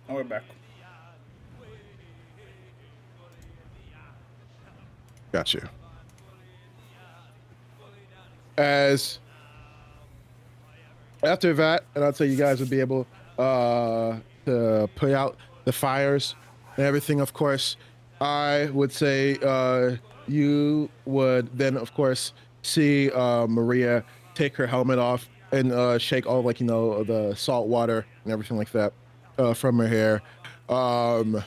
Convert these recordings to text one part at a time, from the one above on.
And we're back. Got you. As after that, and I'll tell you guys would be able to put out the fires and everything. Of course, I would say you would then, of course, see Maria take her helmet off and shake all like the salt water and everything like that from her hair. Um,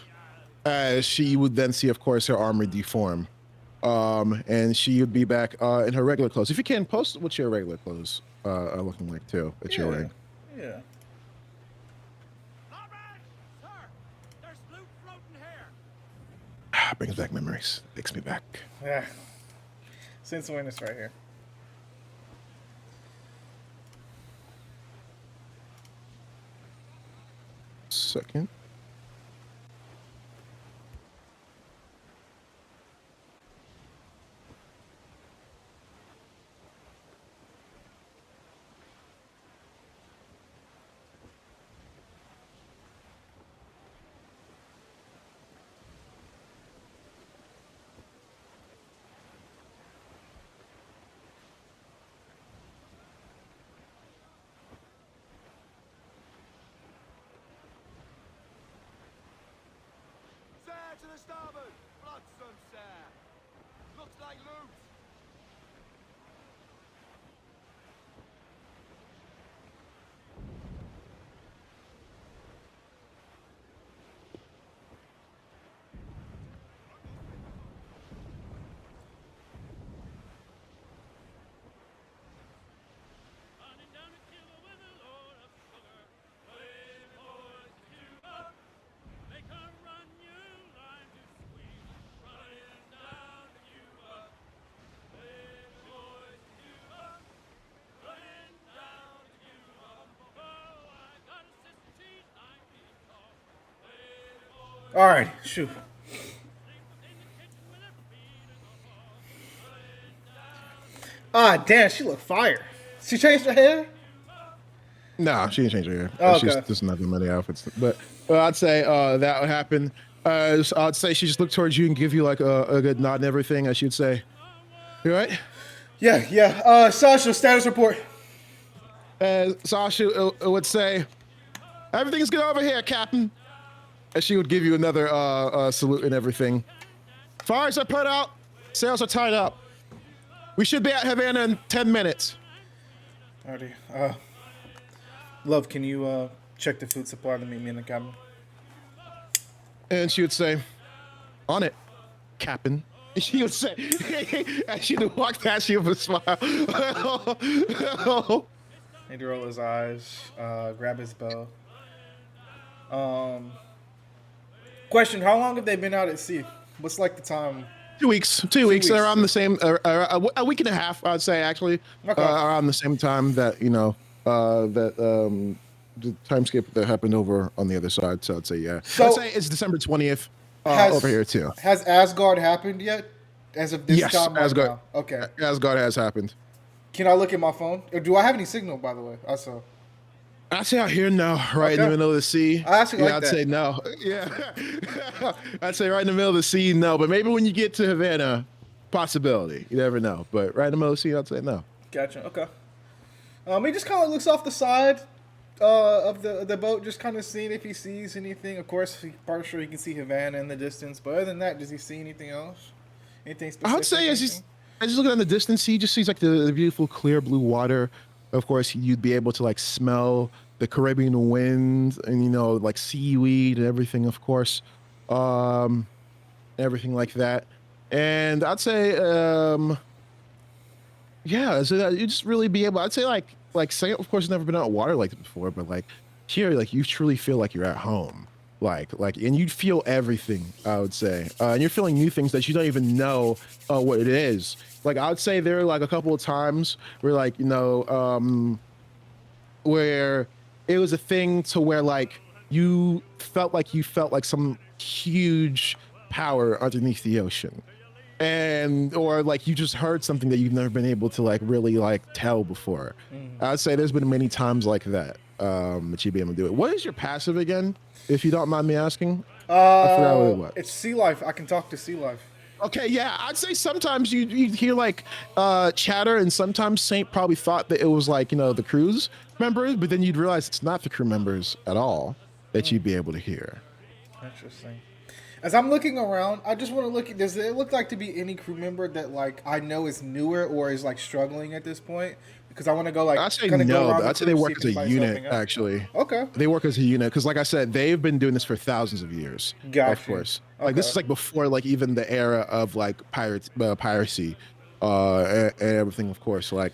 as she would then see, of course, her armor deform. And she would be back in her regular clothes. If you can, post what your regular clothes are looking like too that you're Yeah. wearing. Yeah. Brings back memories. Takes me back. Yeah. Since when this right here. Second. To the starboard! Blood, some sir! Looks like loot! All right. Shoot. Ah, damn. She look fire. She changed her hair. No, she didn't change her hair. Oh, She's okay. just not doing many outfits. But I'd say that would happen. I'd say she just look towards you and give you like a good nod and everything. As she'd say, "You all right?" Yeah. Yeah. Sasha, status report. Sasha would say, "Everything's good over here, Captain." And she would give you another salute and everything. Fires are put out. Sails are tied up. We should be at Havana in 10 minutes. Alrighty. Love, can you check the food supply to meet me in the cabin? And she would say, "On it, Captain." And she would say, and she would walk past you with a smile. He'd roll his eyes, grab his bow. Question: how long have they been out at sea? What's like the time? 2 weeks. 2 2 weeks. weeks. Around the same, a week and a half, I'd say, actually. Okay. Around the same time that, the time skip that happened over on the other side. So I'd say, yeah. So- I'd say it's December 20th Has over here, too. Has Asgard happened yet? As of this Yes, time right Asgard. now. Okay. Asgard has happened. Can I look at my phone? Or do I have any signal, by the way? Also. I'd say out here now, right in Okay. the middle of the sea. I actually like I'd that. say no. Yeah. I'd say right in the middle of the sea, no. But maybe when you get to Havana, possibility. You never know. But right in the middle of the sea, I'd say no. Gotcha. Okay. He just kind of looks off the side of the boat, just kind of seeing if he sees anything. Of course, part sure he can see Havana in the distance. But other than that, does he see anything else? Anything specific? I would say as he's looking in the distance, he just sees like the beautiful clear blue water. Of course, you'd be able to like smell the Caribbean wind and like seaweed and everything. Of course, everything like that. And I'd say, yeah, so that you just really be able. I'd say say, of course, never been out water like this before, but like here, like you truly feel like you're at home. And you'd feel everything, I would say, and you're feeling new things that you don't even know what it is. Like I would say there are like a couple of times where like where it was a thing to where like you felt like some huge power underneath the ocean, and or like you just heard something that you've never been able to like really like tell before. I'd say there's been many times like that that you'd be able to do it. What is your passive again, if you don't mind me asking? I forgot what it was. It's sea life. I can talk to sea life. Okay, yeah, I'd say sometimes you hear like chatter, and sometimes Saint probably thought that it was like the crew's members, but then you'd realize it's not the crew members at all that you'd be able to hear. Interesting. As I'm looking around, I just want to look at. Does it look like to be any crew member that like I know is newer or is like struggling at this point? Because I want to go like I'd say kind of go no. around. I'd say they work as a unit, actually. Okay. They work as a unit because, like I said, they've been doing this for thousands of years. Gotcha. Of course, Okay. like this is like before like even the era of like piracy, and everything. Of course, like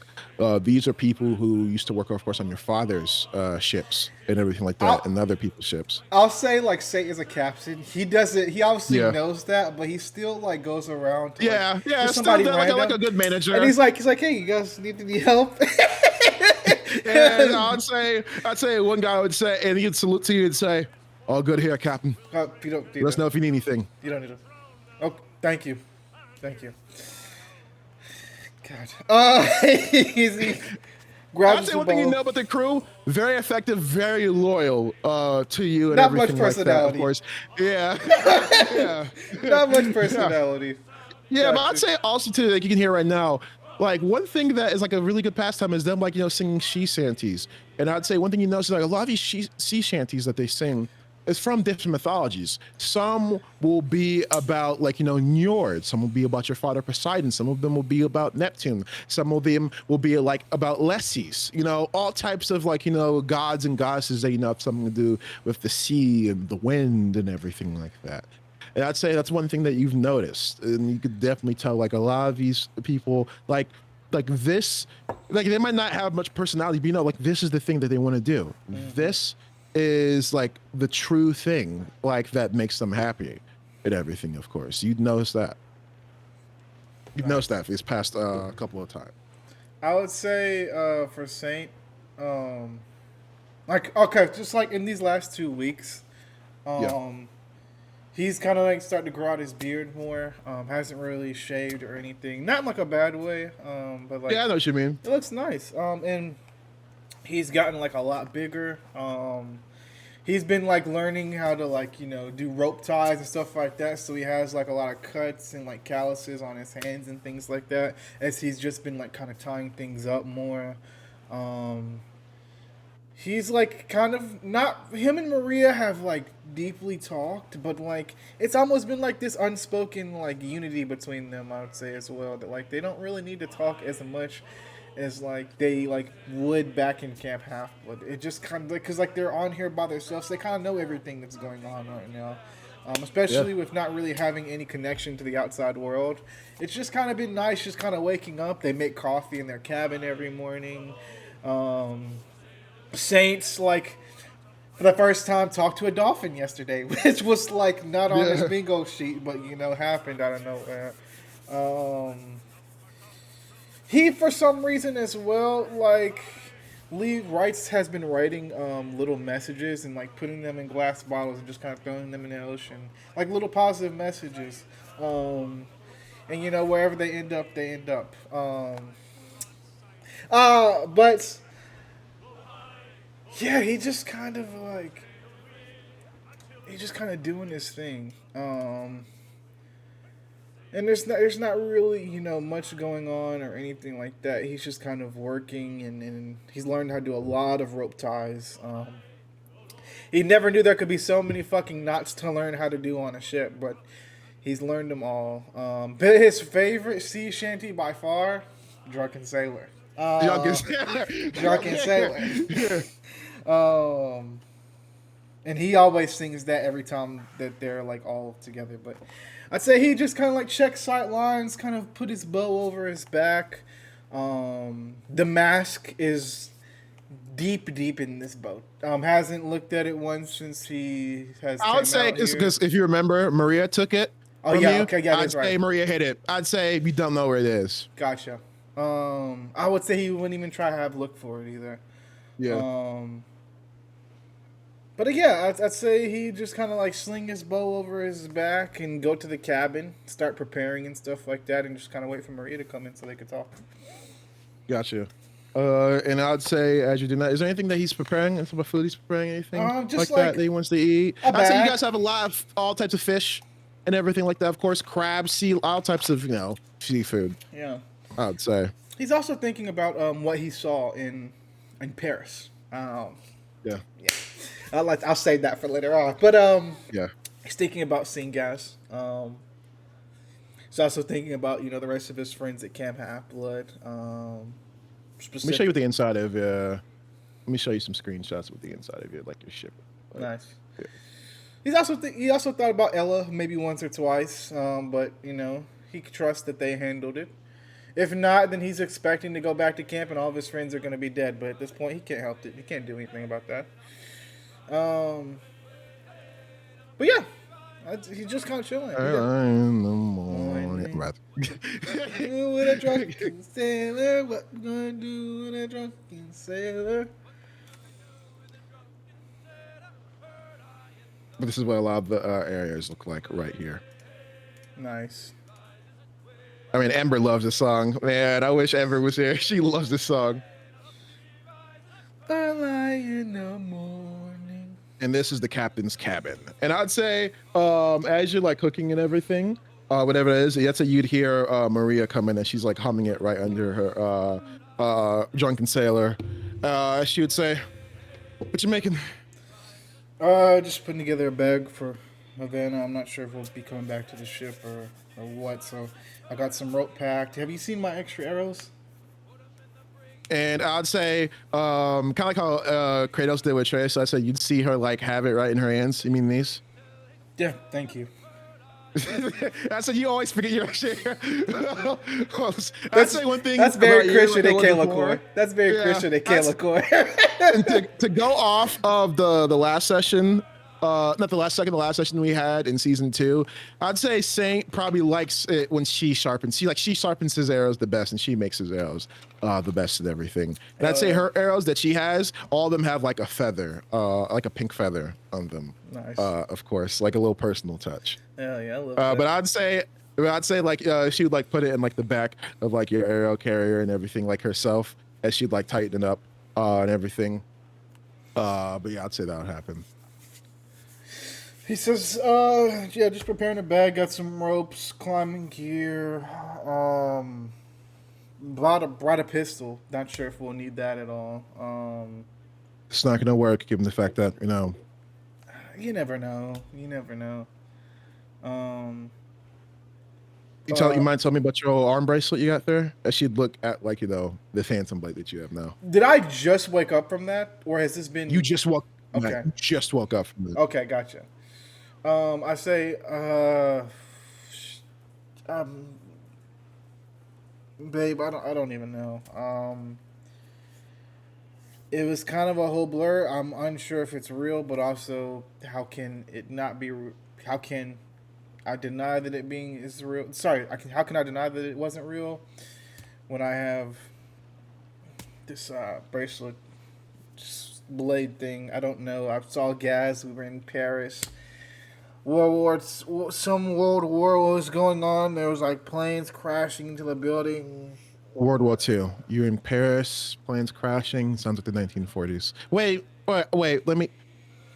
these are people who used to work, of course, on your father's ships and everything like that, and other people's ships. I'll say like Saint is a captain. He does it. He obviously Yeah. knows that, but he still like goes around. To, Yeah, yeah, to still somebody like random, a good manager. and he's like, hey, you guys need any help? And I'd say one guy would say, and he'd salute to you and say, "All good here, Captain. You don't need Let us know if you need anything." You don't need to. Oh, thank you. Thank you. God. He grabs I'd say the one thing you bow. know about the crew: very effective, very loyal to you, and Not much everything like that. Of personality. course, yeah, yeah, Not much personality. yeah. But I'd Gotcha. say also too, like you can hear right now, like one thing that is like a really good pastime is them like singing sea shanties. And I'd say one thing you notice is like a lot of these sea shanties that they sing is from different mythologies. Some will be about like Njord. Some will be about your father Poseidon. Some of them will be about Neptune. Some of them will be like about Lesses. All types of like gods and goddesses that have something to do with the sea and the wind and everything like that. And I'd say that's one thing that you've noticed, and you could definitely tell like a lot of these people like this, like they might not have much personality, but like this is the thing that they want to do. This is like the true thing, like that makes them happy and everything. Of course, you'd notice that. You've noticed that for this past couple of times. I would say for Saint, like okay, just like in these last 2 weeks, he's kind of like starting to grow out his beard more. Hasn't really shaved or anything, not in like a bad way. But like Yeah, I know what you mean. it looks nice. And he's gotten like a lot bigger. He's been like learning how to like do rope ties and stuff like that. So he has like a lot of cuts and like calluses on his hands and things like that. As he's just been like kind of tying things up more. He's like kind of not. Him and Maria have like deeply talked, but like it's almost been like this unspoken like unity between them. I would say as well that like they don't really need to talk as much as like they like would back in Camp Half Blood. It just kind of like because like they're on here by themselves, they kind of know everything that's going on right now. Especially with not really having any connection to the outside world. It's just kind of been nice, just kind of waking up. They make coffee in their cabin every morning. Saints like for the first time talked to a dolphin yesterday, which was like not on his bingo sheet, but happened out of nowhere. He for some reason as well like Lee Wrights has been writing little messages and like putting them in glass bottles and just kind of throwing them in the ocean, like little positive messages. And wherever they end up, they end up. But yeah, he just kind of like he's just kind of doing his thing. And there's not really much going on or anything like that. He's just kind of working and he's learned how to do a lot of rope ties. He never knew there could be so many fucking knots to learn how to do on a ship, but he's learned them all. But his favorite sea shanty by far, Drunken Sailor. Drunken Sailor. And he always sings that every time that they're like all together. But I'd say he just kind of like checks sight lines, kind of put his bow over his back. The mask is deep in this boat. Hasn't looked at it once since he has. I would say it's because if you remember, Maria took it. Oh from yeah, you. okay, yeah, I'd that's say right. Maria hit it. I'd say we don't know where it is. Gotcha. I would say he wouldn't even try to have look for it either. Yeah. But yeah, I'd say he just kind of like sling his bow over his back and go to the cabin, start preparing and stuff like that, and just kind of wait for Maria to come in so they could talk. Gotcha. And I'd say, as you do not, is there anything that he's preparing? Some food he's preparing? Anything Just like that he wants to eat? a I'd say you bag. guys have a lot of all types of fish and everything like that. Of course, crabs, all types of seafood. Yeah. I'd say. He's also thinking about what he saw in Paris. Yeah. Yeah. I'll save that for later on. But Yeah. he's thinking about seeing gas. He's also thinking about the rest of his friends at Camp Half Blood. Let me show you what the inside of. Let me show you some screenshots with the inside of like your ship. Like, Nice. yeah. He also thought about Ella maybe once or twice, but he could trust that they handled it. If not, then he's expecting to go back to camp and all of his friends are going to be dead. But at this point, he can't help it. He can't do anything about that. But yeah, he's just kind of chilling. In the morning. Right. With a drunken sailor, what you gonna do with a drunken sailor? But this is what a lot of the areas look like right here. Nice. I mean, Ember loves this song. Man, I wish Ember was here. She loves this song. Early in the morning. And this is the captain's cabin. And I'd say, as you're like cooking and everything, whatever it is, that's you'd hear Maria come in and she's like humming it right under her drunken sailor. She would say, "What you making?" Just putting together a bag for Havana. I'm not sure if we'll be coming back to the ship or what. So I got some rope packed. Have you seen my extra arrows? And I'd say, kind of like how Kratos did with Trace. So I'd say you'd see her like have it right in her hands. You mean these? Yeah, thank you. I said you always forget your share. I'd say one thing. That's very Christian at Kayla Kayla. That's very Christian at Kayla. And to go off of the last session, not the last session we had in season 2, I'd say Saint probably likes it when she sharpens. She sharpens his arrows the best, and she makes his arrows the best at everything. And I'd say her arrows that she has, all of them have like a feather, like a pink feather on them. Nice. Of course, like a little personal touch. Hell yeah, I love that. But I'd say like she would like put it in like the back of like your arrow carrier and everything like herself, as she'd like tighten it up and everything. But yeah, I'd say that would happen. He says, yeah, just preparing a bag, got some ropes, climbing gear, brought a pistol. Not sure if we'll need that at all. It's not gonna work given the fact that you never know. You might tell me about your old arm bracelet you got there? That she'd look at like the phantom blade that you have now. Did I just wake up from that, or has this been? You just woke. Okay. You just woke up from that. Okay, gotcha. I say, babe, I don't even know. It was kind of a whole blur. I'm unsure if it's real, but also how can it not be? How can I deny that it is real? Sorry, how can I deny that it wasn't real when I have this bracelet blade thing? I don't know. I saw Gaz. We were in Paris. Some world war was going on. There was like planes crashing into the building. World War II. You're in Paris. Planes crashing. Sounds like the 1940s. Wait. Let me.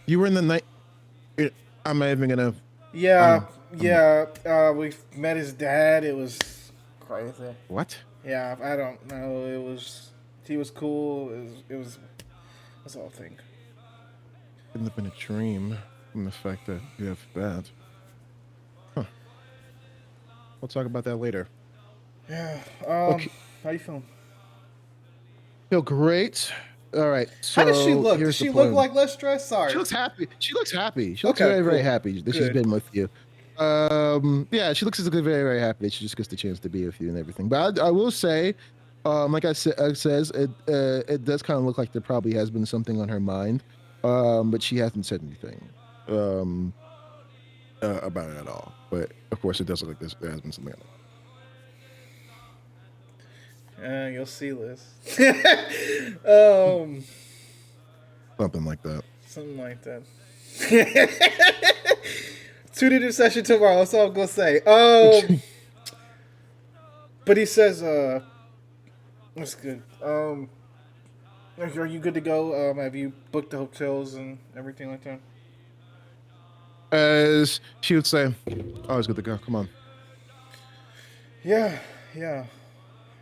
You were in the night. I'm not even gonna. Yeah. We met his dad. It was crazy. What? Yeah, I don't know. He was cool. That's the whole thing. Couldn't have been a dream from the fact that you have that. Huh. We'll talk about that later. Yeah. Okay. How you feeling? Feel great. All right. So how does she look? Does she look like less stressed? Sorry. She looks happy. She looks Okay, very, very cool. happy that she's been with you. Yeah, she looks very, very happy that she just gets the chance to be with you and everything. But I will say, like it says, it does kind of look like there probably has been something on her mind, but she hasn't said anything about it at all. But of course, it does look like there has been something. You'll see, Liz. Something like that. Something like that. Tune into session tomorrow. That's all I'm gonna say. But he says, that's good. Are you good to go? Have you booked the hotels and everything like that? As she would say, "Oh, it's good to go. Come on." Yeah, yeah.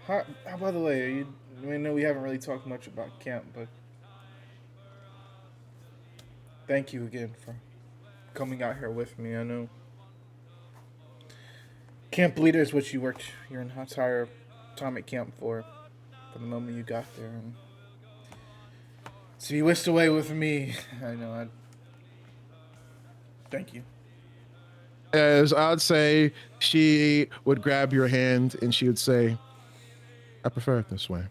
By the way, are you? I know we haven't really talked much about camp, but thank you again for coming out here with me. I know camp leader is what you worked your entire time at camp for from the moment you got there. And so you whisked away with me. I know. Thank you. As I'd say, she would grab your hand and she would say, "I prefer it this way.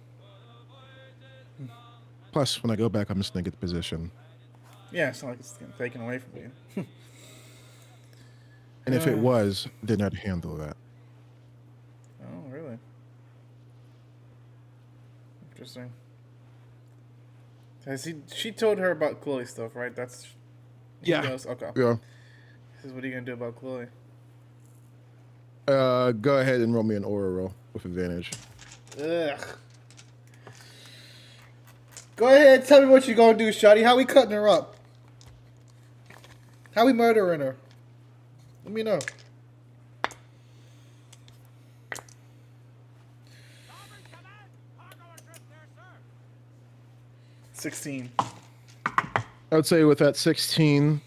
Plus, when I go back, I'm just gonna get the position. Yeah, it's not like it's getting taken away from you. And if it was, then I'd handle that." Oh, really? Interesting. She told her about Chloe stuff, right? That's he Yeah. knows. Okay. Yeah. This is what are you gonna do about Chloe? Go ahead and roll me an aura roll with advantage. Ugh. Go ahead, tell me what you gonna do, Shotty. How we cutting her up? How we murdering her? Let me know. Starboard command! Cargo adrift there, sir! 16. I would say with that 16,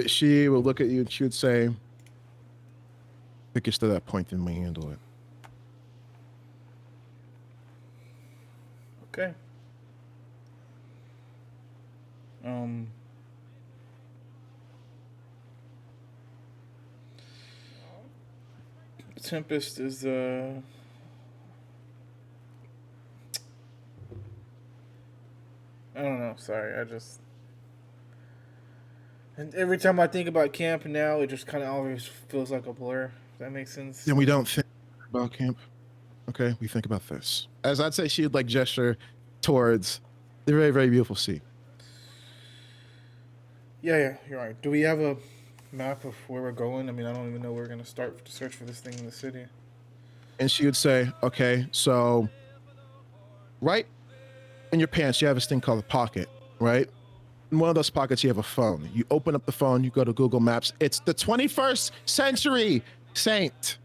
she would look at you and she would say, "If it gets to that point, then we handle it." Okay. Tempest is I don't know. Sorry, and every time I think about camp now, it just kind of always feels like a blur. If that makes sense. Then we don't think about camp. Okay, we think about this. As I'd say, she would like gesture towards the very, very beautiful sea. Yeah, you're right. Do we have a map of where we're going? I mean, I don't even know where we're gonna start to search for this thing in the city. And she would say, "Okay, so right in your pants, you have this thing called a pocket, right? In one of those pockets, you have a phone. You open up the phone, you go to Google Maps. It's the 21st century, Saint.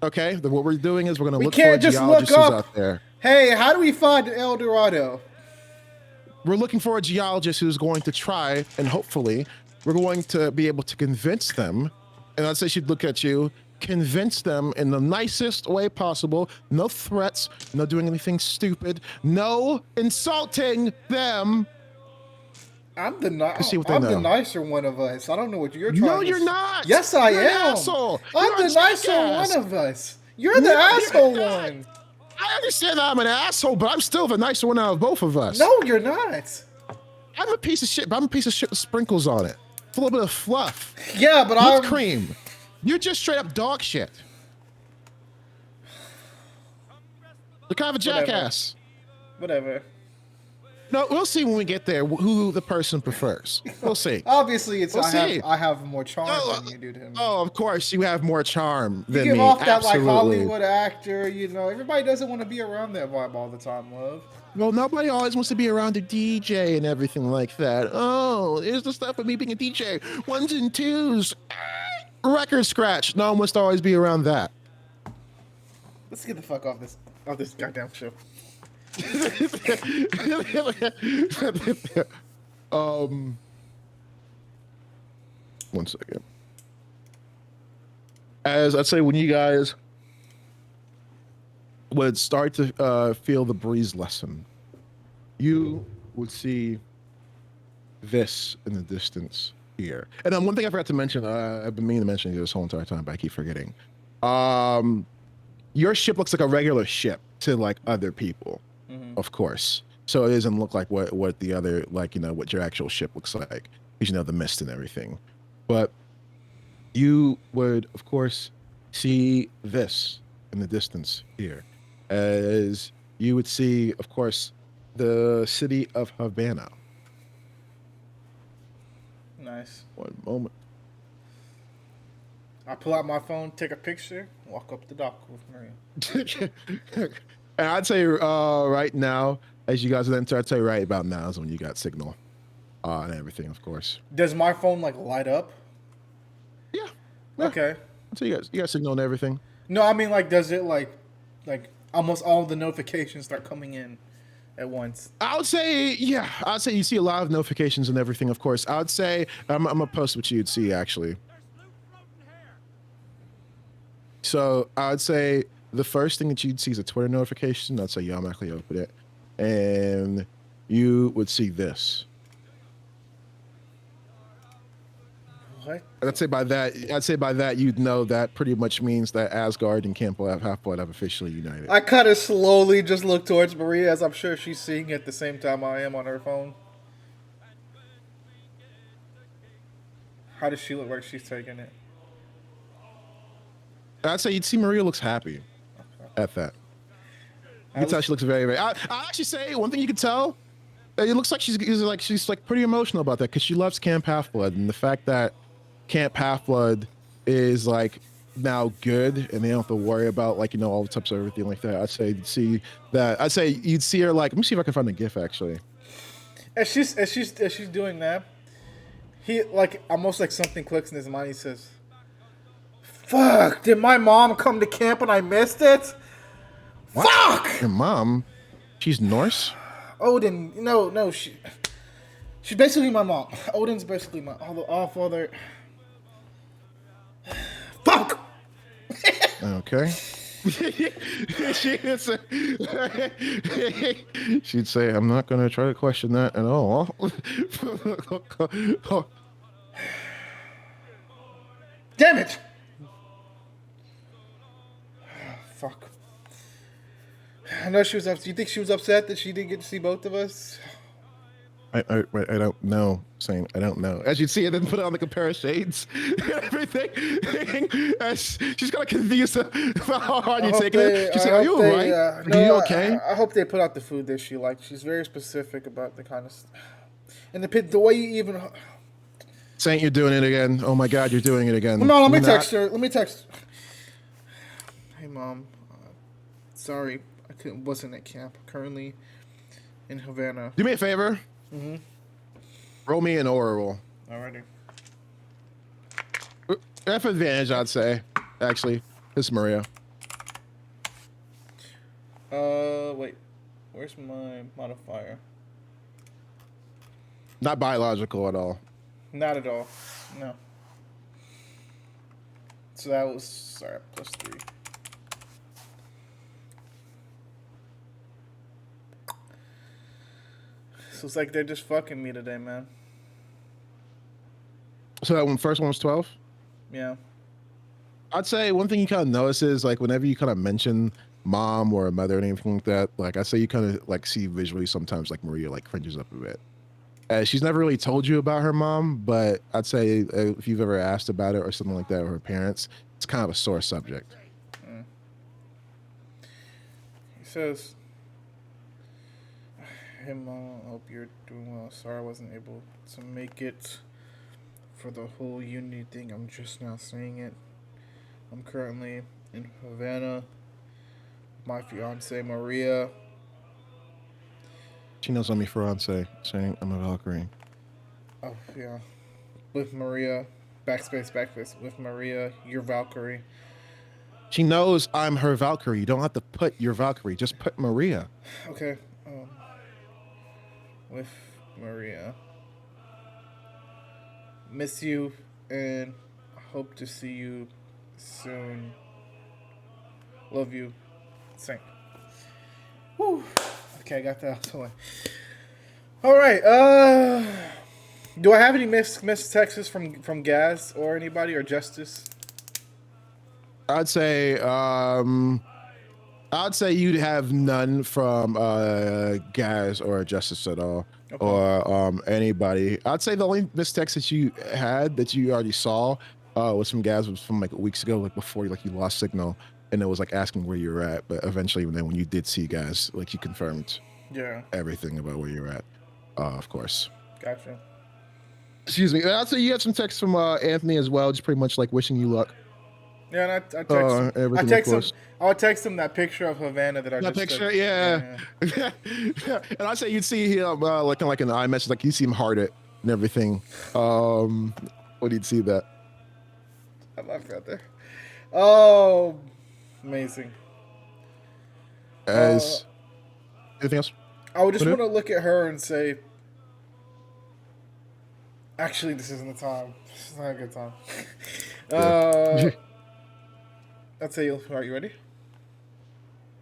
Okay, then what we're doing is we're going to We look for can't just look geologists up. out there. Hey, how do we find El Dorado? We're looking for a geologist who's going to try, and hopefully, we're going to be able to convince them." And I'd say she'd look at you, convince them in the nicest way possible. No threats, no doing anything stupid, no insulting them. I'm the See what they I'm the know. nicer one of us. I don't know what you're trying. No, to you're not. Yes, I You're an am. asshole. I'm You're a the nicer jackass. one of us. You're the No, you're asshole not. one. I understand that I'm an asshole, but I'm still the nicer one out of both of us. No, you're not. I'm a piece of shit, but I'm a piece of shit with sprinkles on it. With a little bit of fluff. Yeah, but Whipped I'm cream. You're just straight up dog shit. You're kind of a jackass. Whatever. No, we'll see when we get there who the person prefers. We'll see. Obviously, it's We'll see. I have more charm Oh, than you do to him. Oh, of course, you have more charm You than give me. off that like Absolutely. Hollywood actor, you know. Everybody doesn't want to be around that vibe all the time, love. Well, nobody always wants to be around a DJ and everything like that. Oh, here's the stuff of me being a DJ. Ones and twos. Record scratch. No one wants to always be around that. Let's get the fuck off this goddamn show. One second. As I'd say, when you guys would start to feel the breeze lessen, you would see this in the distance here. And one thing I forgot to mention, I've been meaning to mention it this whole entire time, but I keep forgetting. Your ship looks like a regular ship to like other people, of course. So it doesn't look like what the other, like, you know, what your actual ship looks like, because you know the mist and everything. But you would, of course, see this in the distance here, as you would see, of course, the city of Havana. Nice. One moment. I pull out my phone, take a picture, walk up the dock with Maria. And I'd say right now, as you guys then start to right about now is when you got signal and everything, of course. Does my phone like light up? Yeah. Yeah. Okay. So you got signal and everything. No, I mean like, does it like almost all the notifications start coming in at once? I would say, yeah. I'd say you see a lot of notifications and everything, of course. I would say, I'm gonna post what you'd see actually. So I would say the first thing that you'd see is a Twitter notification. I'd say you automatically open it, and you would see this. What? I'd say by that you'd know that pretty much means that Asgard and Camp Half-Blood have officially united. I kind of slowly just look towards Maria, as I'm sure she's seeing it at the same time I am on her phone. How does she look like she's taking it? I'd say you'd see Maria looks happy at that. You can tell she looks very, very. I actually say one thing you can tell. It looks like she's pretty emotional about that because she loves Camp Half-Blood, and the fact that Camp Half-Blood is like now good and they don't have to worry about like all the types of everything like that. I'd say you'd see that. I'd say you'd see her like. Let me see if I can find a GIF actually. As she's doing that, he like almost like something clicks in his mind. He says, "Fuck! Did my mom come to camp and I missed it? What? Fuck!" Your mom? She's Norse? Odin, no, she's basically my mom. Odin's basically my all father. Fuck. Okay. She'd say, "I'm not going to try to question that at all." Damn it! Fuck. I know she was upset. Do you think she was upset that she didn't get to see both of us? I don't know, Saint. I don't know. As you'd see, and then put on like a pair of shades and everything. As she's kind of confused about how hard you're taking it. She's like, "Are you alright? Are you okay?" I hope they put out the food that she liked. She's very specific about the kind of stuff. And the way you even... Saint, you're doing it again. Oh my God, you're doing it again. No, let me text her. Let me text. Hey, Mom. Sorry, wasn't at camp. Currently in Havana. Do me a favor. Mm-hmm. Roll me an oral. Alrighty. F advantage, I'd say. Actually, it's Maria. Wait. Where's my modifier? Not biological at all. Not at all. No. So that was, sorry, +3. So it's like they're just fucking me today, man. So that first one was 12? Yeah. I'd say one thing you kind of notice is like whenever you kind of mention mom or a mother or anything like that, like I say you kind of like see visually sometimes like Maria like cringes up a bit. She's never really told you about her mom, but I'd say if you've ever asked about it or something like that or her parents, it's kind of a sore subject. He says, "Hey Mom, I hope you're doing well. Sorry I wasn't able to make it for the whole unity thing. I'm just now seeing it. I'm currently in Havana with my fiance Maria." She knows I'm your fiance, saying I'm a Valkyrie. Oh, yeah. With Maria. Backspace. With Maria, your Valkyrie. She knows I'm her Valkyrie. You don't have to put your Valkyrie. Just put Maria. Okay. With Maria. Miss you and hope to see you soon. Love you. Saint. Whew. Okay, I got that out of the way. Alright, do I have any missed texts from Gaz or anybody or Justice? I'd say you'd have none from Gaz or Justice at all. Okay. Or anybody. I'd say the only missed text that you had that you already saw was from Gaz, was from like weeks ago, like before like you lost signal, and it was like asking where you were at. But eventually, when you did see Gaz, like you confirmed everything about where you're at, of course. Gotcha. Excuse me. I'd say you had some texts from Anthony as well, just pretty much like wishing you luck. Yeah, and I text him. I'll text him that picture of Havana that I That just picture, took. yeah. Yeah. And I say you'd see him looking like an iMessage, like you see him hearted and everything. When you'd see that. I love that there. Oh, amazing. Uh, As anything else? I would just What want to look at her and say, actually, this isn't the time. This is not a good time. Yeah. I'd say, all right, you ready?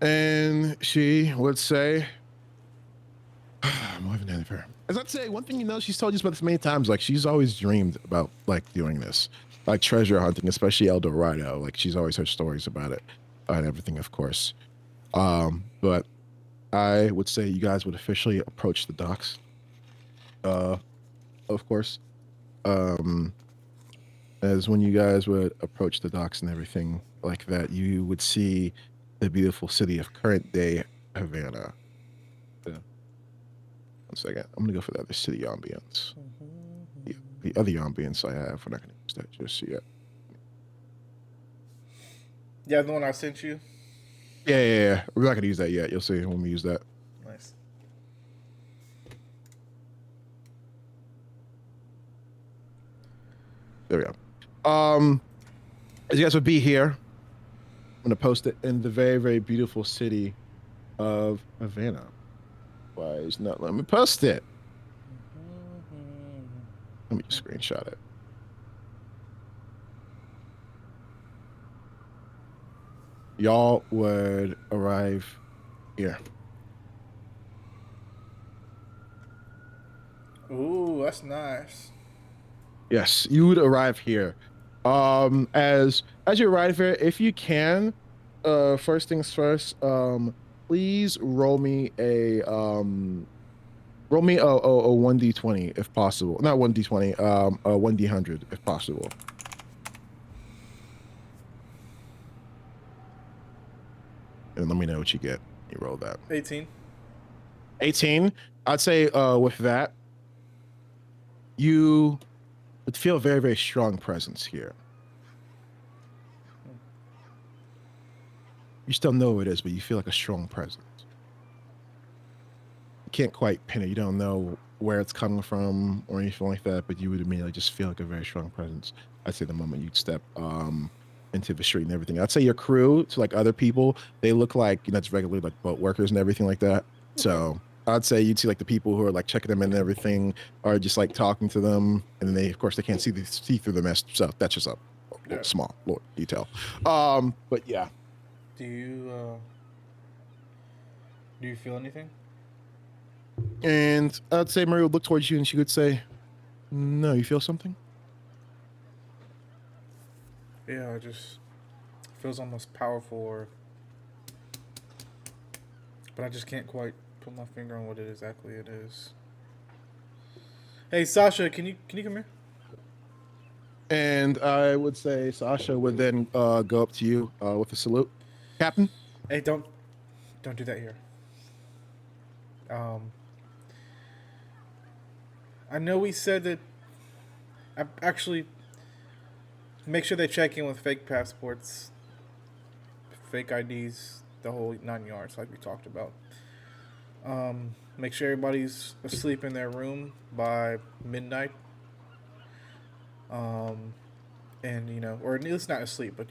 And she would say, I'm living in her. As I'd say, one thing she's told you about this many times. Like she's always dreamed about like doing this, like treasure hunting, especially El Dorado. Like she's always heard stories about it and everything, of course. But I would say you guys would officially approach the docks. Of course. Um, as when you guys would approach the docks and everything like that, you would see the beautiful city of current day Havana. Yeah. 1 second. I'm gonna go for the other city ambience. The other ambience I have, we're not gonna use that just yet. Yeah, the one I sent you. Yeah. We're not gonna use that yet. You'll see when we use that. Nice. There we go. As you guys would be here, I'm gonna post it in the very, very beautiful city of Havana. Why is not letting me post it? Let me just screenshot it. Y'all would arrive here. Ooh, that's nice. Yes, you would arrive here. As you arrive here, if you can, first things first, please roll me a 1d20 if possible. Not 1d20, a 1d100 if possible. And let me know what you get. You roll that. 18. 18. I'd say with that, you would feel a very, very strong presence here. You still know who it is, but you feel like a strong presence. You can't quite pin it. You don't know where it's coming from or anything like that, but you would immediately just feel like a very strong presence. I'd say the moment you'd step into the street and everything. I'd say your crew to like other people, they look like, it's regularly like boat workers and everything like that. So I'd say you'd see like the people who are like checking them in and everything are just like talking to them. And then of course they can't see through the mist. So that's just a small little detail. But yeah. Do you feel anything? And I'd say Marie would look towards you and she would say, no, you feel something? Yeah, it just feels almost powerful, but I just can't quite put my finger on what it exactly it is. Hey, Sasha, can you come here? And I would say Sasha would then go up to you with a salute. Captain? Hey, don't do that here. I know we said that. Actually, make sure they check in with fake passports, fake IDs, the whole 9 yards, like we talked about. Make sure everybody's asleep in their room by midnight. And or at least not asleep, but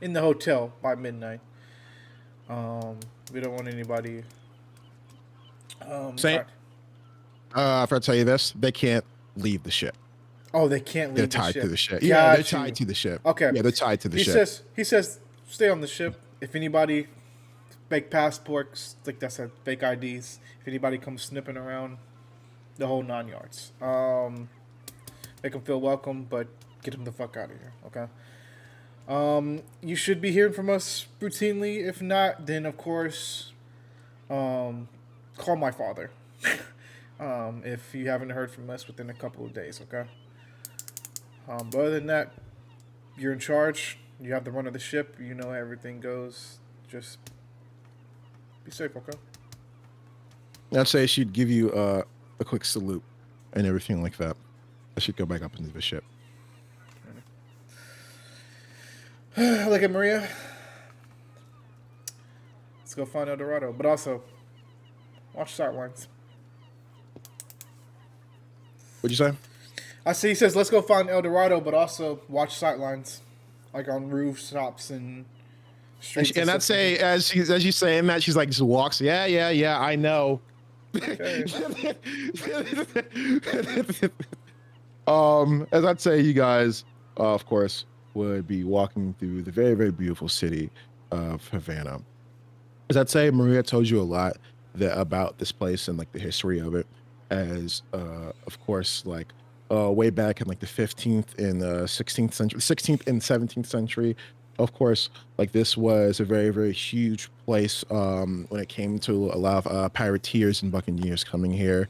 in the hotel by midnight. We don't want anybody. Same. I forgot to tell you this. They can't leave the ship. Oh, they can't leave. They're tied to the ship. Got Yeah, they're you. tied to the ship. Okay. Yeah, they're tied to the ship. He says, stay on the ship. If anybody, fake passports, like I said, fake IDs. If anybody comes snipping around, the whole 9 yards. Make them feel welcome, but get them the fuck out of here. Okay. You should be hearing from us routinely. If not, then of course, call my father. If you haven't heard from us within a couple of days, okay? But other than that, you're in charge. You have the run of the ship. You know how everything goes. Just be safe, okay? I'd say she'd give you a quick salute and everything like that. I should go back up into the ship. Look at Maria. Let's go find El Dorado. But also, watch sight lines. What'd you say? I see. He says, "Let's go find El Dorado," but also watch sight lines, like on rooftops and streets. And I'd say as she's saying that, she's like just walks. Yeah, yeah, yeah. I know. Okay. As I'd say, you guys, of course, would be walking through the very, very beautiful city of Havana. As I'd say, Maria told you a lot about this place and like the history of it. As of course, like way back in like the 15th and 16th century, 16th and 17th century. Of course, like this was a very, very huge place when it came to a lot of pirateers and buccaneers coming here.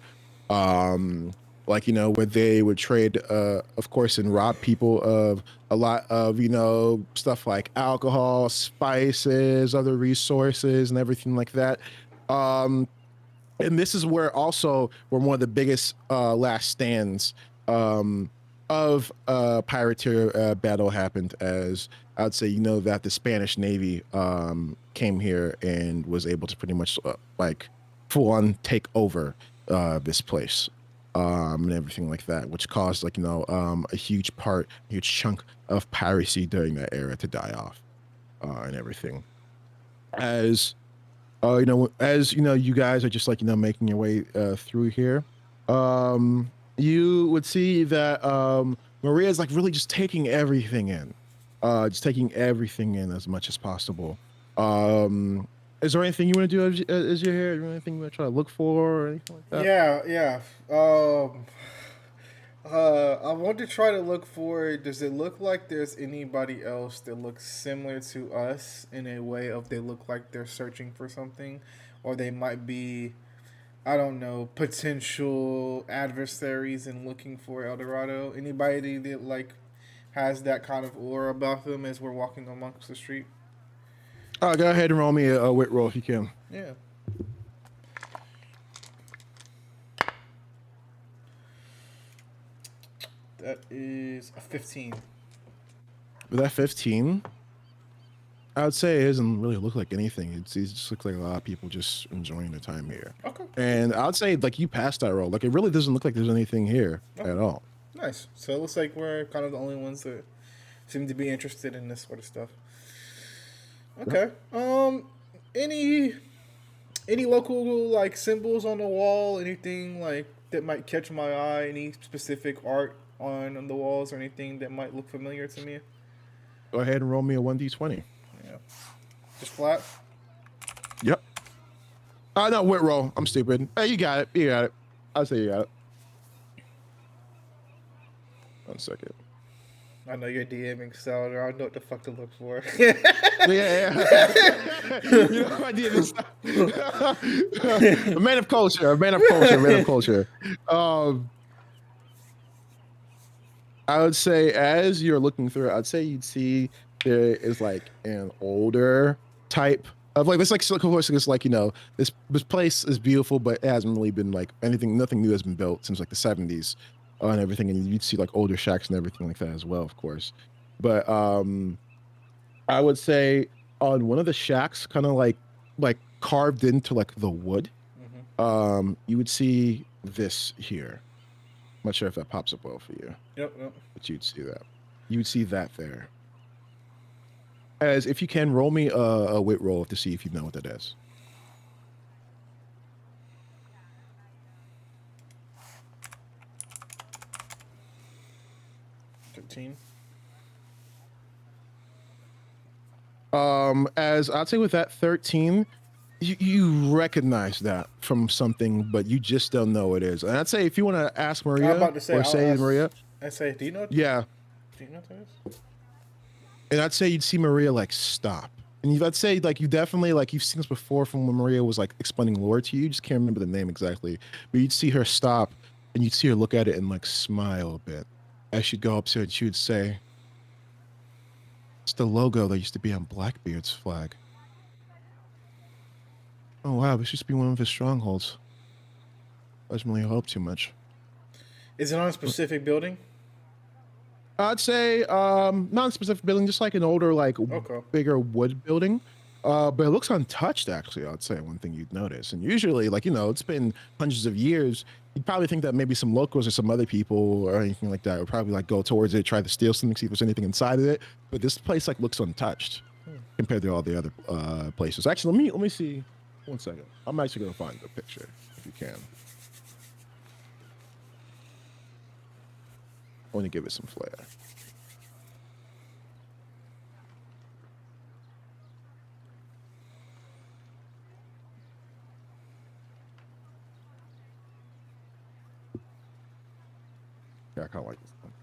Um, like where they would trade of course and rob people of a lot of stuff like alcohol, spices, other resources and everything like that. um and this is where one of the biggest last stands um of pirateer battle happened. As I'd say, that the Spanish Navy came here and was able to pretty much like full on take over this place and everything like that, which caused like a huge chunk of piracy during that era to die off and everything. As you guys are just like making your way through here, you would see that Maria's like really just taking everything in, as much as possible. um is there anything you want to do as you're here? Is there anything you want to try to look for or anything like that? Yeah, yeah. I want to try to look for. Does it look like there's anybody else that looks similar to us in a way of they look like they're searching for something, or they might be, I don't know, potential adversaries and looking for El Dorado? Anybody that like has that kind of aura about them as we're walking amongst the street? Go ahead and roll me a wit roll if you can. Yeah. That is a 15. With that 15, I would say it doesn't really look like anything. It just looks like a lot of people just enjoying their time here. Okay. And I would say like you passed that roll. Like it really doesn't look like there's anything here at all. Nice. So it looks like we're kind of the only ones that seem to be interested in this sort of stuff. Okay. Any local like symbols on the wall? Anything like that might catch my eye? Any specific art on the walls or anything that might look familiar to me? Go ahead and roll me a 1d20. Yeah. Just flat. Yep. No, wit roll. I'm stupid. Hey, you got it. You got it. I'll say you got it. 1 second. I know you're DMing Salvador. I know what the fuck to look for. Yeah. You know what I did this a man of culture. I would say as you're looking through it, I'd say you'd see there is like an older type of like, it's like, of course, it's like, this place is beautiful, but it hasn't really been like nothing new has been built since like the 70s and everything. And you'd see like older shacks and everything like that as well, of course. But I would say on one of the shacks, kind of like carved into like the wood, you would see this here. I'm not sure if that pops up well for you. Yep. But you'd see that. You would see that there. As if you can roll me a wit roll to see if you know what that is. 13. As I'd say with that 13, you recognize that from something, but you just don't know what it is. And I'd say if you want to ask Maria, I'm about to say, or say Maria, I say, do you know? yeah. Do you know what that is? And I'd say you'd see Maria like stop. And I'd say like you definitely like you've seen this before from when Maria was like explaining lore to you. You just can't remember the name exactly, but you'd see her stop and you'd see her look at it and like smile a bit as she'd go up to it. And she would say, "It's the logo that used to be on Blackbeard's flag. Oh wow, this used to be one of his strongholds. Doesn't really help too much." Is it on a specific building? I'd say not a specific building, just like an older, like Okay. bigger wood building. But it looks untouched, actually, I'd say one thing you'd notice. And usually, like, it's been hundreds of years. You'd probably think that maybe some locals or some other people or anything like that would probably like go towards it, try to steal something, see if there's anything inside of it. But this place like looks untouched compared to all the other places. Actually, let me see. One second. I'm actually gonna find the picture if you can. I want to give it some flair. Yeah, I kind of like this one.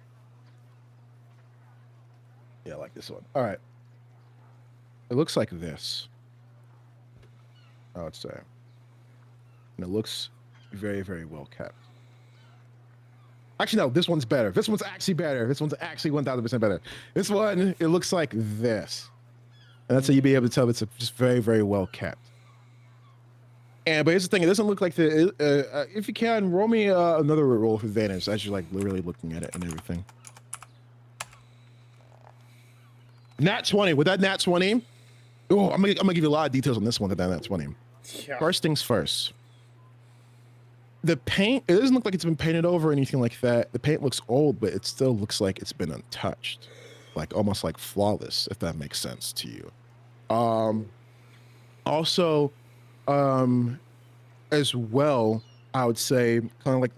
Yeah, I like this one. All right. It looks like this, I would say. And it looks very, very well kept. Actually, no, this one's better. This one's actually better. This one's actually 1000% better. This one, it looks like this. And that's how you'd be able to tell it's just very, very well kept. And but here's the thing, it doesn't look like the. If you can, roll me another roll for advantage as you're like literally looking at it and everything. Nat 20. With that Nat 20, oh, I'm gonna give you a lot of details on this one. With that Nat 20. Yeah. First things first. The paint, it doesn't look like it's been painted over or anything like that. The paint looks old, but it still looks like it's been untouched, like almost like flawless, if that makes sense to you. Also, as well, I would say kind of like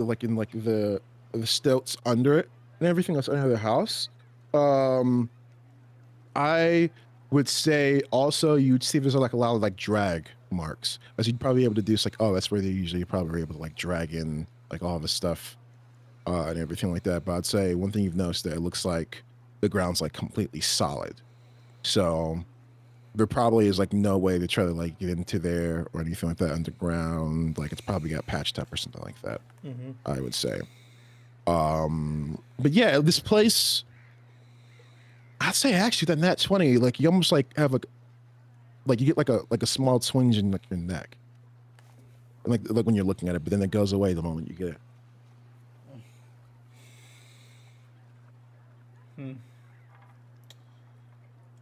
the stilts under it and everything that's under the house. I would say also you'd see there's like a lot of like drag marks, as you'd probably be able to do. It's like, oh, that's where they usually probably able to like drag in like all the stuff and everything like that. But I'd say one thing you've noticed that it looks like the ground's like completely solid. So there probably is like no way to try to like get into there or anything like that underground. Like it's probably got patched up or something like that. I would say. But yeah, this place, I'd say actually that Nat 20, like you almost like have like you get like a small twinge in like your neck, like when you're looking at it, but then it goes away the moment you get it.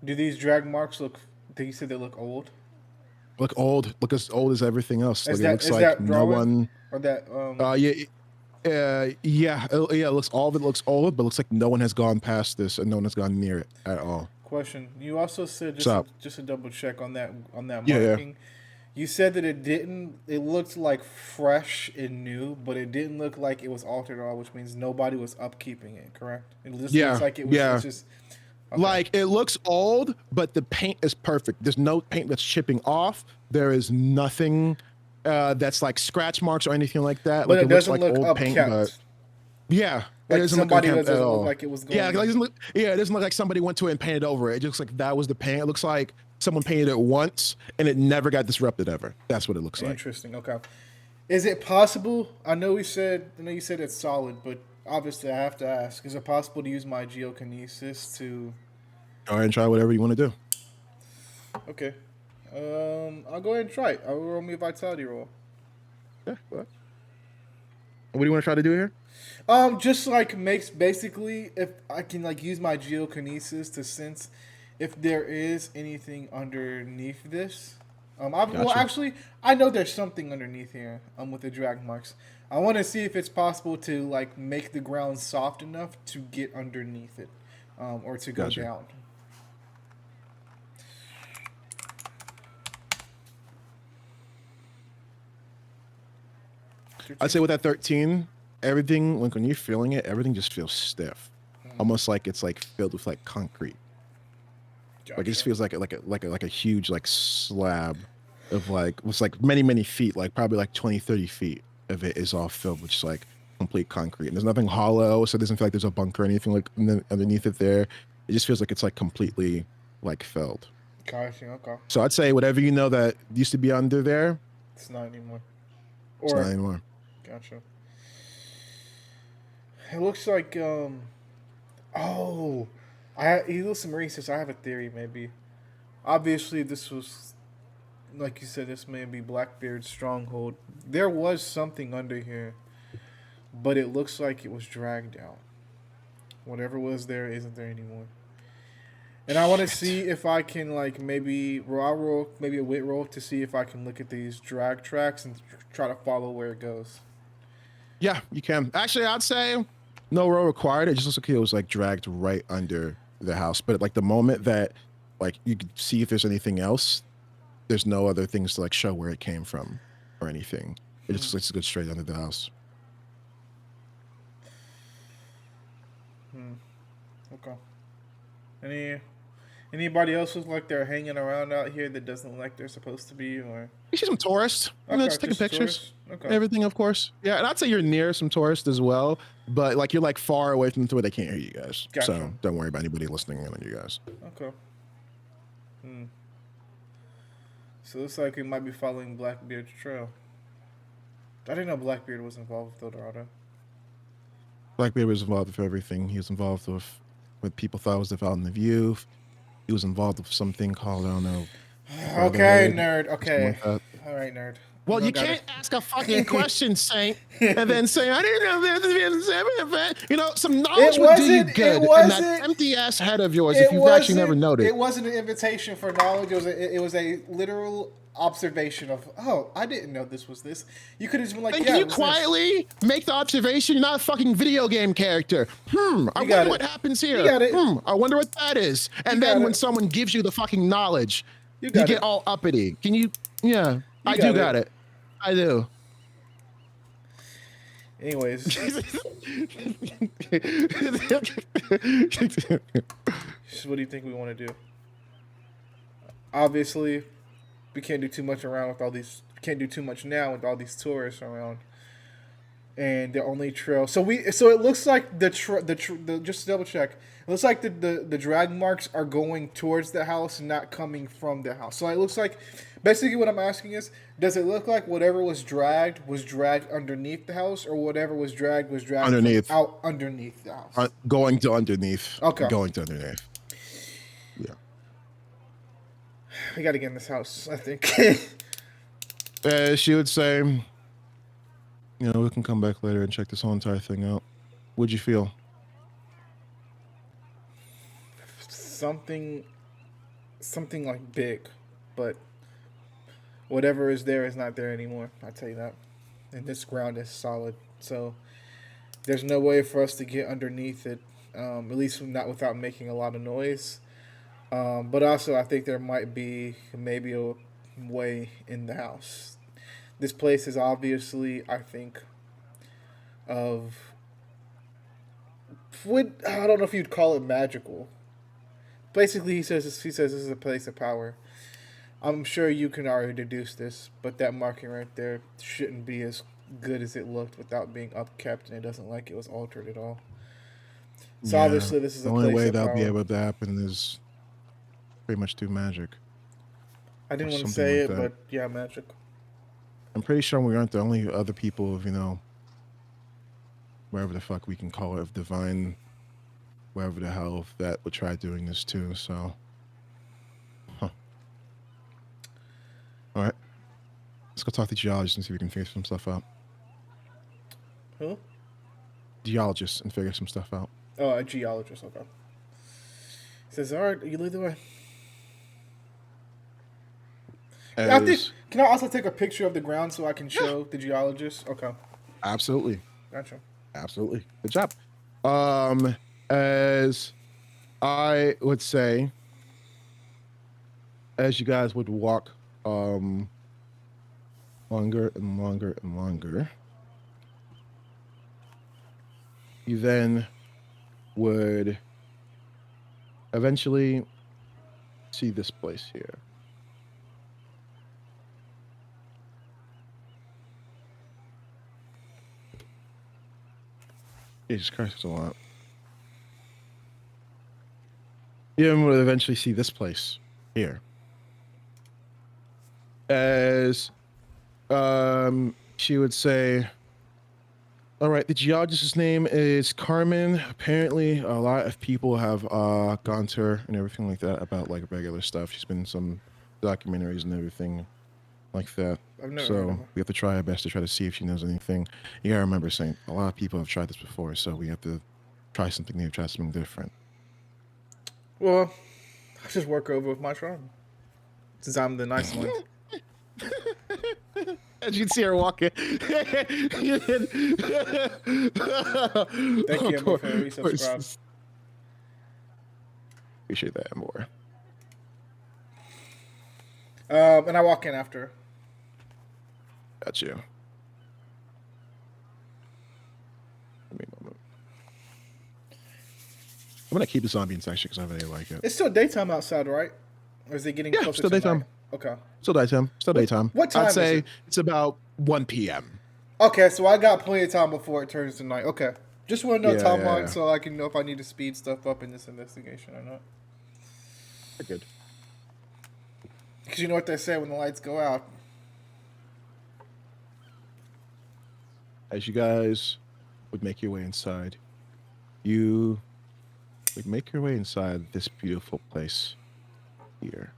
Do these drag marks look? Did you say they look old? Look old, look as old as everything else. Is Like it that looks is like that no drawing one. or that Yeah, yeah, yeah. It looks all of it looks old, but it looks like no one has gone past this and no one has gone near it at all. question? You also said So just to double check on that yeah, yeah. marking. You said that it didn't. It looked like fresh and new, but it didn't look like it was altered at all, which means nobody was upkeeping it. Correct? It just looks Yeah, like it was. yeah. It's just okay. Like it looks old, but the paint is perfect. There's no paint that's chipping off. There is nothing that's like scratch marks or anything like that. But Like it it looks doesn't like look old paint, but upkept. yeah, it Like doesn't look somebody unkempt at doesn't look all. like it was Yeah, going. like, it doesn't look, yeah, it doesn't look like somebody went to it and painted over it. It looks like that was the paint. It looks like someone painted it once and it never got disrupted ever. That's what it looks like. Interesting. Okay. Is it possible? I know you said it's solid, but obviously I have to ask: is it possible to use my geokinesis to? All right, and try whatever you want to do. Okay. I'll go ahead and try it. I'll roll me a vitality roll. Yeah. What do you want to try to do here? Just like makes basically if I can like use my geokinesis to sense if there is anything underneath this. Well, Gotcha. actually, I know there's something underneath here. With the drag marks, I want to see if it's possible to like make the ground soft enough to get underneath it, or to go Gotcha. down. I'd say with that 13, everything like when you're feeling it, everything just feels stiff, almost like it's like filled with like concrete. Like it just feels like a huge like slab of like it's like many feet, like probably like 20-30 feet of it is all filled with just like complete concrete, and there's nothing hollow, so it doesn't feel like there's a bunker or anything like underneath it. There, it just feels like it's like completely like filled. Gotcha. Okay. So I'd say whatever you know that used to be under there, It's not anymore. it's not anymore. Gotcha. It looks like oh, you do some research. I have a theory. Maybe, obviously, this was like you said. This may be Blackbeard's stronghold. There was something under here, but it looks like it was dragged out. Whatever was there isn't there anymore. And I want to Shit. see if I can like I'll roll maybe a wit roll to see if I can look at these drag tracks and try to follow where it goes. Yeah, you can. Actually, I'd say no roll required. It just looks like it was like dragged right under the house. But like the moment that like you could see if there's anything else, there's no other things to like show where it came from or anything. It just looks good straight under the house. Okay. Any anybody else who's like they're hanging around out here that doesn't look like they're supposed to be, or You see some tourists, okay, just taking just pictures, tourists. Okay, everything, of course. Yeah, and I'd say you're near some tourists as well, but like you're like far away from them to where they can't hear you guys. gotcha. So don't worry about anybody listening in on you guys. Okay. So it looks like we might be following Blackbeard's trail. I didn't know Blackbeard was involved with Eldorado. Blackbeard was involved with everything. He was involved with what people thought was the Fountain of Youth. He was involved with something called, I don't know. Okay, Brotherhood, nerd. something Okay. like that. All right, nerd. Well, don't you gotta- can't ask a fucking question, Saint, and then say, I didn't know there was a seven event. You know, some knowledge would do you good. And that empty ass head of yours, if you've actually never noticed. It wasn't an invitation for knowledge. It was a literal observation of, oh, I didn't know this was this. You could have just been like, And yeah, can you it was quietly make the observation? You're not a fucking video game character. I got wonder it. what happens here. You got it. I wonder what that is. And got then when it. someone gives you the fucking knowledge, You you got get it. all uppity. Can you? Yeah, I got do it. got it. I do. Anyways, so what do you think we want to do? Obviously, we can't do too much around with all these. Can't do too much now with all these tourists around. And the only trail. So it looks like just to double check. It looks like the drag marks are going towards the house, not coming from the house. So it looks like, basically, what I'm asking is, does it look like whatever was dragged underneath the house, or whatever was dragged Underneath. out underneath the house? Going to underneath. Okay. Going to underneath. Yeah. We got to get in this house, I think. She would say, you know, we can come back later and check this whole entire thing out. What'd you feel? something like big, but whatever is there is not there anymore. I'll tell you that. And this ground is solid, so there's no way for us to get underneath it, at least not without making a lot of noise. But also, I think there might be maybe a way in the house. This place is obviously, I think, I don't know if you'd call it magical. Basically, he says this is a place of power. I'm sure you can already deduce this, but that marking right there shouldn't be as good as it looked without being upkept, and it doesn't like it was altered at all. So Yeah, obviously, this is the a only place way of that'll power. be able to happen is pretty much through magic. I didn't or want to something say like it, that. but yeah, magic. I'm pretty sure we aren't the only other people of, you know, wherever the fuck we can call it, of divine, wherever the hell that would try doing this too, so. Huh. Alright. Let's go talk to geologists and see if we can figure some stuff out. Who? Geologists and figure some stuff out. Oh, a geologist. Okay. He says, "All right, you lead the way." I think. Can I also take a picture of the ground so I can show the geologist? Okay. Absolutely. Gotcha. Absolutely. Good job. As I would say, as you guys would walk longer and longer and longer, you then would eventually see this place here. Jesus Christ, it's a lot. You would eventually see this place here. As she would say, all right, the geologist's name is Carmen. Apparently, a lot of people have gone to her and everything like that about like regular stuff. She's been in some documentaries and everything like that. I've never heard of So her. we have to try our best to try to see if she knows anything. You gotta remember, Saint, a lot of people have tried this before, so we have to try something new, try something different. Well, I just work over with my charm. Since I'm the nice one. As you'd see her walking. Thank you, Emma, for resubscribe. Appreciate that more. And I walk in after. Got you. Give me a moment. I'm gonna keep the zombie in section because I really like it. It's still daytime outside, right? Or is it getting closer still to daytime. night? Okay. Still daytime. Still daytime. What time I'd say is it? it's about 1 p.m. Okay, so I got plenty of time before it turns to night. Okay. Just want to know timeline yeah. so I can know if I need to speed stuff up in this investigation or not. Good. Because you know what they say when the lights go out. As you guys would make your way inside, you would make your way inside this beautiful place here.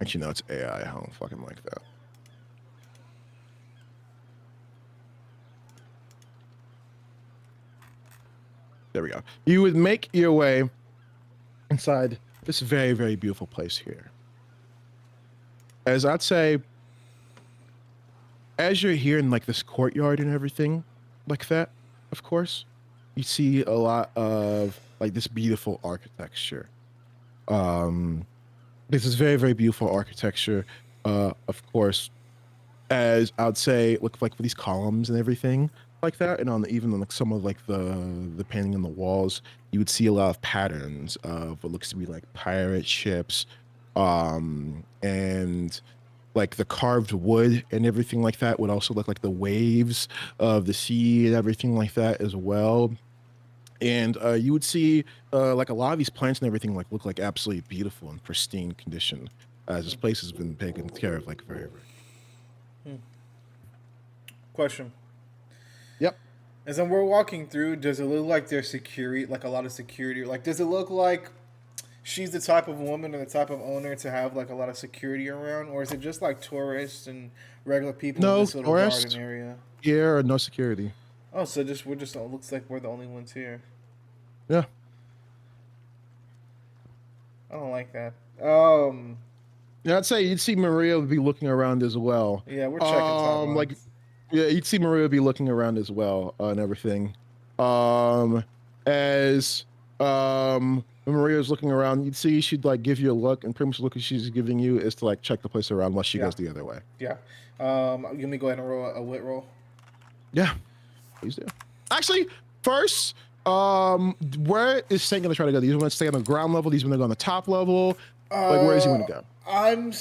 Actually, no, it's AI. I don't fucking like that. There we go. You would make your way inside this very, very beautiful place here. As I'd say, as you're here in like this courtyard and everything like that, of course, you see a lot of like this beautiful architecture. This is very, very beautiful architecture. Of course, as I'd say, look like for these columns and everything like that, and on even on like some of like the painting on the walls, you would see a lot of patterns of what looks to be like pirate ships, and like the carved wood and everything like that would also look like the waves of the sea and everything like that as well. And you would see like a lot of these plants and everything like look like absolutely beautiful and pristine condition, as this place has been taken care of like very, very. Question. Yep. As we're walking through, does it look like there's security, like a lot of security? Like, does it look like she's the type of woman or the type of owner to have like a lot of security around, or is it just like tourists and regular people in this little garden area? Yeah, or no security. Oh, so just it looks like we're the only ones here. Yeah. I don't like that. Yeah, I'd say you'd see Maria would be looking around as well. Yeah, we're checking timelines. Like, yeah, you'd see Maria be looking around as well and everything. As when Maria's looking around, you'd see she'd like give you a look, and pretty much the look she's giving you is to like check the place around unless she goes the other way. Yeah. Let me go ahead and roll a wit roll. Yeah, please do. Actually, first, where is Saint gonna try to go? These want to stay on the ground level. These want to go on the top level. Like, where is he going to go? I'm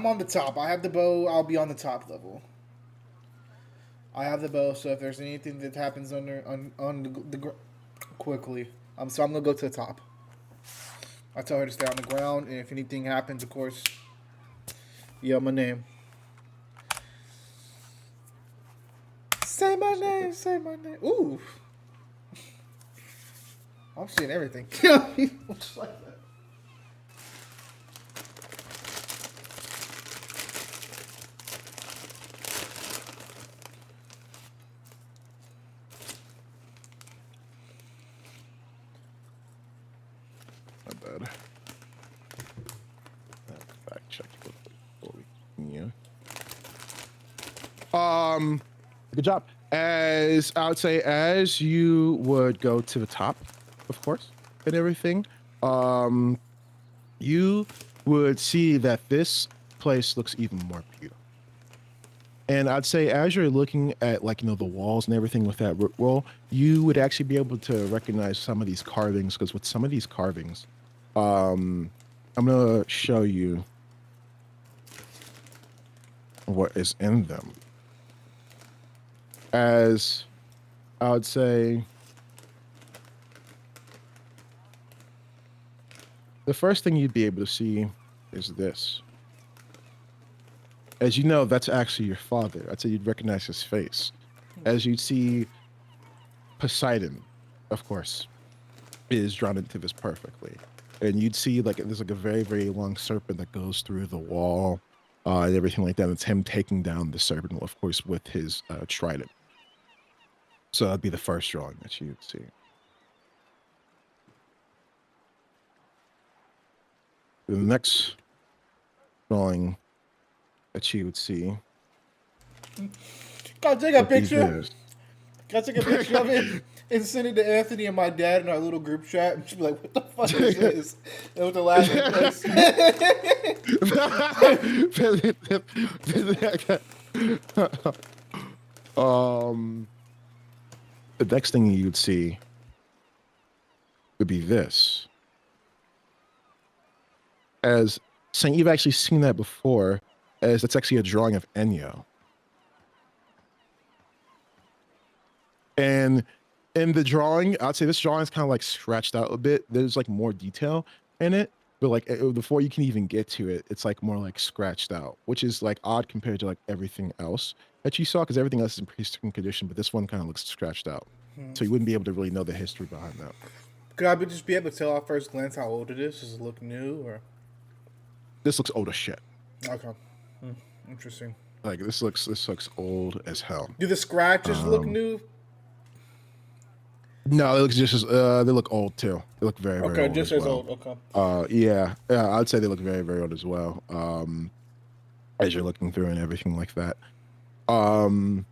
on the top. I have the bow. I'll be on the top level. I have the bow, so if there's anything that happens on the quickly, so I'm gonna go to the top. I tell her to stay on the ground, and if anything happens, of course, yell my name. Say my name. Say my name. Ooh, I'm seeing everything. Just like that. Fact check before we good job. As I would say, as you would go to the top, of course, and everything, you would see that this place looks even more beautiful. And I'd say as you're looking at like, the walls and everything with that roll, you would actually be able to recognize some of these carvings, because with some of these carvings, I'm going to show you what is in them. As I would say, the first thing you'd be able to see is this. As you know, that's actually your father. I'd say you'd recognize his face. As you'd see, Poseidon, of course, is drawn into this perfectly. And you'd see like there's like a very, very long serpent that goes through the wall and everything like that. It's him taking down the serpent, of course, with his trident. So that'd be the first drawing that you'd see. The next drawing that you would see Gotta take a would be picture. this. Gotta take a picture of it and send it to Anthony and my dad in our little group chat. And she'd be like, "What the fuck is this?" It was the laughing face. The next thing you'd see would be this. As saying you've actually seen that before, as it's actually a drawing of Ennio. And in the drawing, I'd say this drawing is kind of like scratched out a bit. There's like more detail in it, but like before you can even get to it, it's like more like scratched out, which is like odd compared to like everything else that you saw, because everything else is in pristine condition, but this one kind of looks scratched out. So you wouldn't be able to really know the history behind that. Could I just be able to tell at first glance how old it is? Does it look new or? This looks old as shit. Okay. Interesting. Like this looks old as hell. Do the scratches look new? No, it looks just as they look old too. They look very Okay, old just as as well. old. Okay. Yeah, I'd say they look very old as well. As you're looking through and everything like that. And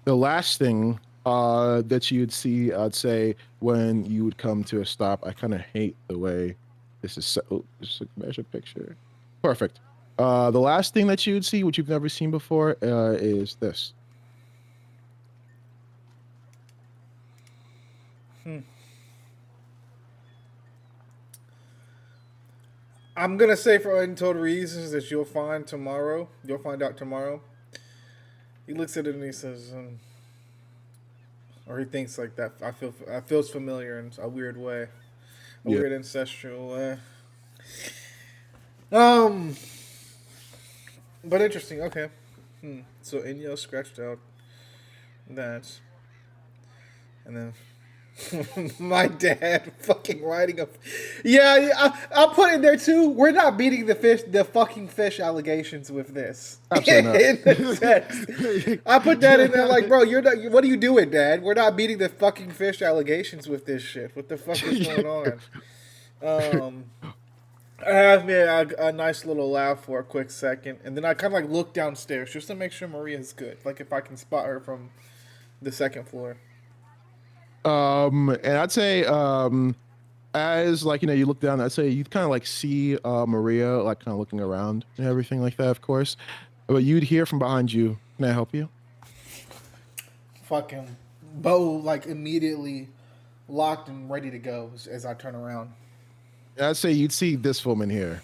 the last thing that you'd see, I'd say, when you would come to a stop, I kind of hate the way this is set. Oh, just a measure picture. Perfect. The last thing that you would see, which you've never seen before, is this. I'm gonna say for untold reasons that you'll find tomorrow. You'll find out tomorrow. He looks at it and he says, or he thinks like that. I feels familiar in a weird way, weird ancestral way. But interesting. Okay. So Inyo scratched out that, and then my dad fucking writing up. Yeah, I'll put in there too. We're not beating the fucking fish allegations with this. Absolutely In the text. I put that in there like, bro, you're not. What are you doing, Dad? We're not beating the fucking fish allegations with this shit. What the fuck is going on? I have me a nice little laugh for a quick second, and then I kind of like look downstairs just to make sure Maria's good. Like if I can spot her from the second floor. And I'd say, as like, you look down, I'd say you kind of like see Maria like kind of looking around and everything like that, of course. But you'd hear from behind you, "Can I help you?" Fucking bow like immediately locked and ready to go as I turn around. And I'd say you'd see this woman here,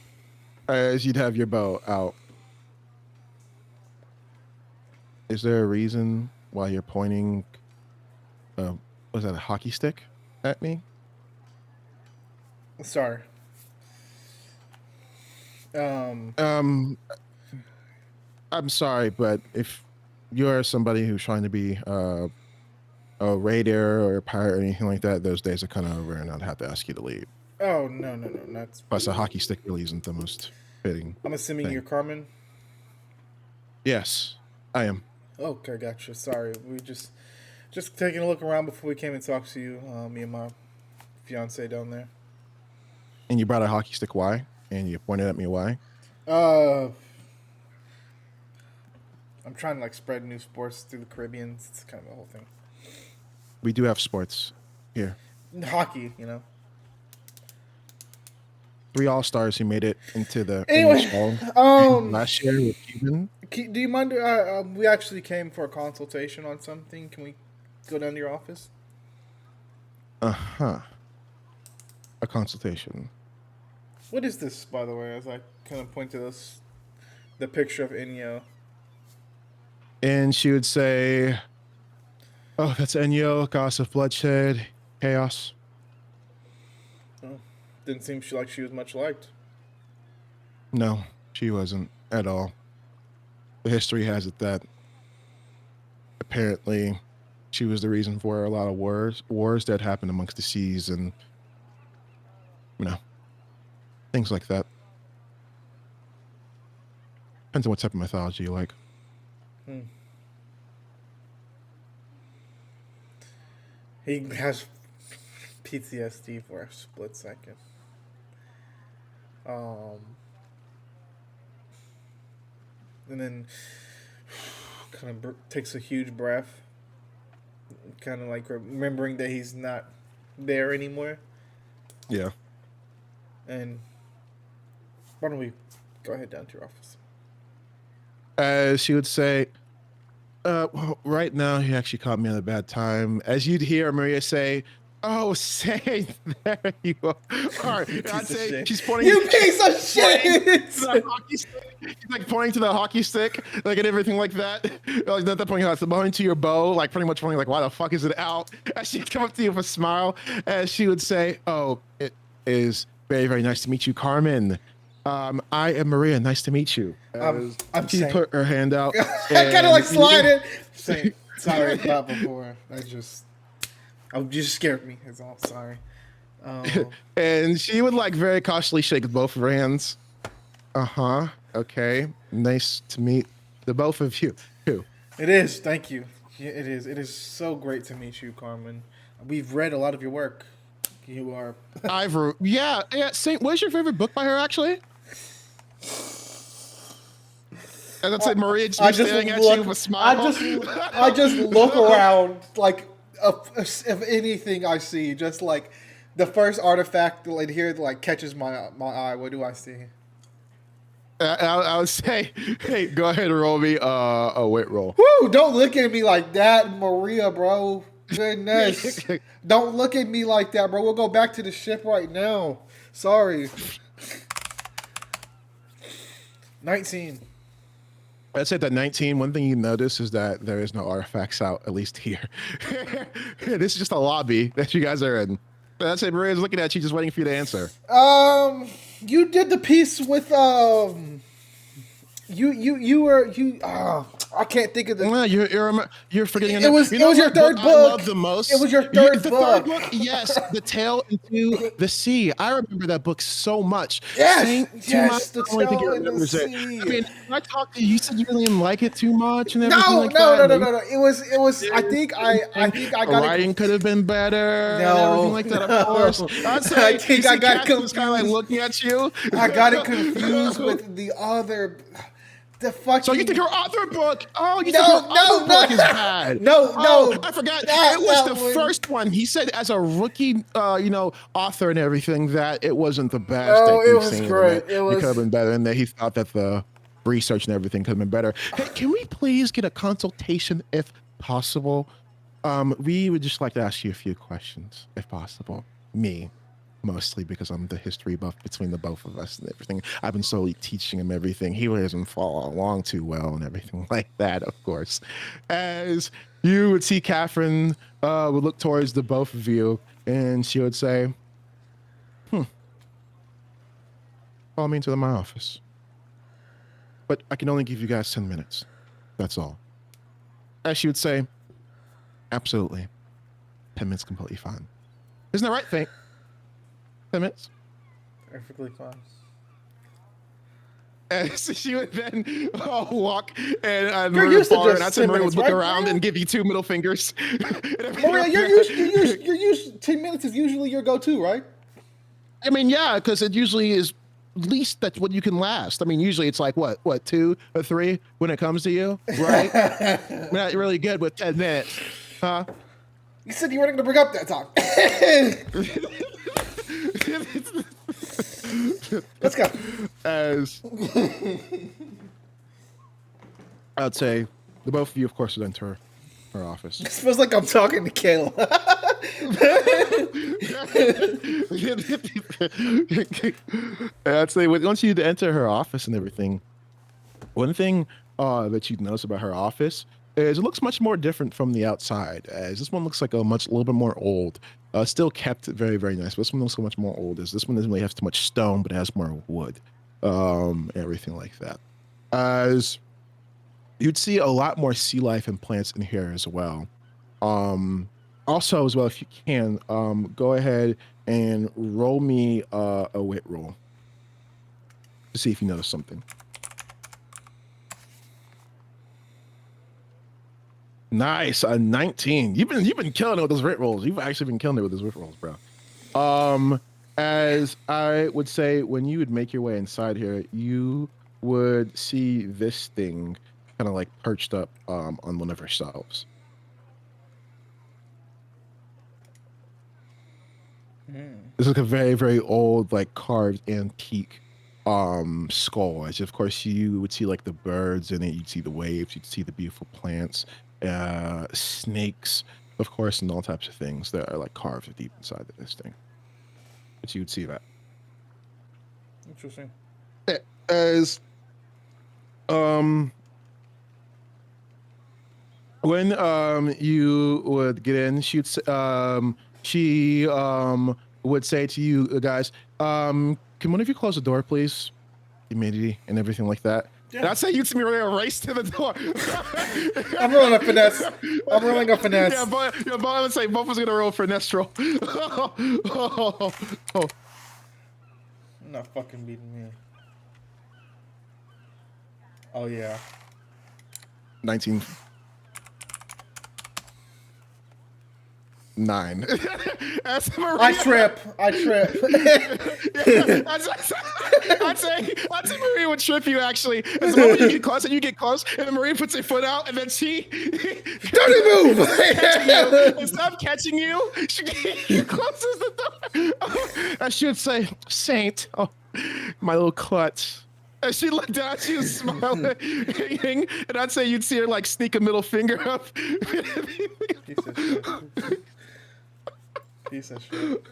as you'd have your bow out. Is there a reason why you're pointing, was that a hockey stick at me? Sorry. I'm sorry, but if you're somebody who's trying to be a raider or a pirate or anything like that, those days are kind of over, and I'd have to ask you to leave. Oh no, that's. Plus, a hockey stick really isn't the most fitting. I'm assuming thing. you're Carmen. Yes, I am. Okay, gotcha. Sorry, we just taking a look around before we came and talked to you. Me and my fiance down there. And you brought a hockey stick. Why? And you pointed at me. Why? I'm trying to like spread new sports through the Caribbean. It's kind of the whole thing. We do have sports here. Hockey, 3 All-Stars who made it into the Anyway, English Hall last year with Cuban. Do you mind? We actually came for a consultation on something. Can we go down to your office? A consultation. What is this, by the way? As I kind of point to this, the picture of Ennio. And she would say, "Oh, that's Ennio, goddess of bloodshed, chaos." Oh, didn't seem like she was much liked. No, she wasn't at all. The history has it that apparently she was the reason for a lot of wars that happened amongst the seas and, things like that. Depends on what type of mythology you like. He has PTSD for a split second. Um, and then kind of takes a huge breath, kind of like remembering that he's not there anymore. Yeah. And why don't we go ahead down to your office? As she would say, well, right now he actually caught me at a bad time. As you'd hear Maria say, "Oh, say there you are." And I'd say she's pointing. You piece of shit! To the hockey stick. She's like pointing to the hockey stick, like and everything like that. Like at that point, like pointing to your bow, like pretty much pointing like, "Why the fuck is it out?" As she'd come up to you with a smile, as she would say, "Oh, it is very, very nice to meet you, Carmen. I am Maria. Nice to meet you." I'm she saying, put her hand out. I kind of like slide it. Saying, sorry about before. That's just, you just scared me. That's all. Sorry. And she would like very cautiously shake both of her hands. Okay. Nice to meet the both of you. It is. Thank you. Yeah, it is. It is so great to meet you, Carmen. We've read a lot of your work. You are. Yeah. Saint, what is your favorite book by her, actually? And that's like Maria just staring at you with a smile. I just look around like if anything I see, just like the first artifact like here like catches my eye. What do I see? I would say, hey, go ahead and roll me a wit roll. Woo! Don't look at me like that, Maria, bro. Goodness. Don't look at me like that, bro. We'll go back to the ship right now. Sorry. 19. I'd say that 19, one thing you notice is that there is no artifacts out, at least here. This is just a lobby that you guys are in. That's it. Maria's looking at you, just waiting for you to answer. You did the piece with I can't think of the. No, you're forgetting. It was your third book. I love the most. It was your third book. Yes, The Tale into the Sea. I remember that book so much. Yes, The Tale into the Sea. I mean, when I talked to you, you said you really didn't like it too much and everything No. It was. I think I got writing could have been better. No, and everything like that. Of course, I think I got confused. Was kind of like looking at you. I got it confused with the other. The fucking. So you think her author book? Oh, you think her author book is bad? No, I forgot. It was the first one. He said as a rookie, author and everything that it wasn't the best. Oh, it was great. It could have been better, and that he thought that the research and everything could have been better. Hey, can we please get a consultation if possible? We would just like to ask you a few questions, if possible. Me. Mostly because I'm the history buff between the both of us and everything. I've been slowly teaching him everything. He doesn't follow along too well and everything like that, of course. As you would see Catherine would look towards the both of you and she would say, follow me into my office. But I can only give you guys 10 minutes. That's all. As she would say, absolutely. 10 minutes completely fine. Isn't that right, Fink? 10 minutes. Perfectly fine. And so she would then walk and You're Maria used to follow her, just and I'd say 10 Maria minutes, would look right, around Maria? and give you 2 middle fingers. Maria, you're used 10 minutes is usually your go-to, right? I mean, yeah, because it usually is least that's what you can last. I mean, usually it's like what 2 or 3 when it comes to you, right? We're not really good with 10 minutes, huh? You said you weren't going to bring up that talk. Let's go. As I'd say, the both of you, of course, would enter her office. It feels like I'm talking to Kayla. I'd say, once you enter her office and everything, one thing that you'd notice about her office is it looks much more different from the outside. As this one looks like a little bit more old. Still kept very, very nice. But this one looks so much more old. This one doesn't really have too much stone, but it has more wood, everything like that. As you'd see a lot more sea life and plants in here as well. Also, as well, if you can, go ahead and roll me a wit roll to see if you notice something. Nice, a 19. You've been killing it with those wit rolls. You've actually been killing it with those wit rolls, bro. As I would say, when you would make your way inside here, you would see this thing kind of like perched up on one of her shelves. This is like a very, very old, like carved antique skull. As of course you would see like the birds in it, you'd see the waves, you'd see the beautiful plants, snakes, of course, and all types of things that are like carved deep inside of this thing. But you would see that. Interesting. As um when you would get in, she would say to you guys, can one of you close the door, please? Humidity and everything like that. Yeah. And I'd say you'd see me really race to the door. I'm rolling a finesse. I'm rolling a finesse. Yeah, but I would say both of us gonna roll finesse roll. Oh. You're not fucking beating me. Oh yeah. 19. 9. I trip. I'd say Maria would trip you actually. As the moment you get close and you get close, and then Maria puts her foot out, and then she Don't move. Instead of catching you, she closes the door. And she would say, "Saint, oh, my little clutch." And she looked down, she was smiling, and I'd say you'd see her like sneak a middle finger up. Piece of shit. Piece of shit.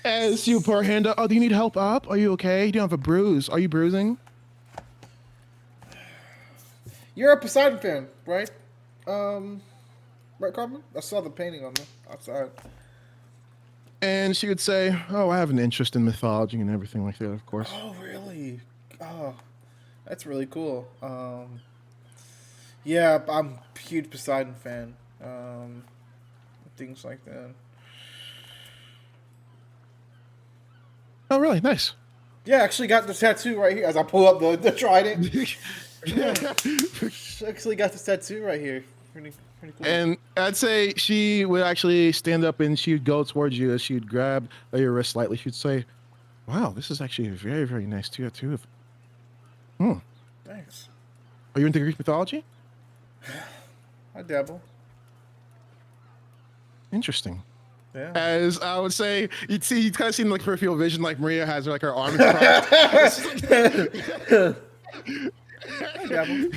As you put her hand up, oh, do you need help up? Are you okay? You don't have a bruise. Are you bruising? You're a Poseidon fan, right? Right, Carmen? I saw the painting on the outside. And she would say, oh, I have an interest in mythology and everything like that, of course. Oh, really? Oh, that's really cool. Yeah, I'm a huge Poseidon fan. Things like that. Oh, really? Nice. Yeah, I actually got the tattoo right here as I pull up the trident. Yeah. Actually got the tattoo right here. Pretty cool. And I'd say she would actually stand up and she would go towards you as she would grab your wrist slightly. She'd say, wow, this is actually a very, very nice tattoo. Thanks. Are you into Greek mythology? I dabble. Interesting. Yeah. As I would say, you'd kind of see like peripheral vision, like Maria has like her arms crossed. I dabble.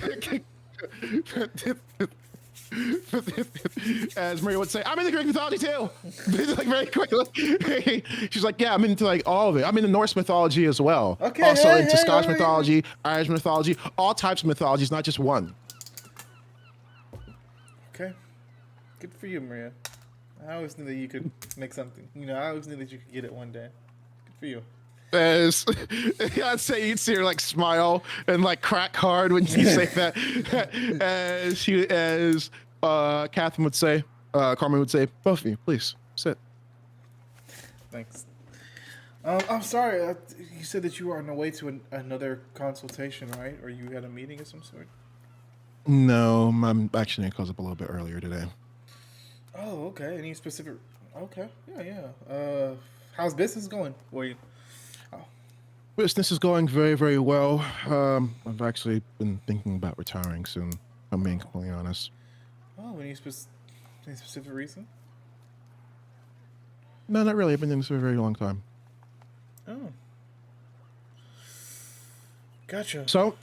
As Maria would say, I'm into Greek mythology too. Like very quickly. She's like, yeah, I'm into like all of it. I'm into Norse mythology as well. Okay, Also hey, into hey, Scottish hey. mythology, Irish mythology, all types of mythologies, not just one. Okay. Good for you, Maria. I always knew that you could make something. You know, I always knew that you could get it one day. Good for you. As I'd say you'd see her like smile and like crack hard when you say that. As Catherine would say, Carmen would say, both of you, please sit. Thanks. I'm sorry. You said that you were on the way to another consultation, right? Or you had a meeting of some sort? No, I'm actually gonna close up a little bit earlier today. Oh, okay. Any specific? Okay. Yeah. How's business going for you? Business is going very, very well. I've actually been thinking about retiring soon. If I'm being completely honest. Oh, any specific reason? No, not really. I've been doing this for a very long time. Oh. Gotcha. So,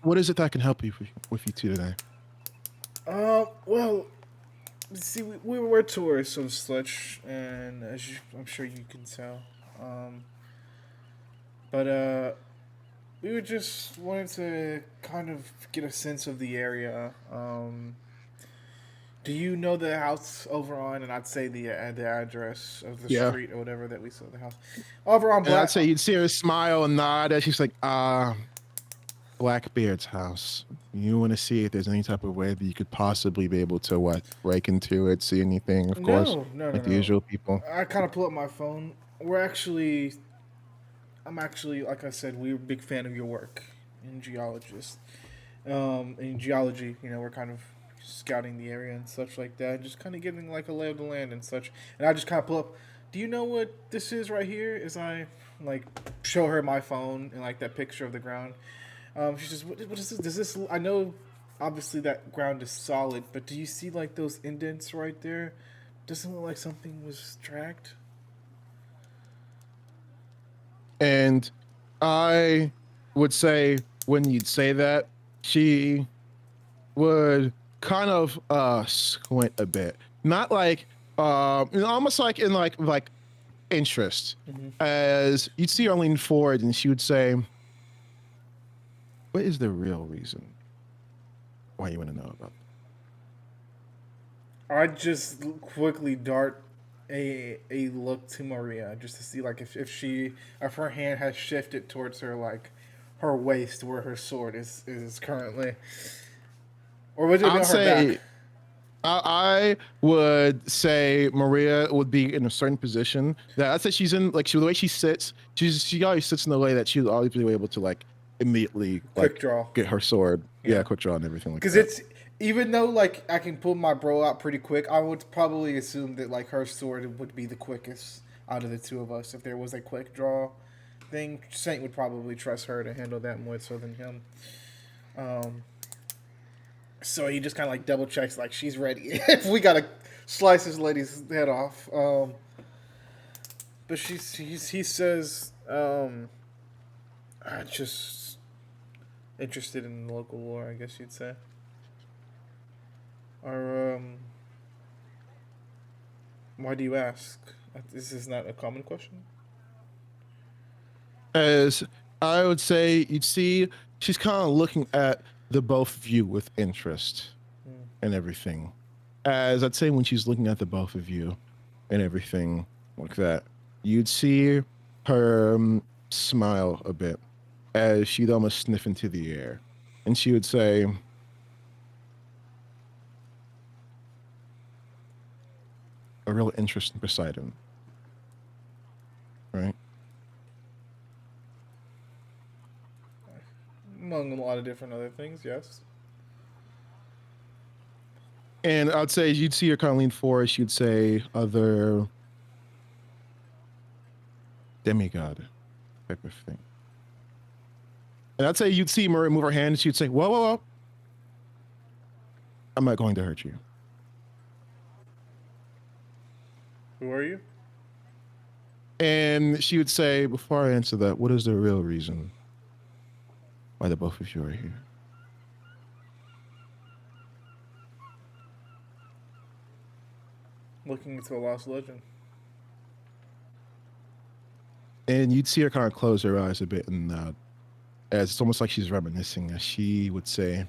what is it that I can help you with you two today? Well, see, we were tourists of such, and I'm sure you can tell. But we were just wanted to kind of get a sense of the area. Do you know the house over on, and I'd say the address of the street or whatever that we saw the house over on And I'd say you'd see her smile and nod as she's like, Blackbeard's house. You want to see if there's any type of way that you could possibly be able to break into it, see anything, of course. No. The usual people. I kind of pull up my phone. I'm actually, like I said, we're a big fan of your work in geologist. In geology, we're kind of scouting the area and such like that, just kind of getting like a lay of the land and such. And I just kind of pull up do you know what this is right here? As I like show her my phone and like that picture of the ground. She says, what is this? Does this? I know, obviously that ground is solid, but do you see like those indents right there? Doesn't look like something was dragged. And I would say when you'd say that, she would kind of squint a bit. Not like almost like in like interest. Mm-hmm. As you'd see her lean forward and she would say, what is the real reason why you want to know about I just quickly dart a look to Maria just to see like if her hand has shifted towards her like her waist where her sword is currently, or would it be I'd on her back? say I would say Maria would be in a certain position that I'd say she's in, like the way she sits, she always sits in the way that she'd always be able to like immediately Quick like draw. get her sword. Yeah. Yeah, quick draw and everything like Because that. it's even though like I can pull my bro out pretty quick, I would probably assume that like her sword would be the quickest out of the two of us. If there was a quick draw thing, Saint would probably trust her to handle that more so than him. Um, so he just kind of like double checks like she's ready. If we gotta slice this lady's head off. But he says, just interested in the local lore, I guess you'd say. Or why do you ask? This is not a common question. As I would say, you'd see she's kind of looking at the both of you with interest and everything. As I'd say, when she's looking at the both of you and everything like that, you'd see her smile a bit as she'd almost sniff into the air. And she would say, a real interest in Poseidon. Right? Among a lot of different other things, yes. And I'd say you'd see her kind of lean forward. She'd say, other demigod type of thing. And I'd say you'd see Maria move her hand and she'd say, whoa, whoa, whoa. I'm not going to hurt you. Who are you? And she would say, before I answer that, what is the real reason why the both of you are here? Looking into a lost legend. And you'd see her kind of close her eyes a bit and as it's almost like she's reminiscing, as she would say,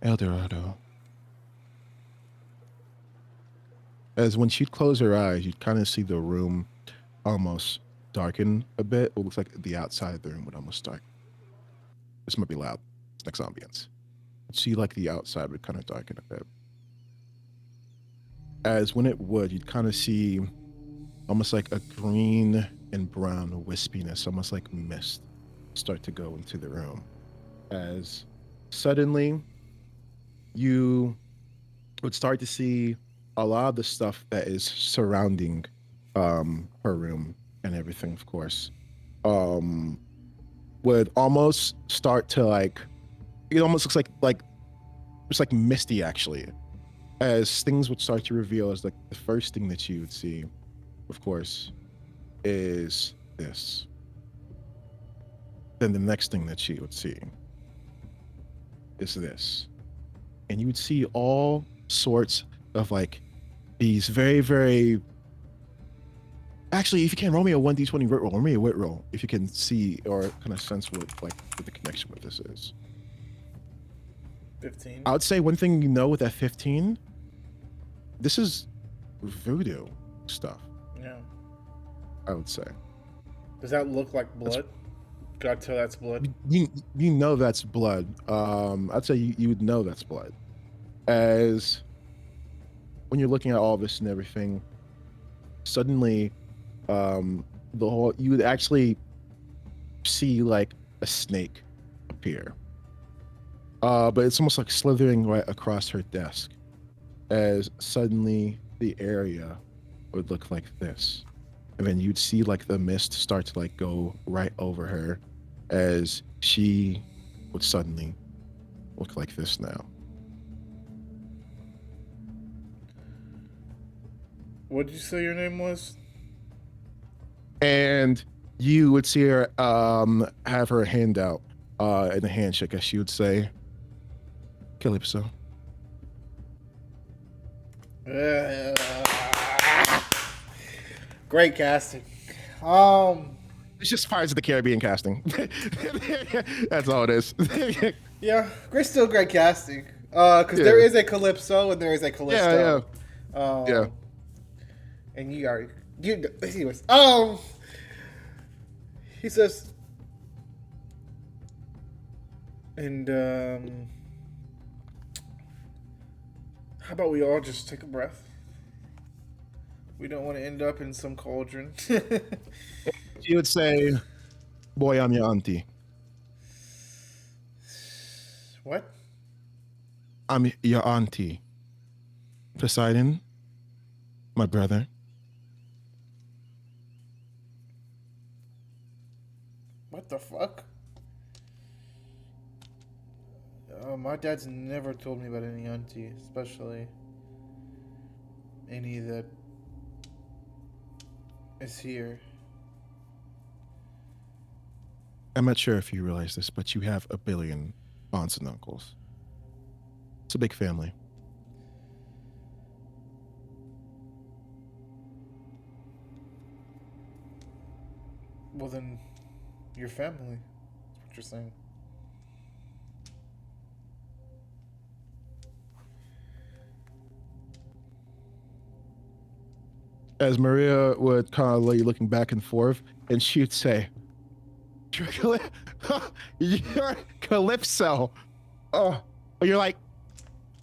El Dorado. As when she'd close her eyes, you'd kind of see the room almost darken a bit. It looks like the outside of the room would almost darken. This might be loud. It's next ambience. You'd see like the outside would kind of darken a bit. As when it would, you'd kind of see almost like a green and brown wispiness, almost like mist, start to go into the room. As suddenly you would start to see a lot of the stuff that is surrounding her room and everything, of course, would almost start to like, it almost looks like it's like misty actually, as things would start to reveal. As like the first thing that you would see, of course, is this. Then the next thing that you would see is this. And you would see all sorts of like these very, very. Actually, if you can roll me a 1d20 wit roll, roll me a wit roll, if you can see or kind of sense what the connection with this is. 15. I would say one thing you know with that 15, this is voodoo stuff. Yeah. I would say. Does that look like blood? Could I tell that's blood? You know that's blood. I'd say you would know that's blood. As when you're looking at all this and everything, suddenly the whole, you would actually see like a snake appear. But it's almost like slithering right across her desk, as suddenly the area would look like this. And then you'd see like the mist start to like go right over her as she would suddenly look like this now. What did you say your name was? And you would see her have her hand out in a handshake as she would say, Calypso. Great casting. It's just Pirates of the Caribbean casting. That's all it is. Yeah, still great casting. Because there is a Calypso and there is a Callisto. Yeah. And anyways, he says, and how about we all just take a breath? We don't want to end up in some cauldron. She would say, boy, I'm your auntie. What? I'm your auntie. Poseidon, my brother. What the fuck? My dad's never told me about any auntie, especially any that is here. I'm not sure if you realize this, but you have a billion aunts and uncles. It's a big family. Well, then, your family. That's what you're saying. As Maria would kind of lay looking back and forth, and she would say, you're Calypso. Oh, you're like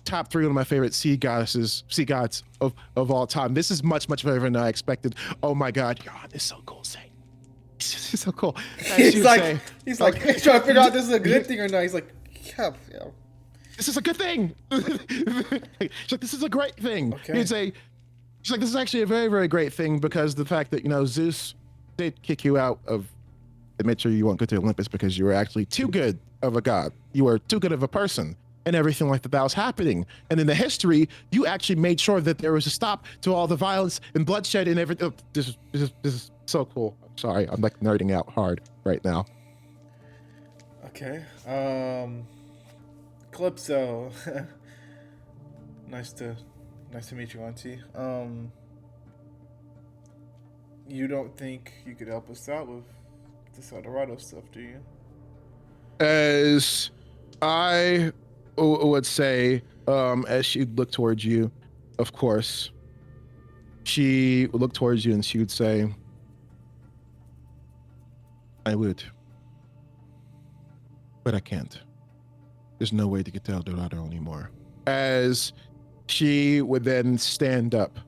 top 3 of my favorite sea gods of all time. This is much better than I expected. Oh my God, you're on this so cool, say. This is so cool. He's like trying to figure out if this is a good thing or not. He's like, yeah. This is a good thing. She's like, this is a great thing. Okay. She's like, this is actually a very great thing because the fact that, Zeus did kick you out of, admit you won't go to Olympus because you were actually too good of a god. You were too good of a person and everything like that was happening. And in the history, you actually made sure that there was a stop to all the violence and bloodshed and everything. Oh, this is so cool. I'm sorry. I'm like nerding out hard right now. Okay. Calypso. Nice to meet you, Auntie. You don't think you could help us out with this Eldorado stuff, do you? As I would say, as she'd look towards you, of course, she would look towards you and she would say, I would, but I can't. There's no way to get to El Dorado anymore. As she would then stand up,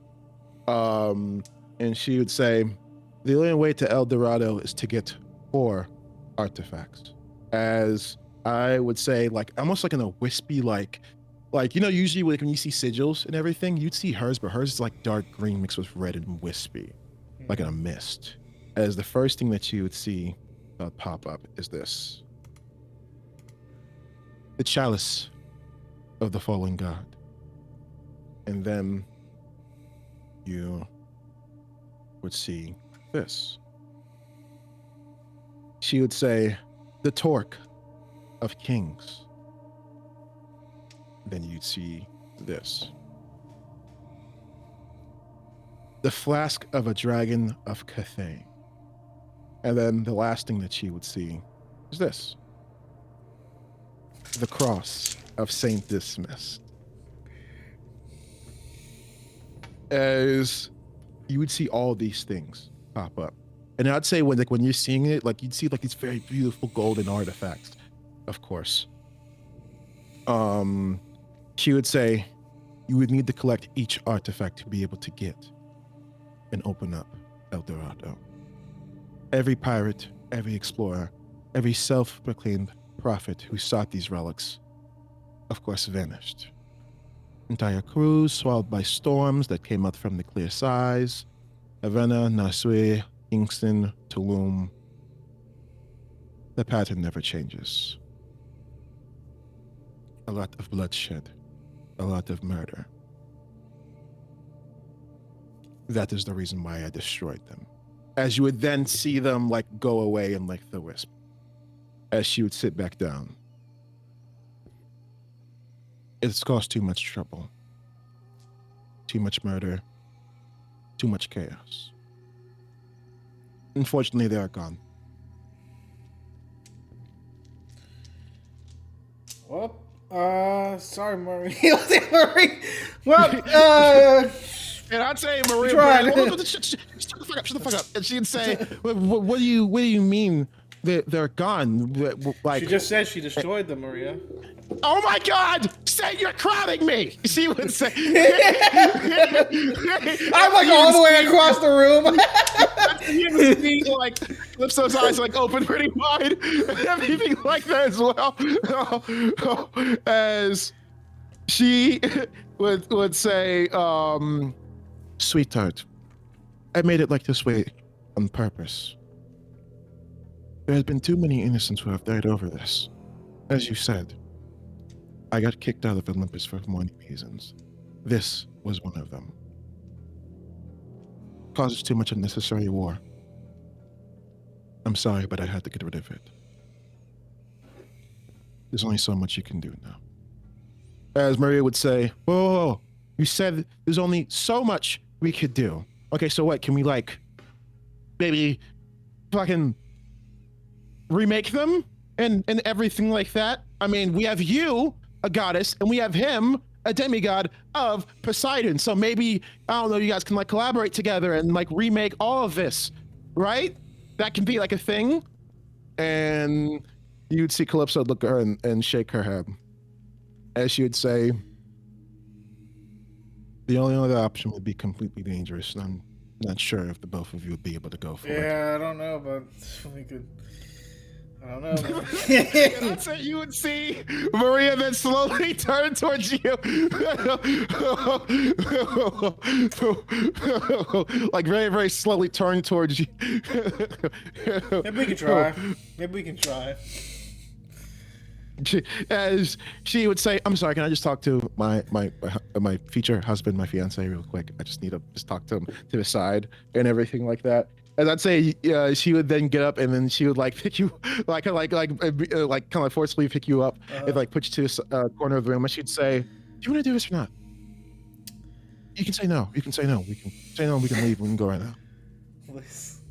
and she would say, the only way to El Dorado is to get 4 artifacts. As I would say, like almost like in a wispy, like usually when you see sigils and everything, you'd see hers, but hers is like dark green mixed with red and wispy, like in a mist. As the first thing that you would see pop up is this. The chalice of the fallen god. And then you would see this. She would say, the torque of kings. Then you'd see this. The flask of a dragon of Cathay. And then the last thing that she would see is this. The cross of Saint Dismissed. As you would see all these things pop up. And I'd say when you're seeing it, like you'd see like these very beautiful golden artifacts, of course. She would say you would need to collect each artifact to be able to get and open up El Dorado. Every pirate, every explorer, every self-proclaimed prophet who sought these relics, of course, vanished. Entire crews swallowed by storms that came up from the clear skies, Havana, Nasui, Kingston, Tulum. The pattern never changes. A lot of bloodshed, a lot of murder. That is the reason why I destroyed them. As you would then see them like go away and like the wisp. As she would sit back down. It's caused too much trouble. Too much murder. Too much chaos. Unfortunately, they are gone. Well, sorry, Marie. Marie. Well, And I'd say, Maria, tried. shut the fuck up. And she'd say, what do you mean they're gone? Like, She just said she destroyed them, Maria. oh my God! Say you're crowding me! She would say. I'm like all the way across the room. You would see like Calypso's eyes like open pretty wide and everything like that as well. As she would say, sweetheart, I made it like this way on purpose. There has been too many innocents who have died over this. As you said, I got kicked out of Olympus for many reasons. This was one of them. Causes too much unnecessary war. I'm sorry, but I had to get rid of it. There's only so much you can do now. As Maria would say, whoa, you said there's only so much we could do. Okay, so what, can we like, maybe fucking remake them and everything like that? I mean, we have you, a goddess, and we have him, a demigod of Poseidon. So maybe, I don't know, you guys can like collaborate together and like remake all of this, right? That can be like a thing. And you'd see Calypso look at her and shake her head. As she would say, the only other option would be completely dangerous. And I'm not sure if the both of you would be able to go for it. Yeah, I don't know, but we could. I don't know. That's what you would see Maria then slowly turn towards you. Like very, very slowly turn towards you. Maybe we can try. Maybe we can try. As she would say, I'm sorry, can I just talk to my future husband, my fiance real quick? I just need to just talk to him to the side and everything like that. And I'd say she would then get up and then she would like pick you like kind of forcefully pick you up and like put you to a corner of the room. And she'd say, "Do you want to do this or not? You can say no. You can say no. We can say no. We can leave. We can go right now." Please.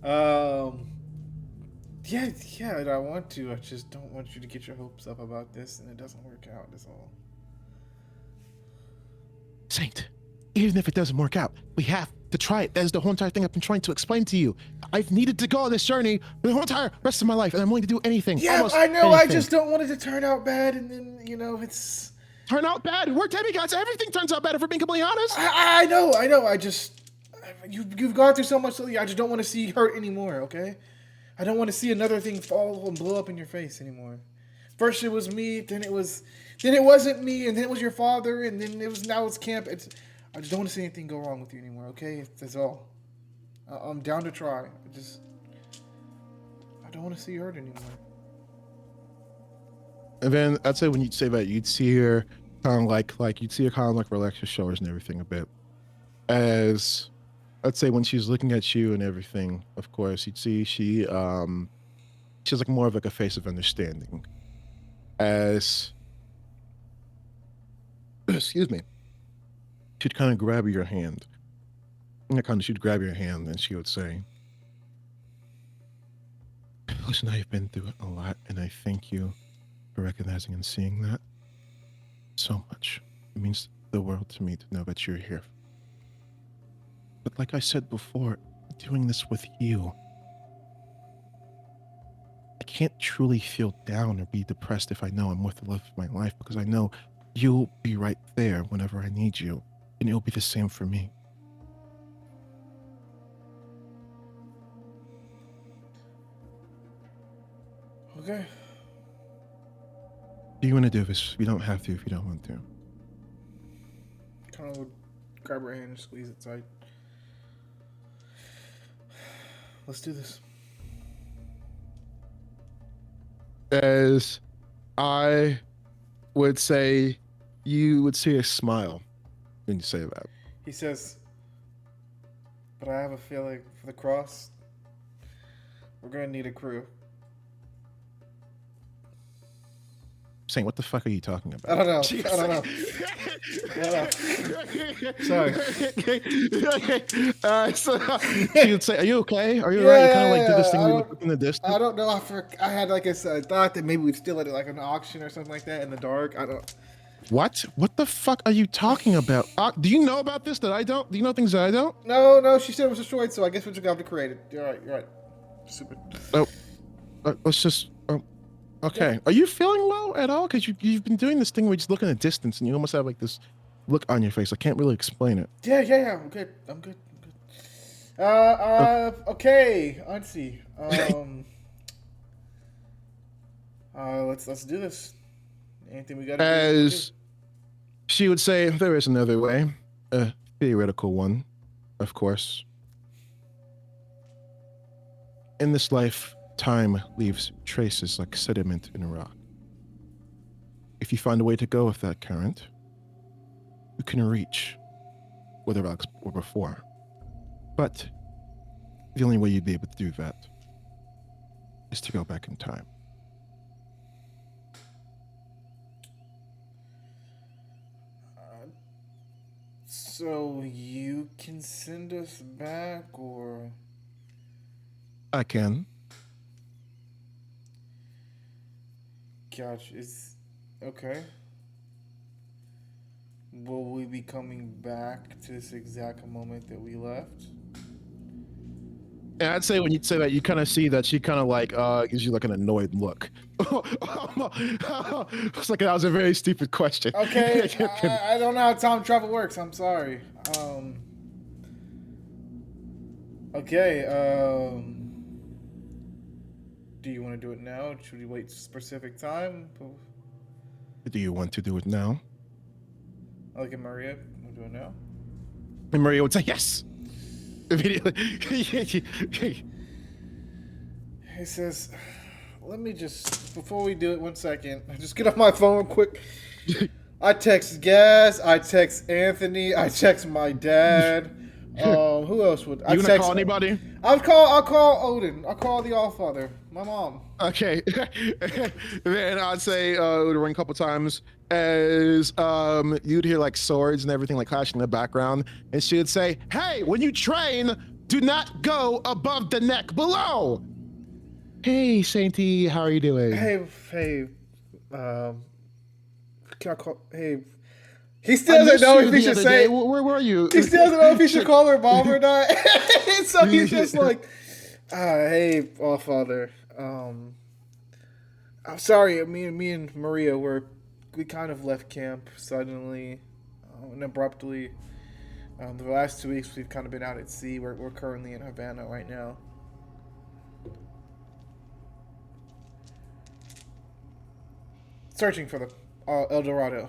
Yeah, I want to. I just don't want you to get your hopes up about this and it doesn't work out. That's all. Saint, even if it doesn't work out, we have to try it. That is the whole entire thing I've been trying to explain to you. I've needed to go on this journey the whole entire rest of my life, and I'm willing to do anything. Yeah, I know. Anything. I just don't want it to turn out bad, and then it's turn out bad. We're demigods. Everything turns out bad. If we're being completely honest. I know. I just you've gone through so much lately. I just don't want to see you hurt anymore. Okay, I don't want to see another thing fall and blow up in your face anymore. First it was me, then it wasn't me, and then it was your father, and then now it's camp. I just don't want to see anything go wrong with you anymore, okay? That's all. I'm down to try. I don't want to see you hurt anymore. And then I'd say when you'd say that, you'd see her kind of like you'd see her kind of like relax her shoulders and everything a bit. As I'd say when she's looking at you and everything, of course, you'd see she's like more of like a face of understanding. As excuse me. She'd kind of grab your hand. She'd grab your hand and she would say, "Listen, I've been through a lot, and I thank you for recognizing and seeing that so much. It means the world to me to know that you're here. But like I said before, doing this with you, I can't truly feel down or be depressed if I know I'm worth the love of my life, because I know you'll be right there whenever I need you. And it'll be the same for me." Okay. Do you want to do this? You don't have to if you don't want to. Kind of would grab her hand and squeeze it tight. let's do this. As I would say, you would see a smile when you say that. He says, but I have a feeling for the cross, we're gonna need a crew. Saying, what the fuck are you talking about? I don't know. Sorry. So she would say, "Are you okay? Are you alright?" You kind of like did this thing where you look in the distance. I don't know. I had like I thought that maybe we'd steal it at like an auction or something like that in the dark. I don't. What? What the fuck are you talking about? Do you know about this that I don't? Do you know things that I don't? No. She said it was destroyed, so I guess we just have to create it. You're right. Stupid. Oh, let's just. Okay. Yeah. Are you feeling well at all? Because you've been doing this thing where you just look in the distance and you almost have like this look on your face. I can't really explain it. Yeah. I'm good. Okay, Auntie. Let's do this. Anything we gotta do? As she would say, there is another way, a theoretical one, of course. In this life, time leaves traces like sediment in a rock. If you find a way to go with that current, you can reach where the rocks were before. But the only way you'd be able to do that is to go back in time. So you can send us back, or I can. gosh, okay. Will we be coming back to this exact moment that we left? And I'd say when you say that, you kind of see that she kind of like gives you like an annoyed look. It's like that was a very stupid question. Okay, I don't know how time travel works. I'm sorry. Okay. Do you want to do it now? Should we wait a specific time? Do you want to do it now? Look at Maria. We'll do it now. And Maria would say yes. Immediately. He says, let me just, before we do it, 1 second. Just get off my phone real quick. I text Gaz. I text Anthony. I text my dad. Who else would I you gonna call anybody? I'll call Odin. I'll call the Allfather. My mom. Okay. Then I'd say it would ring a couple times as you'd hear like swords and everything like clashing in the background, and she would say, "Hey, when you train, do not go above the neck below." Hey, Sainty, how are you doing? Hey. Can I call? Hey. He still doesn't know if he should say. Where were you? He still doesn't know if he should call her mom or not. So he's just like, "Hey, Allfather. I'm sorry. Me and Maria we kind of left camp suddenly and abruptly. The last 2 weeks we've kind of been out at sea. We're currently in Havana right now." Searching for the El Dorado.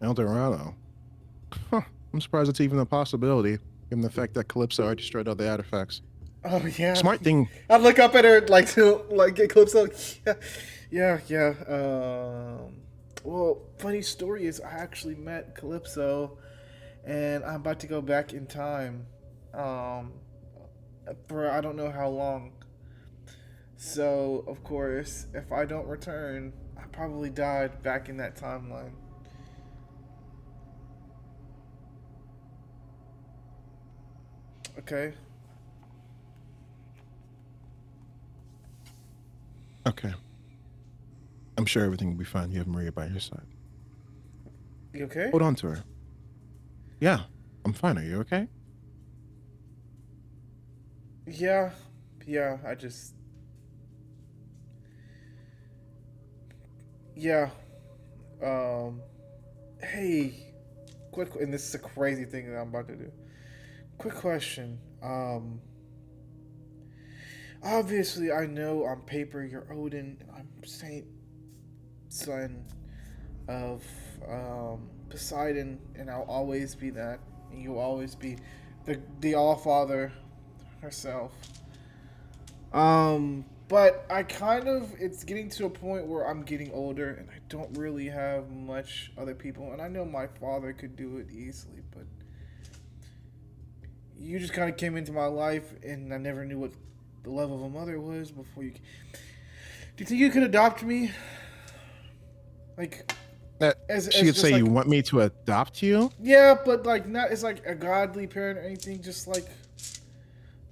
El Dorado. Huh. I'm surprised it's even a possibility, given the fact that Calypso already destroyed all the artifacts. Oh yeah. Smart thing. I'd look up at her to get Calypso. Yeah. Well, funny story is I actually met Calypso, and I'm about to go back in time. For I don't know how long. So, of course, if I don't return, I probably died back in that timeline. Okay. Okay. I'm sure everything will be fine. You have Maria by your side. You okay? Hold on to her. Yeah, I'm fine. Are you okay? Yeah, I just... Yeah. Hey, quick, and this is a crazy thing that I'm about to do. Quick question. Obviously, I know on paper you're Odin. I'm Saint, son of Poseidon, and I'll always be that. And you'll always be the Allfather, herself. But I kind of, it's getting to a point where I'm getting older and I don't really have much other people. And I know my father could do it easily, but you just kind of came into my life and I never knew what the love of a mother was before you. Do you think you could adopt me? Like, She as could just say, "You like, want me to adopt you?" yeah, but like not as like a godly parent or anything. Just like,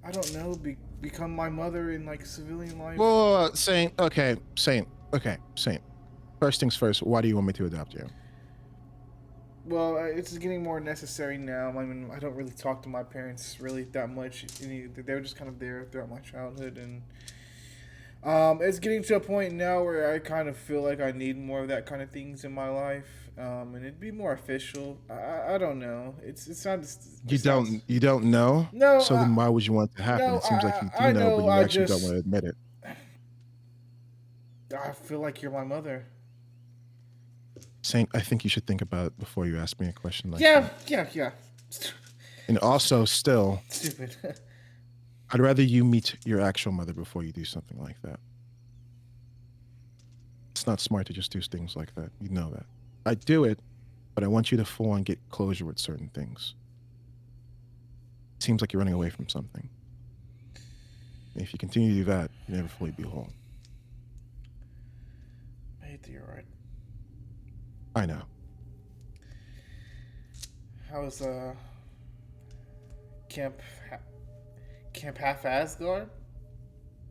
I don't know, become my mother in like civilian life. Well, Saint. Okay, Saint. Okay, Saint. First things first. Why do you want me to adopt you? Well, it's getting more necessary now. I mean, I don't really talk to my parents really that much. They were just kind of there throughout my childhood, and it's getting to a point now where I kind of feel like I need more of that kind of things in my life, and it'd be more official. I don't know. It sounds. It sounds. You don't know. No, So then why would you want it to happen? no. It seems like you do I know, but know. you I actually don't just. want to admit it. I feel like you're my mother. Saint, I think you should think about it before you ask me a question like Yeah, that. yeah. And also, still, Stupid. I'd rather you meet your actual mother before you do something like that. It's not smart to just do things like that. You know that. I do it, but I want you to full on get closure with certain things. It seems like you're running away from something. And if you continue to do that, you never fully be whole. I hate that you're right. I know. How's camp Camp Half Asgard?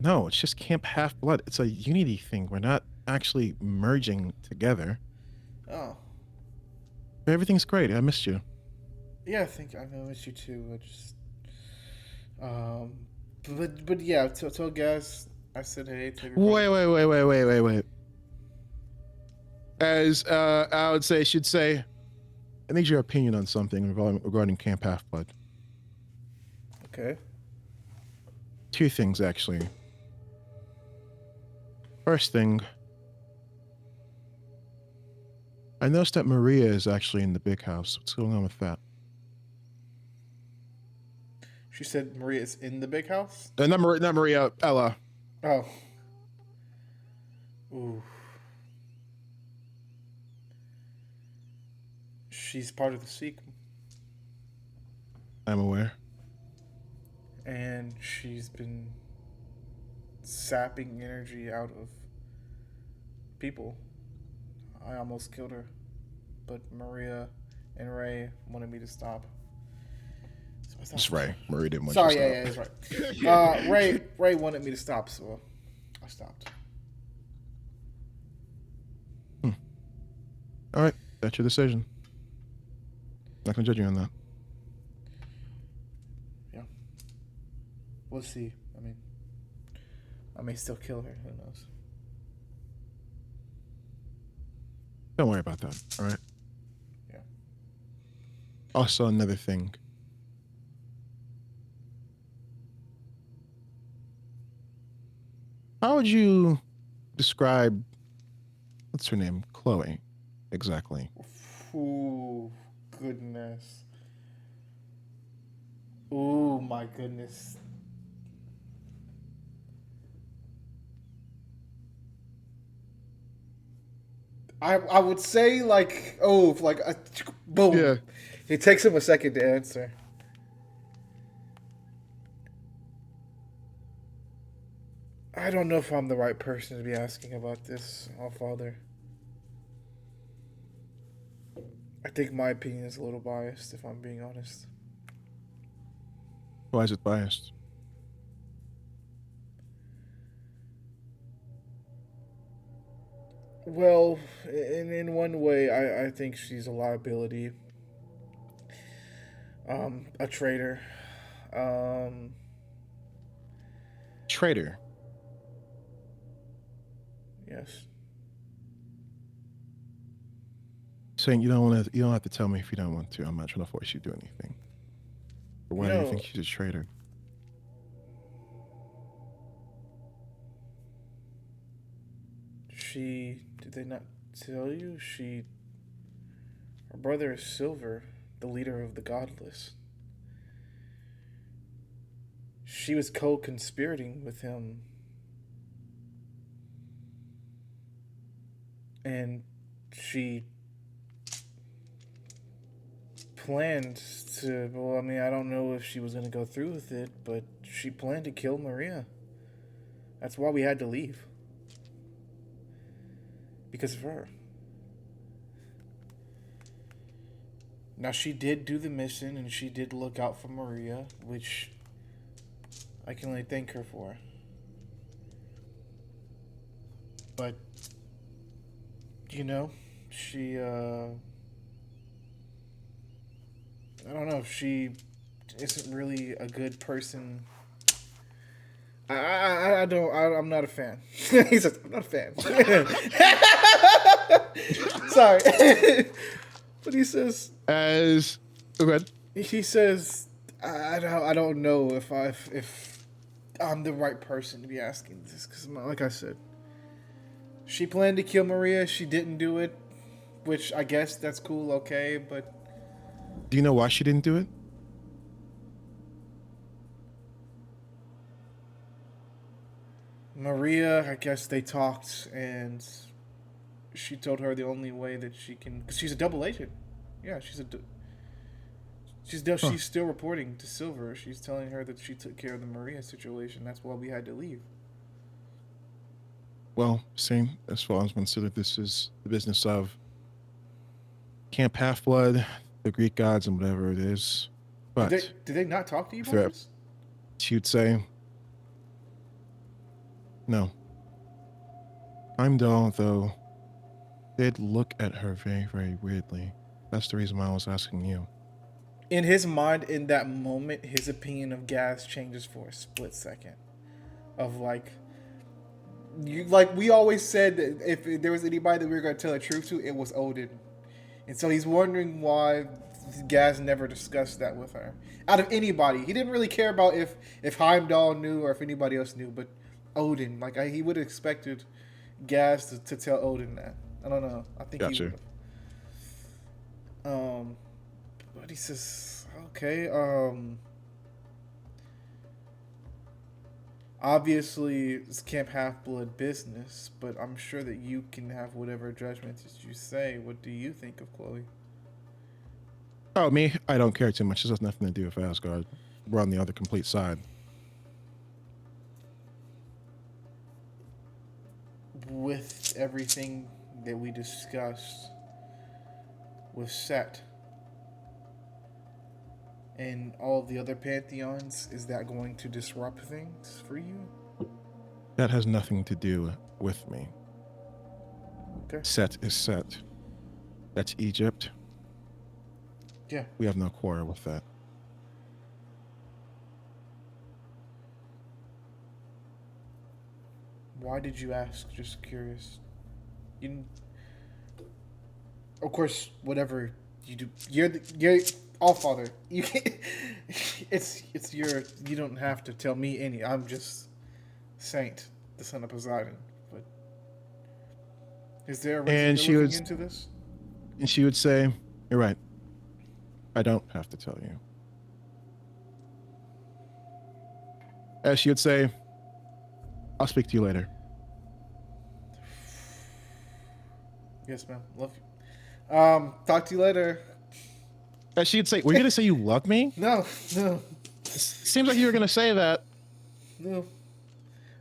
No, it's just Camp Half Blood. It's a unity thing. We're not actually merging together. Oh, Everything's great. I missed you. yeah. I think I miss you too. I just um, but yeah. Tell guys I said hey to everybody. Wait. As I would say, should say, I need your opinion on something regarding Camp Half Blood. Okay. Two things, actually. First thing, I noticed that Maria is actually in the big house. What's going on with that? She said Maria is in the big house. Not Maria, Ella. Oh. Ooh. She's part of the sequel, I'm aware. and she's been sapping energy out of people. I almost killed her, but Maria and Ray wanted me to stop. So I It's stopped. Ray. Maria didn't want Sorry, you to yeah, stop. that's right. Ray wanted me to stop, so I stopped. All right, that's your decision. Not gonna judge you on that. Yeah, we'll see. I mean, I may still kill her. Who knows? Don't worry about that. All right. Yeah. Also, another thing. How would you describe what's her name? Chloe. Exactly. Ooh, goodness. Ooh, my goodness. I would say like boom. Yeah. It takes him a second to answer. I don't know if I'm the right person to be asking about this, All Father. I think my opinion is a little biased, if I'm being honest. Why is it biased? Well, in one way, I think she's a liability, a traitor. Um, Traitor. yes. Saying you don't have to tell me if you don't want to. I'm not trying to force you to do anything. But why do you No, think she's a traitor? did they not tell you? Her brother is Silver, the leader of the Godless. she was co-conspirating with him, and she planned to. Well, I mean, I don't know if she was going to go through with it, but she planned to kill Maria. That's why we had to leave. Because of her. Now, she did do the mission, and she did look out for Maria, which I can only thank her for. But, you know, she, I don't know, she isn't really a good person. I'm not a fan. He says, I'm not a fan. Sorry. But he says, Okay. he says, I don't know if I'm the right person to be asking this, because like I said, she planned to kill Maria. She didn't do it, which I guess that's cool, okay, but Do you know why she didn't do it? Maria, I guess they talked, and she told her the only way that she can, because she's a double agent. Yeah, she's still reporting to Silver. She's telling her that she took care of the Maria situation. That's why we had to leave. Well, same as far as considered. This is the business of Camp Half-Blood, the Greek gods, and whatever it is. But Did they not talk to you about threat. this? She'd say, no. Heimdall, though, did look at her very, very weirdly. That's the reason why I was asking you. In his mind, in that moment, his opinion of Gas changes for a split second. Of like we always said that if there was anybody that we were going to tell the truth to, it was Odin. And so he's wondering why Gaz never discussed that with her. Out of anybody, he didn't really care about if Heimdall knew or if anybody else knew, but Odin, he would have expected Gaz to tell Odin that. I don't know. I think he would have. But he says, okay. Obviously, it's Camp Half-Blood business, but I'm sure that you can have whatever judgments that you say. What do you think of Chloe? Oh, me? I don't care too much. This has nothing to do with Asgard. We're on the other complete side. With everything that we discussed with Set and all the other pantheons, is that going to disrupt things for you? That has nothing to do with me. Okay. Set is Set. That's Egypt. Yeah. We have no quarrel with that. Why did you ask? Just curious. You didn't... Of course, whatever you do, you're all father. You can't, it's your. You don't have to tell me any. I'm just Saint, the son of Poseidon. But is there a reason you're looking into this? And she would say, "You're right. I don't have to tell you." As she would say, "I'll speak to you later." Yes, ma'am. Love you. Talk to you later. As she'd say, "Were you gonna say you love me?" No. Seems like you were gonna say that. No.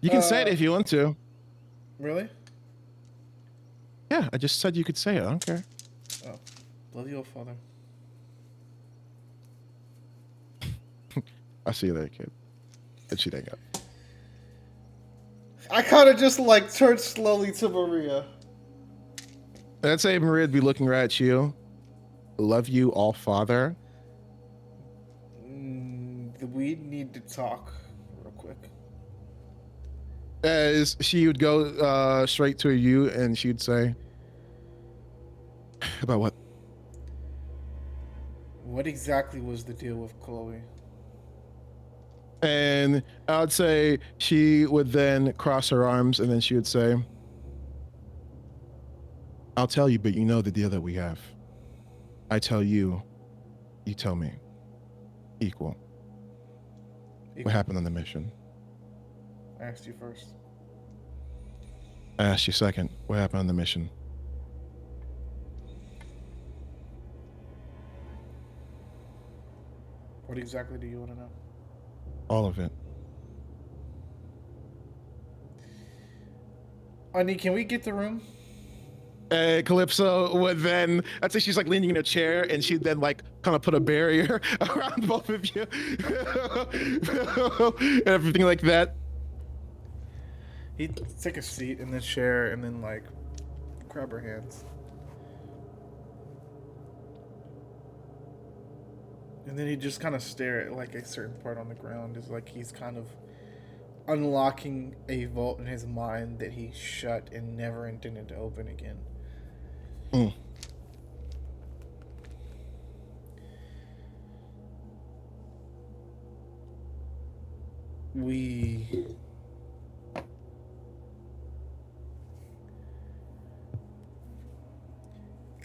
You can say it if you want to. Really? Yeah, I just said you could say it. I don't care. Oh, love you, old father. I'll see you later, kid. And she'd hang up. I kind of just turned slowly to Maria. I'd say Maria'd be looking right at you. Love you, all father. We need to talk real quick. As she would go straight to you, and she'd say, "About what?" What exactly was the deal with Chloe? And I would say she would then cross her arms, and then she would say, "I'll tell you, but you know the deal that we have. I tell you, you tell me. Equal." What happened on the mission? I asked you first. I asked you second. What happened on the mission? What exactly do you want to know? All of it. Ani, can we get the room? Calypso would then, I'd say she's like leaning in a chair and she'd then like kind of put a barrier around both of you and everything like that. He'd take a seat in the chair and then like grab her hands. And then he'd just kind of stare at like a certain part on the ground as like he's kind of unlocking a vault in his mind that he shut and never intended to open again. Mm.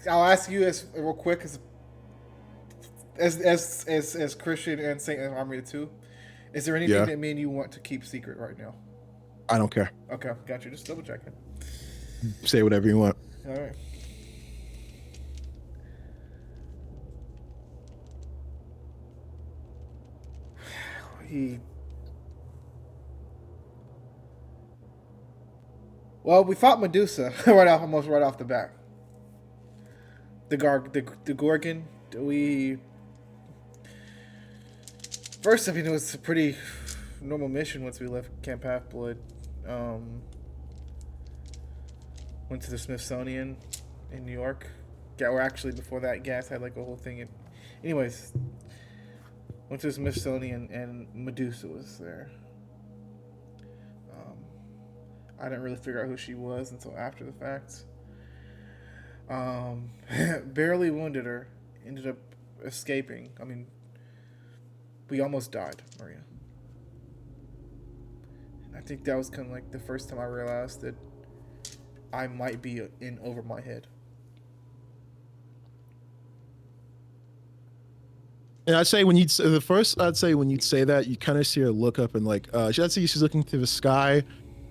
I'll ask you as real quick as Christian and Saint Army too. Is there anything Yeah. that me and you want to keep secret right now? I don't care. Okay, got you. Just double checking. Say whatever you want. All right. Well, we fought Medusa almost right off the bat. The Gorgon. First, I mean, it was a pretty normal mission once we left Camp Half Blood. Went to the Smithsonian in New York. Yeah, or actually before that, Gas had like a whole thing. Anyways, went to the Smithsonian and Medusa was there. I didn't really figure out who she was until after the fact. Barely wounded her. Ended up escaping. I mean, we almost died, Maria. I think that was kind of like the first time I realized that I might be in over my head. And I'd say when you'd say that, you kind of see her look up and like, I'd say she's looking to the sky,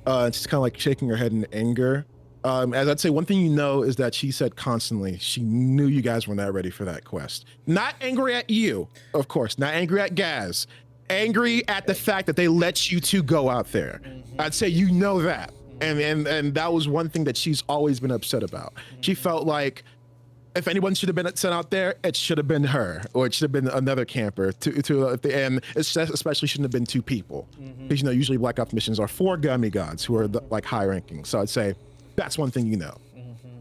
and she's kind of like shaking her head in anger. As I'd say, one thing you know is that she said constantly she knew you guys were not ready for that quest. Not angry at you, of course, not angry at Gaz, angry at the fact that they let you two go out there. Mm-hmm. I'd say you know that, and that was one thing that she's always been upset about. Mm-hmm. She felt like if anyone should have been sent out there, it should have been her, or it should have been another camper. And especially shouldn't have been two people, because usually Black Ops missions are 4 demigods who are like high ranking. So I'd say that's one thing you know. Mm-hmm.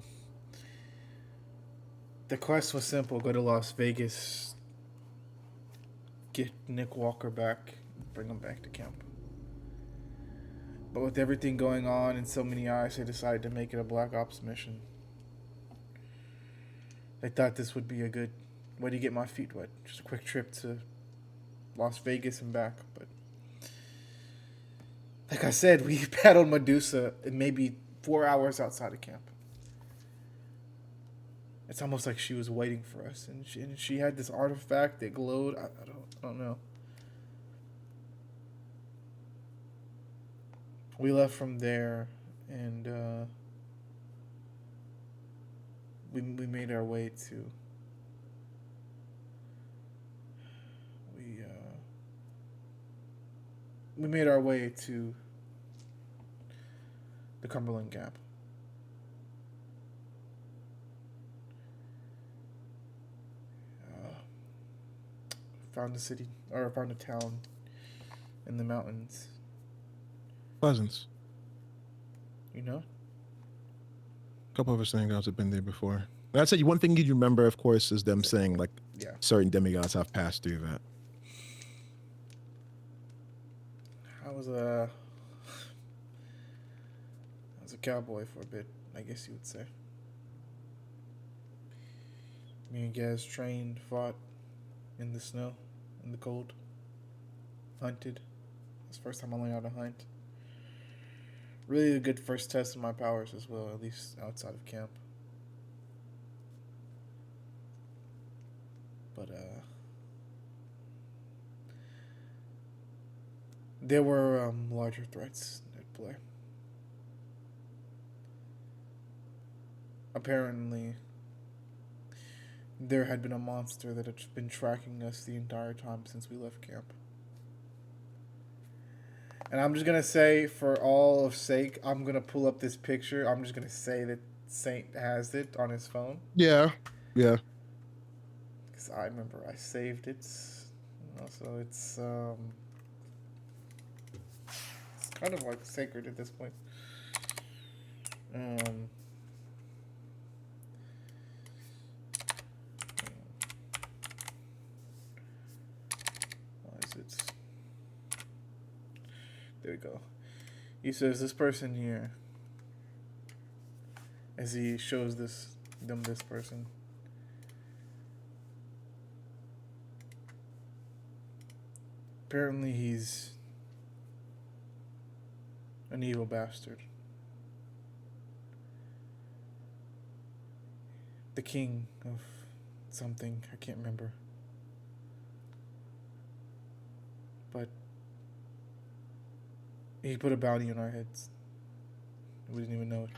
The quest was simple: go to Las Vegas, get Nick Walker back, bring him back to camp. But with everything going on and so many eyes, they decided to make it a Black Ops mission. I thought this would be a good way to get my feet wet. Just a quick trip to Las Vegas and back. But like I said, we battled Medusa in maybe 4 hours outside of camp. It's almost like she was waiting for us. And she had this artifact that glowed. I don't know. We left from there and we made our way to we made our way to the Cumberland Gap. Found a town in the mountains. Pleasance. You know? A couple of us saying guys have been there before. And I'd say one thing you'd remember, of course, is them saying like certain demigods have passed through that. I was a cowboy for a bit, I guess you would say. Me and Gaz trained, fought in the snow, in the cold, hunted. It's the first time I learned how to hunt. Really a good first test of my powers as well, at least outside of camp. But There were larger threats at play. Apparently, there had been a monster that had been tracking us the entire time since we left camp. And I'm just gonna say, for all of sake, I'm gonna pull up this picture. I'm just gonna say that Saint has it on his phone. Yeah. Yeah. Because I remember I saved it. Also, it's kind of like sacred at this point. Um, why is it? There we go. He says this person here, as he shows this person. Apparently, he's an evil bastard. The king of something, I can't remember. But he put a bounty on our heads. We didn't even know it.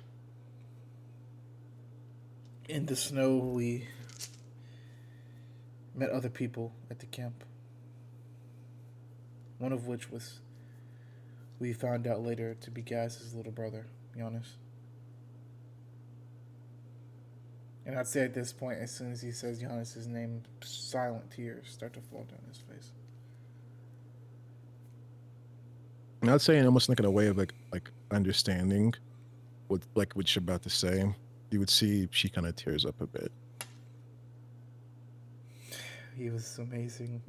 In the snow, we met other people at the camp. One of which was, we found out later, to be Gaz's little brother, Giannis. And I'd say at this point, as soon as he says Giannis' name, silent tears start to fall down his face. And I'd say almost like in a way of like understanding what you're about to say. You would see she kind of tears up a bit. He was amazing.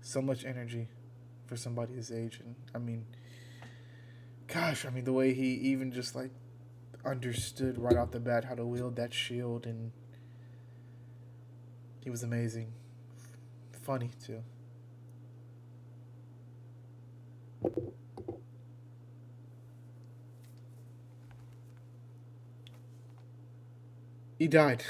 So much energy for somebody his age. And I mean, gosh, the way he even just like understood right off the bat how to wield that shield, and he was amazing. Funny too. He died.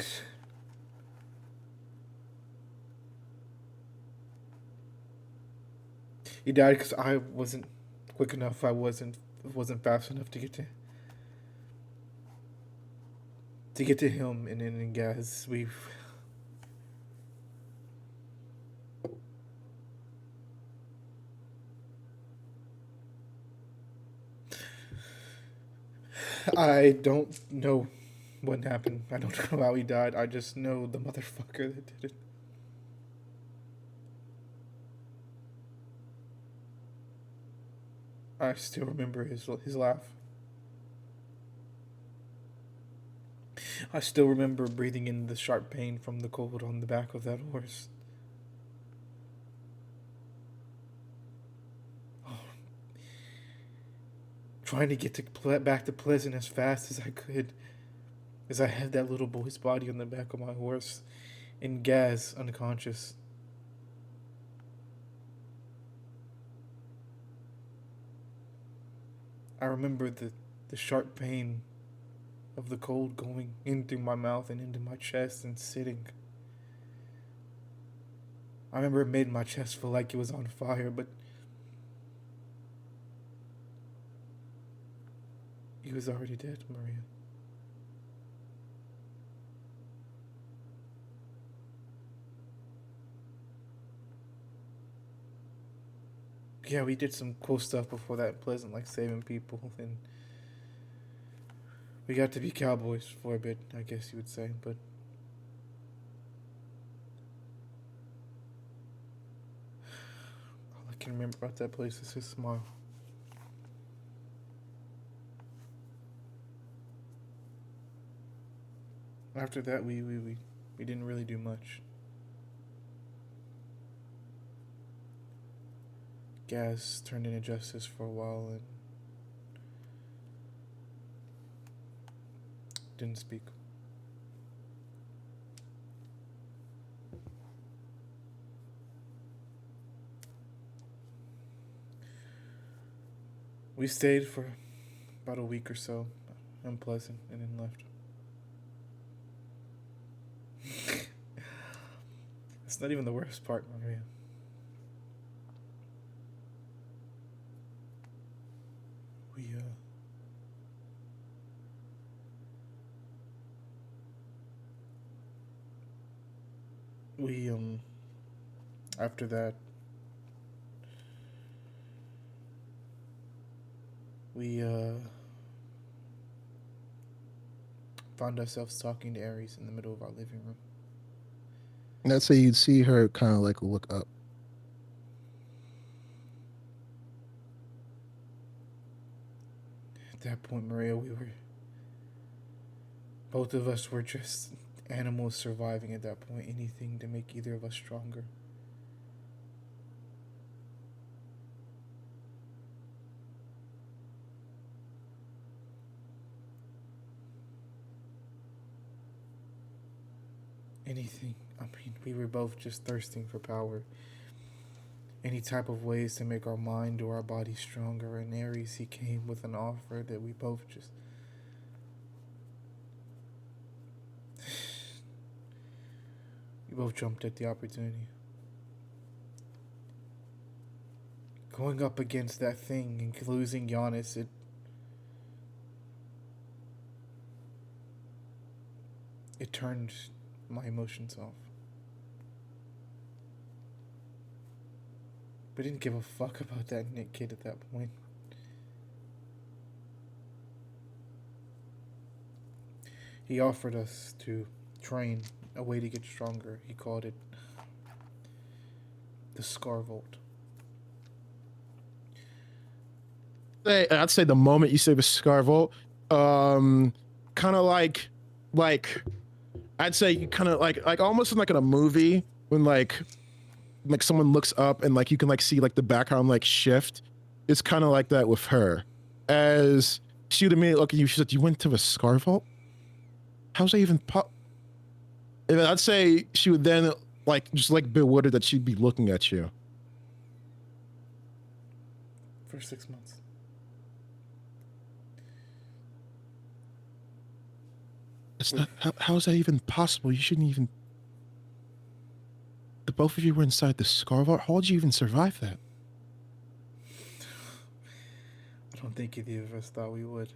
He died because I wasn't quick enough. I wasn't fast enough to get to him. And Gaz, I don't know what happened. I don't know how he died. I just know the motherfucker that did it. I still remember his laugh. I still remember breathing in the sharp pain from the cold on the back of that horse. Oh. Trying to get back to Pleasant as fast as I could, as I had that little boy's body on the back of my horse, and Gaz unconscious. I remember the sharp pain of the cold going in through my mouth and into my chest and sitting. I remember it made my chest feel like it was on fire, but he was already dead, Maria. Yeah, we did some cool stuff before that Pleasant, like saving people, and we got to be cowboys for a bit, I guess you would say, but all I can remember about that place is his smile. After that, we didn't really do much. Gaz turned into justice for a while and didn't speak. We stayed for about a week or so, unpleasant, and then left. It's not even the worst part, Maria. We after that we found ourselves talking to Aries in the middle of our living room. And I'd say you'd see her kind of like look up. At that point, Maria, both of us were just animals surviving at that point. Anything to make either of us stronger. Anything. I mean, we were both just thirsting for power. Any type of ways to make our mind or our body stronger. And Aries, he came with an offer that we both just. We both jumped at the opportunity. Going up against that thing and losing Giannis, it turned my emotions off. We didn't give a fuck about that Nick kid at that point. He offered us to train a way to get stronger. He called it the Scar Vault. I'd say the moment you say the Scarvolt, kind of like I'd say kind of like almost like in a movie when like someone looks up and like you can like see like the background like shift. It's kind of like that with her, as she would immediately look at you. She said, "You went to the Scarvolt? How's that even pop?" And I'd say she would then like just like bewildered that she'd be looking at you. For 6 months. It's not. How is that even possible? You shouldn't even. The both of you were inside the Scarvolt. How did you even survive that? I don't think either of us thought we would.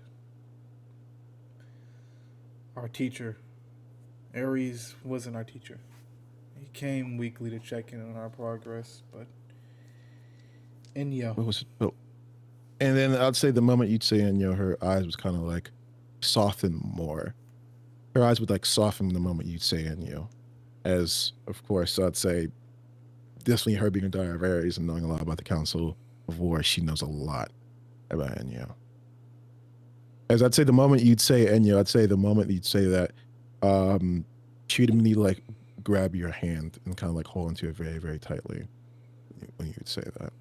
Our teacher, Aries, wasn't our teacher. He came weekly to check in on our progress, but Inyo. What was it? Oh. And then I'd say the moment you'd say Enyo, her eyes was kind of like soften more. Her eyes would like soften the moment you'd say Enyo. As of course I'd say definitely her being a Dire of Aries and knowing a lot about the Council of War, she knows a lot about Enyo. As I'd say the moment you'd say Enyo, I'd say the moment you'd say that, she'd immediately like grab your hand and kind of like hold onto it very, very tightly when you would say that.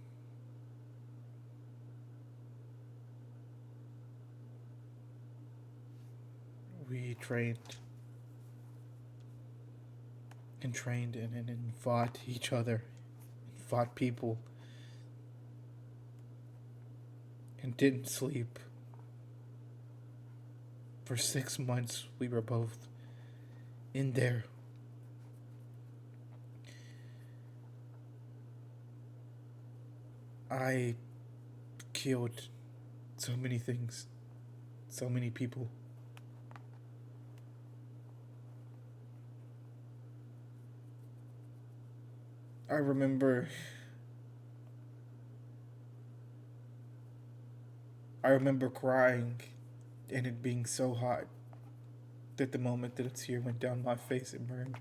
We trained and fought each other, and fought people, and didn't sleep. For 6 months, we were both in there. I killed so many things, so many people. I remember crying and it being so hot that the moment that a tear went down my face, it burned.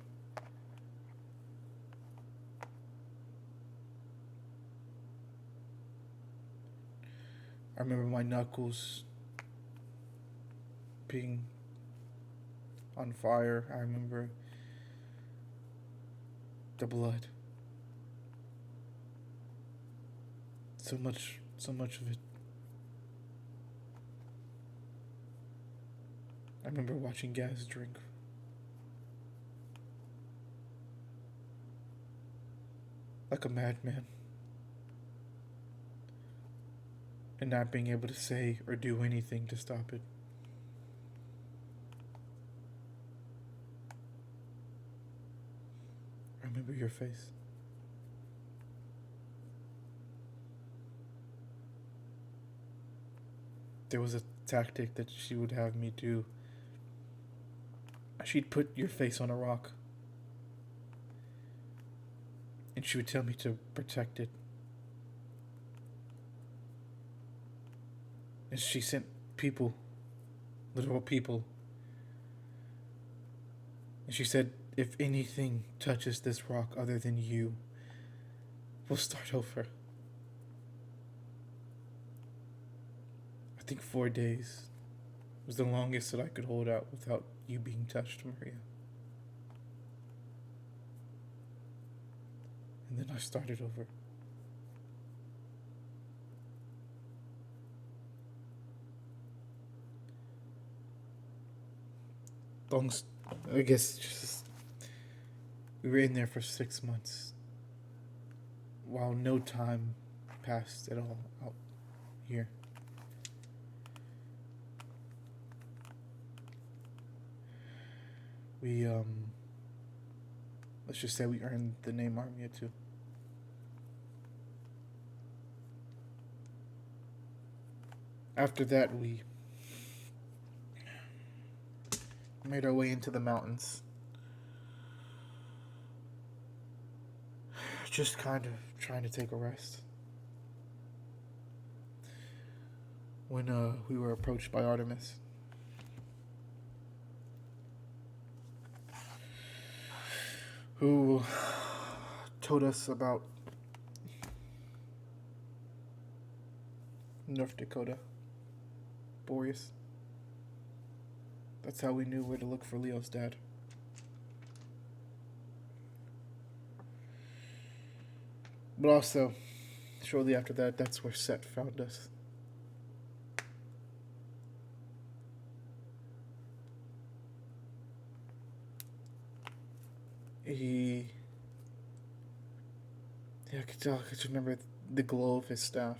I remember my knuckles being on fire. I remember the blood. So much of it. I remember watching Gaz drink. Like a madman. And not being able to say or do anything to stop it. I remember your face. There was a tactic that she would have me do. She'd put your face on a rock. And she would tell me to protect it. And she sent people, literal people. And she said, if anything touches this rock other than you, we'll start over. I think 4 days was the longest that I could hold out without you being touched, Maria. And then I started over. I guess just we were in there for 6 months, while no time passed at all out here. We let's just say we earned the name Armia too. After that, we made our way into the mountains. Just kind of trying to take a rest. When we were approached by Artemis. Who told us about North Dakota, Boreas. That's how we knew where to look for Leo's dad. But also, shortly after that, that's where Set found us. I could tell, I could remember the glow of his staff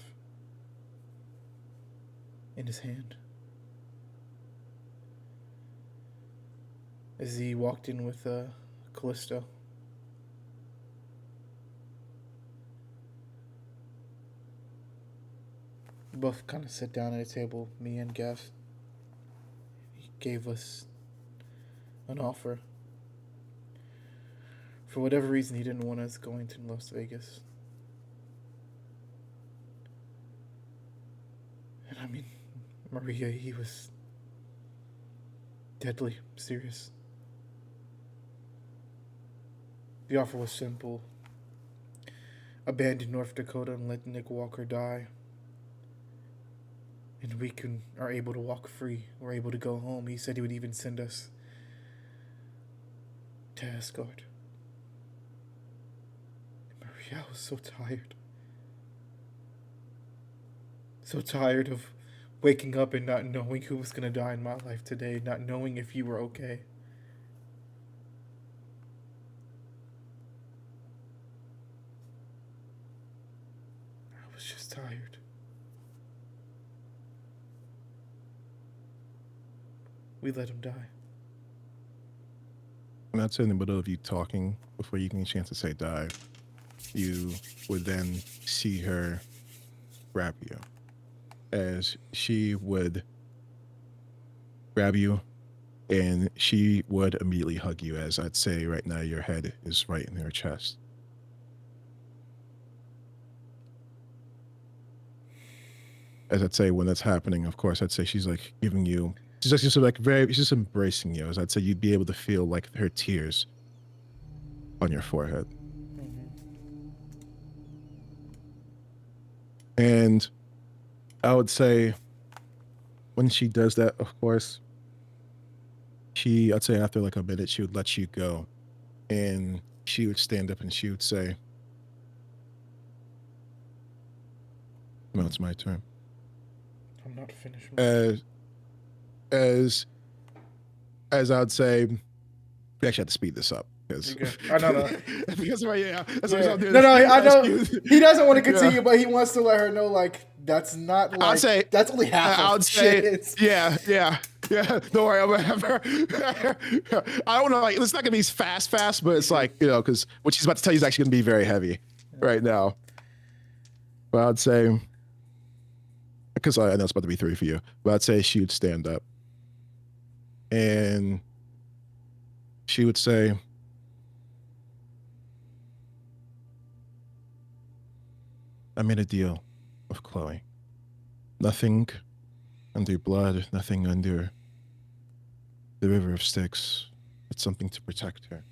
in his hand as he walked in with Callisto. We both kind of sat down at a table, me and Gav. He gave us an offer. For whatever reason, he didn't want us going to Las Vegas. And I mean, Maria, he was deadly serious. The offer was simple. Abandon North Dakota and let Nick Walker die. And we are able to walk free. We're able to go home. He said he would even send us to Asgard. And Maria, I was so tired. So tired of waking up and not knowing who was going to die in my life today. Not knowing if you were okay. I was just tired. We let him die. And that's in the middle of you talking before you get a chance to say die. You would then see her grab you. As she would grab you, and she would immediately hug you, as I'd say right now your head is right in her chest. As I'd say when that's happening, of course, I'd say she's like giving you, she's just like she's just embracing you. As I'd say you'd be able to feel like her tears on your forehead. And I would say when she does that, of course, I'd say after like a minute, she would let you go. And she would stand up and she would say, well, it's my turn. I'm not finished. As I would say, we actually have to speed this up. Because I know. because right, yeah. That's yeah. what I'm doing. No, I know. He doesn't want to continue, but he wants to let her know, like, that's not like, I'd say, that's only half of shit. Yeah. Don't worry, I'm gonna have her. I don't know, like, it's not gonna be fast, but it's like, you know, because what she's about to tell you is actually gonna be very heavy right now. But I'd say, because I know it's about to be 3 for you, but I'd say she would stand up and she would say, I made a deal with Chloe. Nothing under blood, nothing under the River of Styx. It's something to protect her.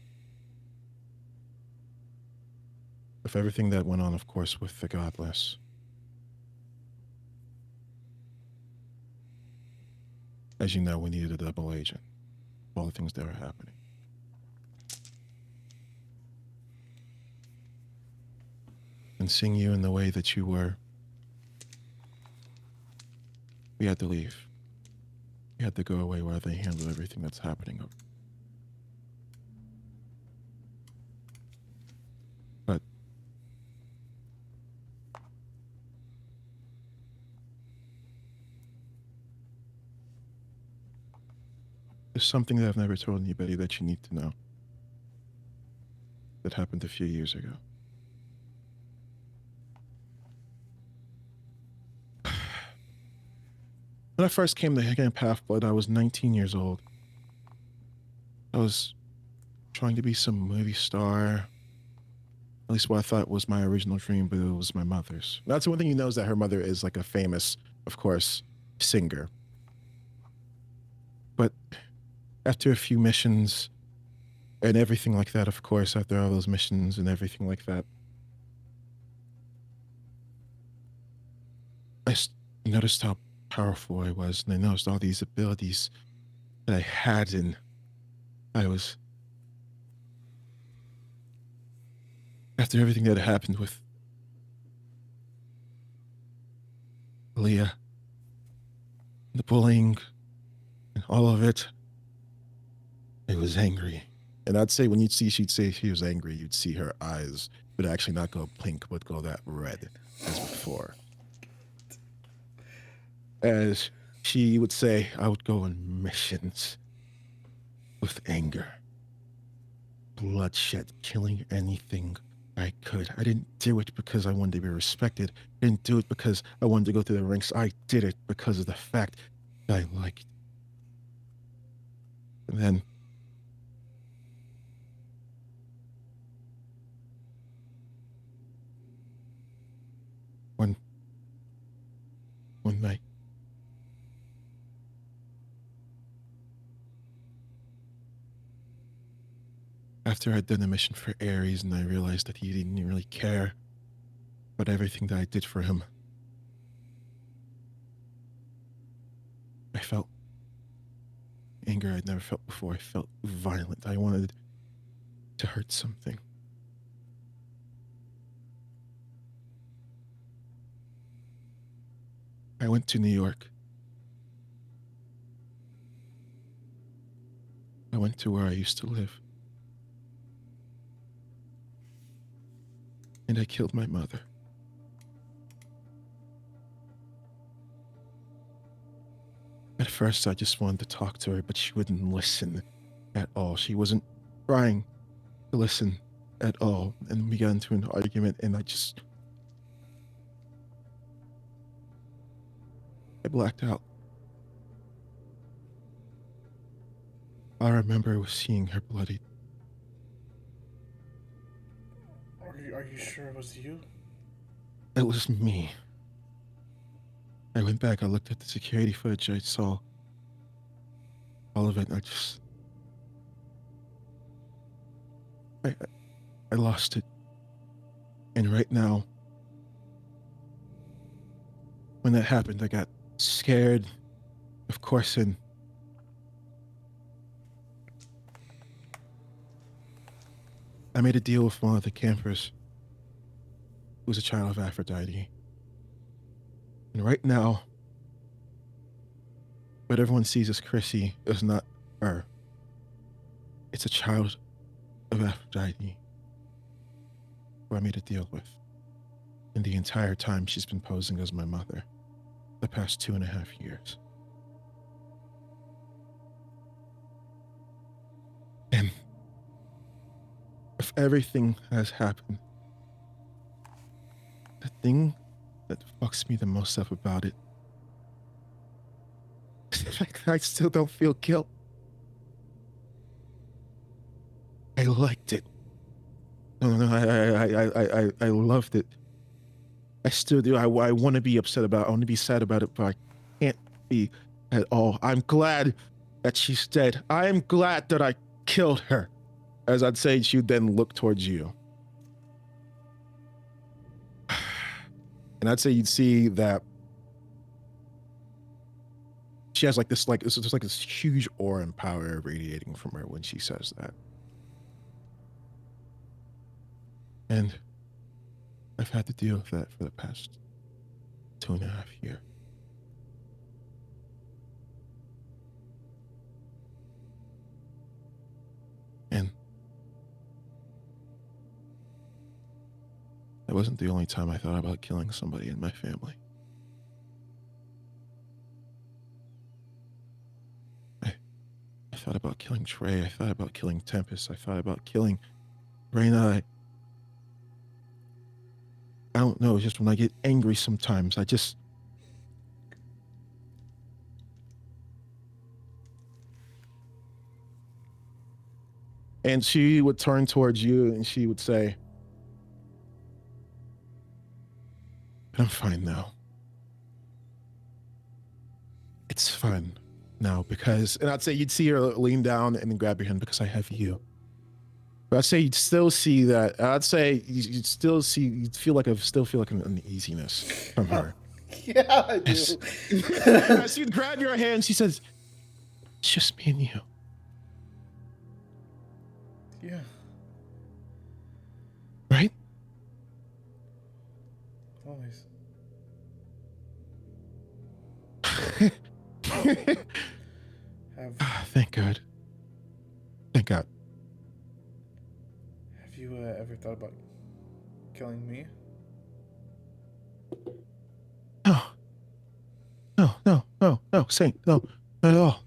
With everything that went on, of course, with the Godless. As you know, we needed a double agent. All the things that were happening. And seeing you in the way that you were, we had to leave. We had to go away while they handle everything that's happening. But there's something that I've never told anybody that you need to know. That happened a few years ago. When I first came to Higgin Pathblood, I was 19 years old. I was trying to be some movie star. At least what I thought was my original dream, but it was my mother's. That's the one thing you know is that her mother is like a famous, of course, singer. But after a few missions and everything like that, of course, after all those missions and everything like that, I noticed how powerful I was, and I noticed all these abilities that I had, and I was, after everything that happened with Leah, the bullying, and all of it, I was angry. And I'd say when she'd say she was angry, you'd see her eyes would actually not go pink, but go that red as before. As she would say, I would go on missions with anger, bloodshed, killing anything I could. I didn't do it because I wanted to be respected. I didn't do it because I wanted to go through the ranks. I did it because of the fact that I liked. And then one night, after I'd done a mission for Ares and I realized that he didn't really care about everything that I did for him, I felt anger I'd never felt before. I felt violent. I wanted to hurt something. I went to New York. I went to where I used to live. And I killed my mother. At first, I just wanted to talk to her, but she wouldn't listen at all. She wasn't trying to listen at all. And we got into an argument, and I blacked out. All I remember was seeing her bloodied. Are you sure it was you? It was me. I went back, I looked at the security footage, I saw all of it, and I lost it. And right now, when that happened, I got scared, of course, and I made a deal with one of the campers who was a child of Aphrodite. And right now, what everyone sees as Chrissy is not her. It's a child of Aphrodite who I made a deal with. And the entire time she's been posing as my mother, the past 2.5 years. And if everything has happened, the thing that fucks me the most up about it is the fact that I still don't feel guilt. I liked it. No, I loved it. I still do. I want to be upset about it. I want to be sad about it, but I can't be at all. I'm glad that she's dead. I am glad that I killed her. As I'd say, she would then look towards you. And I'd say you'd see that she has like this, like, it's just like this huge aura and power radiating from her when she says that. And I've had to deal with that for the past 2.5 years. And that wasn't the only time I thought about killing somebody in my family. I thought about killing Trey. I thought about killing Tempest. I thought about killing Raina. I don't know. It's just when I get angry sometimes, I just... And she would turn towards you and she would say, I'm fine now. It's fine now because, and I'd say you'd see her lean down and grab your hand because I have you. But I'd say you'd still see that. I'd say you'd still see, you'd feel like, still feel like an uneasiness from her. Yeah, I do. As she'd grab your hand, she says, it's just me and you. Yeah. Right? Always. Thank God. Thank God. Have you ever thought about killing me? No, Saint, no, not at all.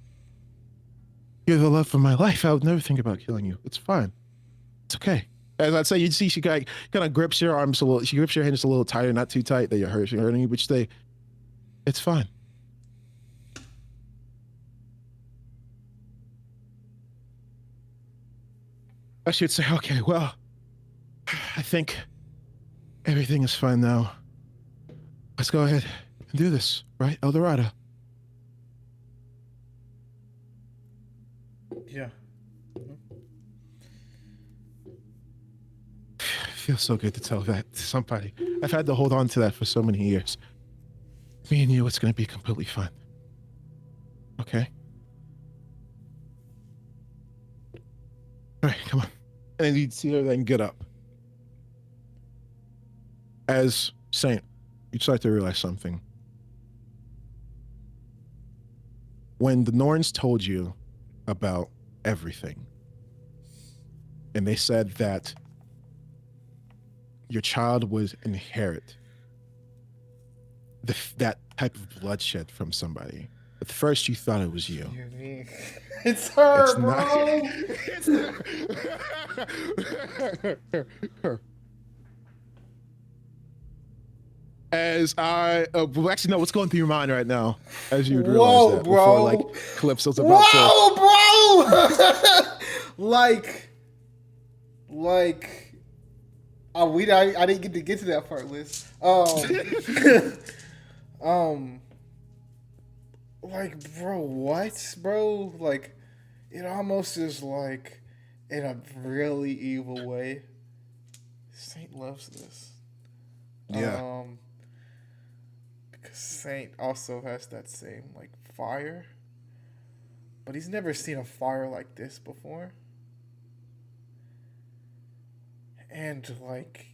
You're the love of my life. I would never think about killing you. It's fine. It's okay. As I'd say, you'd see she kind of grips your arms a little. She grips your hand just a little tighter, not too tight that you're hurting you, but it's fine. I should say, okay, well, I think everything is fine now. Let's go ahead and do this, right, Eldorado? Yeah. Feels so good to tell that to somebody. I've had to hold on to that for so many years. Me and you, it's going to be completely fine. Okay? All right, come on. And you'd see her then get up. As Saint, you'd start to realize something. When the Norns told you about everything, and they said that your child would inherit that type of bloodshed from somebody, at first you thought it was you. It's her, It's bro. not. It's her. As I actually know what's going through your mind right now, as you would realize that before, like, Calypso's about Whoa, bro! like, I didn't get to that part, Liz. Like, bro, what, bro? Like, it almost is like in a really evil way. Saint loves this. Yeah. Because Saint also has that same, like, fire. But he's never seen a fire like this before. And, like,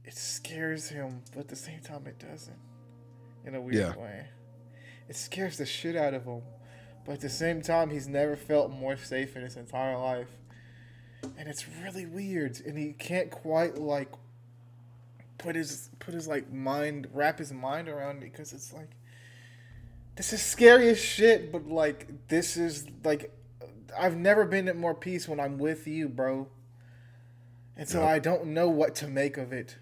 it scares him, but at the same time it doesn't. In a weird way. It scares the shit out of him. But at the same time, he's never felt more safe in his entire life. And it's really weird. And he can't quite, like, wrap his mind around it, because it's like, this is scary as shit, but like, this is like, I've never been at more peace when I'm with you, bro. And so I don't know what to make of it.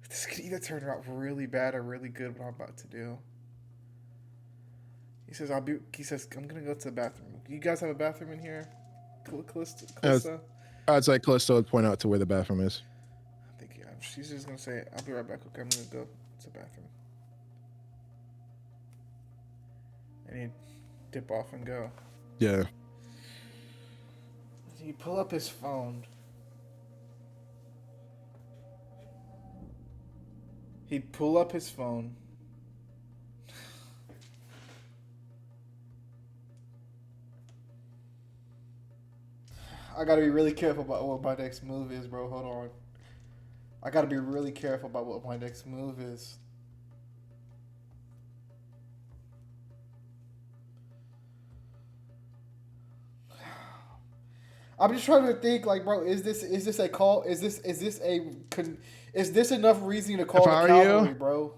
This could either turn out really bad or really good, what I'm about to do. He says, He says, I'm gonna go to the bathroom. You guys have a bathroom in here, Uh, Calista? I'd say Calista would point out to where the bathroom is. I think yeah. She's just gonna say, I'll be right back. Okay, I'm gonna go to the bathroom. And he dip off and go. Yeah. He pull up his phone. He'd pull up his phone. I gotta be really careful about what my next move is, bro. Hold on. I gotta be really careful about what my next move is. I'm just trying to think, like, bro, is this a call? Is this enough reason to call If the I were cavalry, you- bro?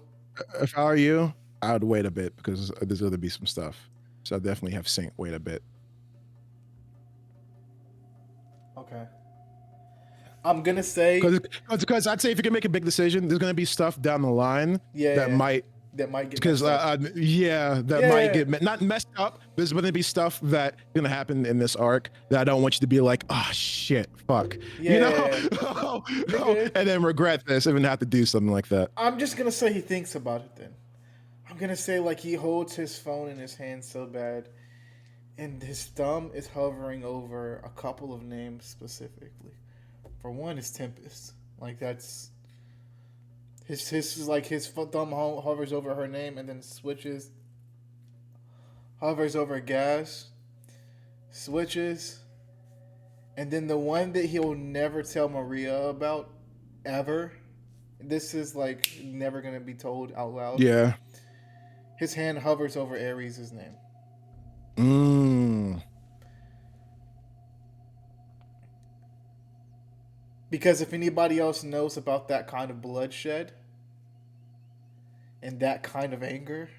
If I were you, I would wait a bit because there's going to be some stuff. So I definitely have Saint wait a bit. Okay. I'm gonna say Because I'd say if you can make a big decision, there's going to be stuff down the line that might get because messed up. might Yeah. get not messed up. There's going to be stuff that going to happen in this arc that I don't want you to be like, oh shit, fuck, you know, and then regret this and then have to do something like that. I'm just gonna say he thinks about it. Then I'm gonna say like he holds his phone in his hand so bad, and his thumb is hovering over a couple of names specifically. For one, is Tempest. Like that's his thumb hovers over her name and then switches. Hovers over Gas, switches, and then the one that he'll never tell Maria about, ever. This is like never gonna be told out loud. Yeah. His hand hovers over Ares' name. Because if anybody else knows about that kind of bloodshed and that kind of anger,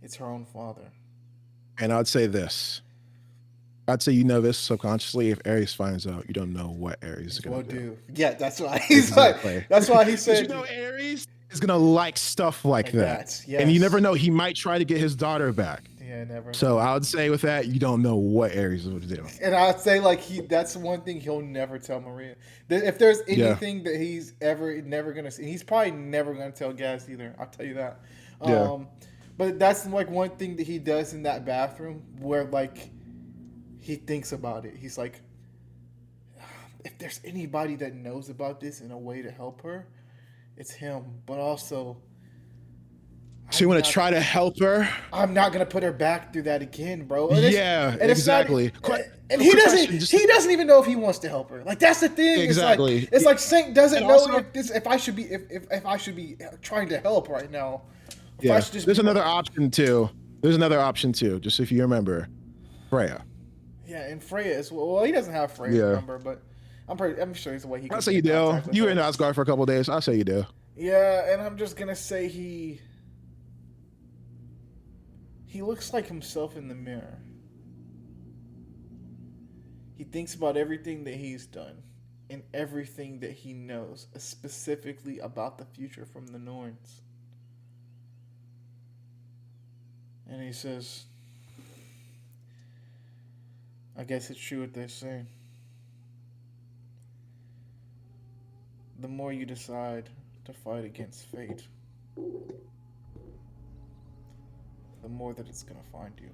it's her own father. And I'd say this. I'd say you know this subconsciously. If Ares finds out, you don't know what Ares is going to do. Yeah, that's why he's like. That's why he said. You know, Ares is going to like stuff like that. Yes. And you never know. He might try to get his daughter back. Yeah, never. So I would say with that, you don't know what Ares would do. And I'd say like that's one thing he'll never tell Maria. If there's anything that he's never gonna see, he's probably never gonna tell Gas either. I'll tell you that. But that's like one thing that he does in that bathroom where like he thinks about it. He's like, if there's anybody that knows about this in a way to help her, it's him. But also, so you want to try to help her? I'm not gonna put her back through that again, bro. And exactly. And he doesn't even know if he wants to help her. Like that's the thing. Exactly. It's like Saint doesn't know if I should be trying to help right now. Yeah. There's another option too. Just if you remember, Freya. Yeah, and Freya as well. Well, he doesn't have Freya's number, but I'm sure there's a way he can. I'll say you do. You were in Asgard for a couple of days. I'll say you do. Yeah, and I'm just gonna say he looks like himself in the mirror. He thinks about everything that he's done and everything that he knows, specifically about the future from the Norns. And he says, I guess it's true what they say. The more you decide to fight against fate, the more that it's going to find you.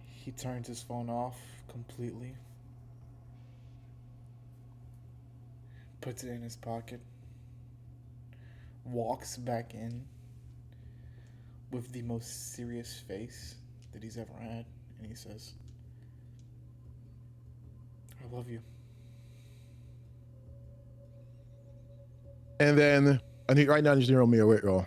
He turns his phone off completely, puts it in his pocket, walks back in with the most serious face that he's ever had, and he says, I love you. And then I need right now just roll me a weight roll.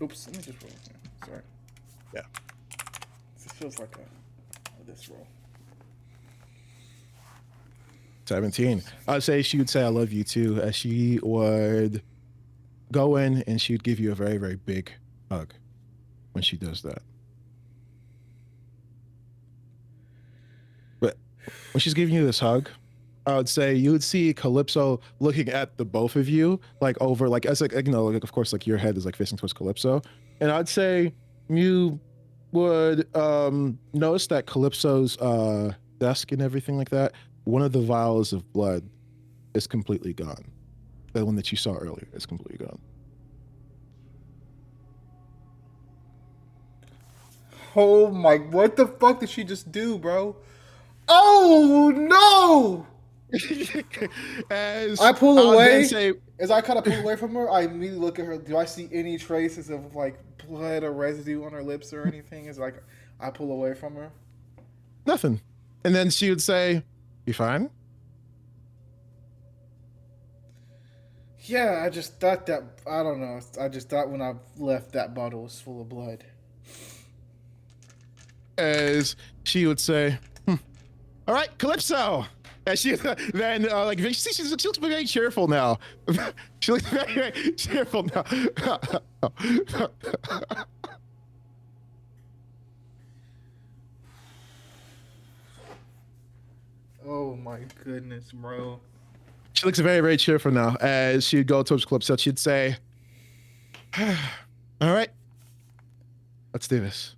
Oops, let me just roll. Sorry. Yeah. This feels like this roll. 17. I'd say she would say I love you too, as she would go in and she would give you a very, very big hug. when she does that. But when she's giving you this hug, I would say you would see Calypso looking at the both of you, like over, like as like you know, like of course, like your head is like facing towards Calypso, and I'd say you would notice that Calypso's desk and everything like that. One of the vials of blood is completely gone. The one that you saw earlier is completely gone. Oh my! What the fuck did she just do, bro? Oh no! As I pull I would then away. say, As I kind of pull away from her, I immediately look at her. Do I see any traces of like blood or residue on her lips or anything? It's like I pull away from her. nothing. And then she would say, "You fine?" Yeah, I just thought that. I don't know. I just thought when I left that bottle was full of blood. As she would say, "All right, Calypso." And she then like she looks very cheerful now. She looks very, very cheerful now. Oh my goodness, bro. She looks very, very cheerful now. As she'd go towards Calypso, she'd say, "All right, let's do this."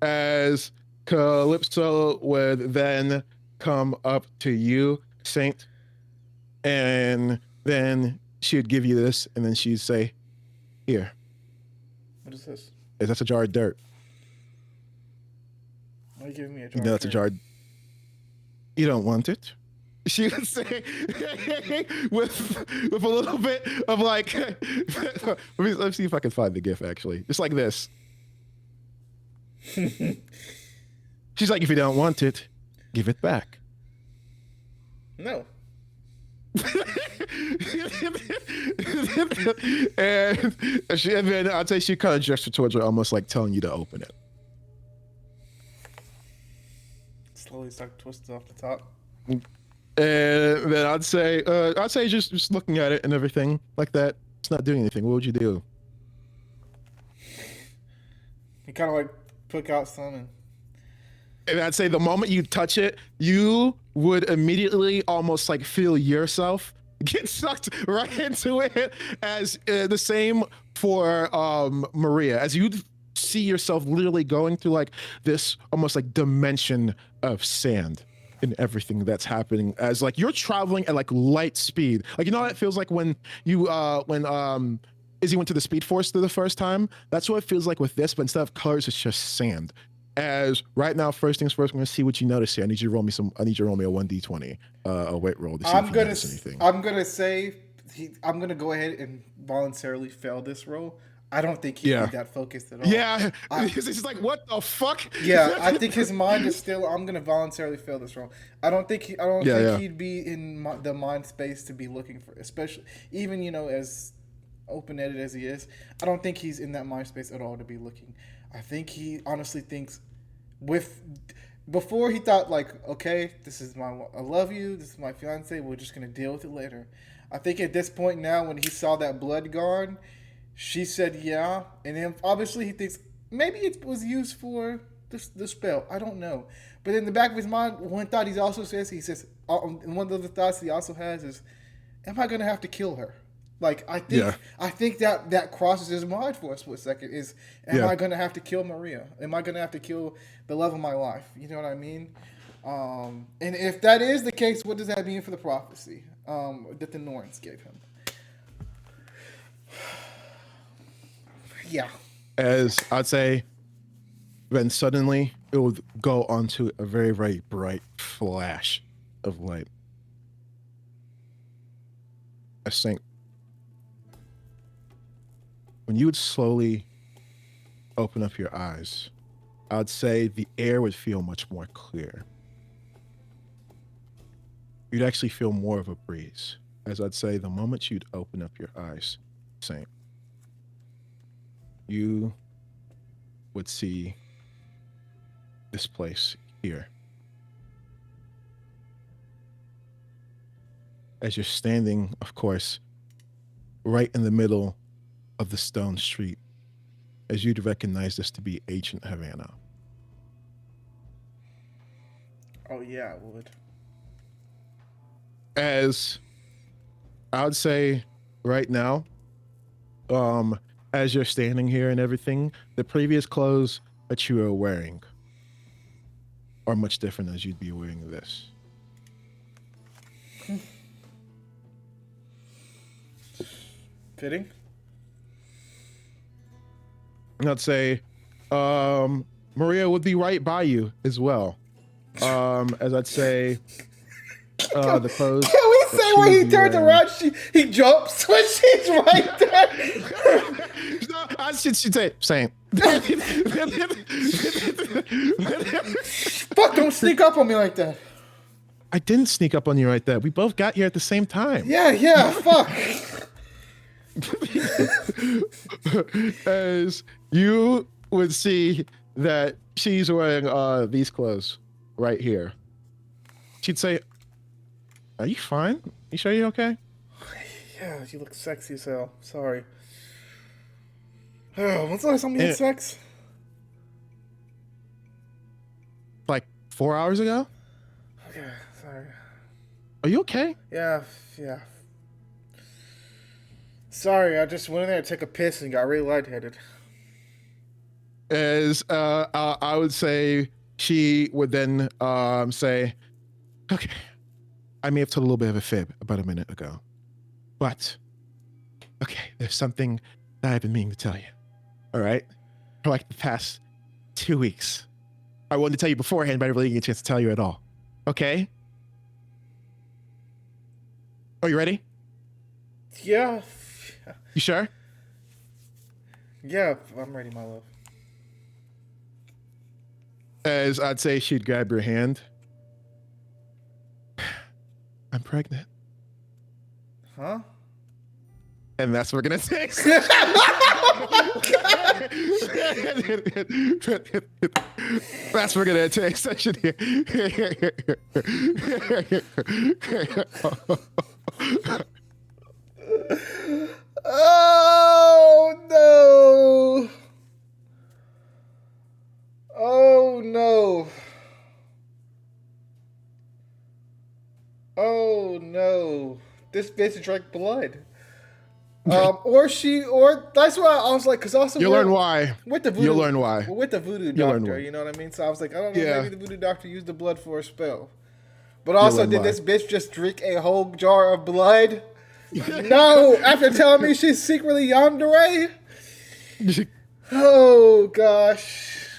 As Calypso would then come up to you, Saint, and then she would give you this, and then she'd say, "Here, What is this? that's a jar of dirt. Why are you giving me a jar? You know that's a jar. You don't want it." She would say, with a little bit of like, let me see if I can find the gif actually, just like this. She's like, "If you don't want it, give it back." No. and then I'd say she kind of gestured towards her, almost like telling you to open it. Slowly start twisting off the top. And then I'd say just looking at it and everything like that. It's not doing anything. What would you do? He kind of like took out some And I'd say the moment you touch it, you would immediately almost like feel yourself get sucked right into it. As the same for Maria, as you see yourself literally going through like this almost like dimension of sand in everything that's happening, as like you're traveling at like light speed. Like, you know what it feels like when you Izzy went to the Speed Force for the first time? That's what it feels like with this, but instead of colors, it's just sand. As right now, first things first, I'm gonna see what you notice here. I need you to roll me a 1d20, a weight roll to see if you notice anything. I'm gonna say I'm gonna go ahead and voluntarily fail this roll. I don't think he'd be that focused at all. Yeah, it's just like, what the fuck? Yeah, I think his mind is still. I'm gonna voluntarily fail this roll. I don't think he'd be in the mind space to be looking for, especially even as open-ended as he is. I don't think he's in that mind space at all to be looking. I think he honestly thinks before he thought like, okay, I love you, this is my fiance, we're just gonna deal with it later. I think at this point now, when he saw that blood gone, she said yeah, and then obviously he thinks maybe it was used for the spell. I don't know, but in the back of his mind, one thought he says, one of the thoughts he also has is, am I gonna have to kill her? Like, I think that crosses his mind for a split second is, am I going to have to kill Maria? Am I going to have to kill the love of my life? You know what I mean? And if that is the case, what does that mean for the prophecy that the Norns gave him? Yeah. As I'd say, then suddenly it would go onto a very, very bright flash of light. I think when you would slowly open up your eyes, I would say the air would feel much more clear. You'd actually feel more of a breeze. As I'd say, the moment you'd open up your eyes, Saint, you would see this place here. As you're standing, of course, right in the middle of the stone street, as you'd recognize this to be ancient Havana. Oh yeah, I would. As I would say right now, as you're standing here and everything, the previous clothes that you are wearing are much different as you'd be wearing this. Fitting. And I'd say, Maria would be right by you as well. As I'd say, the clothes. Can we say that when she he would be turns wearing- around, he jumps when she's right there? No, I should say same. Fuck! Don't sneak up on me like that. I didn't sneak up on you right there. We both got here at the same time. Yeah. Fuck. As you would see that she's wearing these clothes right here. She'd say, "Are you fine? You sure you're okay?" Yeah, you look sexy as hell. Sorry. When's the last time we had sex? Like 4 hours ago? Okay, sorry. Are you okay? Yeah. Sorry, I just went in there to take a piss and got really lightheaded. As I would say, she would then say, "Okay, I may have told a little bit of a fib about a minute ago, but okay, there's something that I've been meaning to tell you. All right, for like the past 2 weeks, I wanted to tell you beforehand, but I really didn't get a chance to tell you at all. Okay? Are you ready? Yeah. You sure?" Yeah, I'm ready, my love. As I'd say, she'd grab your hand. "I'm pregnant." Huh? And that's what we're gonna take. That's what we're gonna take session here. Oh no! Oh no! Oh no! This bitch drank blood. Or that's why I was like, because also You'll learn why. with the voodoo, You'll learn why. with the voodoo You'll learn doctor, why. you know what I mean? So I was like, I don't know, Yeah. maybe the voodoo doctor used the blood for a spell. But also, learn did why. this bitch just drink a whole jar of blood? No, after telling me she's secretly yandere? Oh gosh.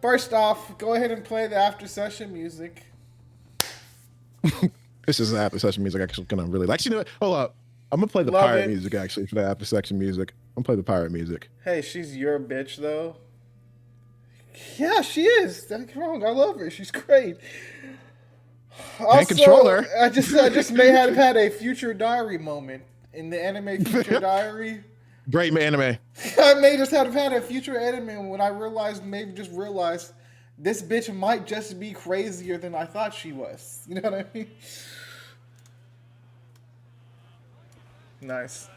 First off, go ahead and play the after session music. This is the after session music. Actually, gonna really like. You know what? Hold up. I'm gonna play the Love pirate it. music actually for the after section music. I'm gonna play the pirate music. Hey, she's your bitch though. Yeah, she is. That's wrong. I love her. She's great. Also, control her. I just may have had a future diary moment in the anime Future Diary. Great anime. I may just have had a future anime when I realized this bitch might just be crazier than I thought she was. You know what I mean? Nice.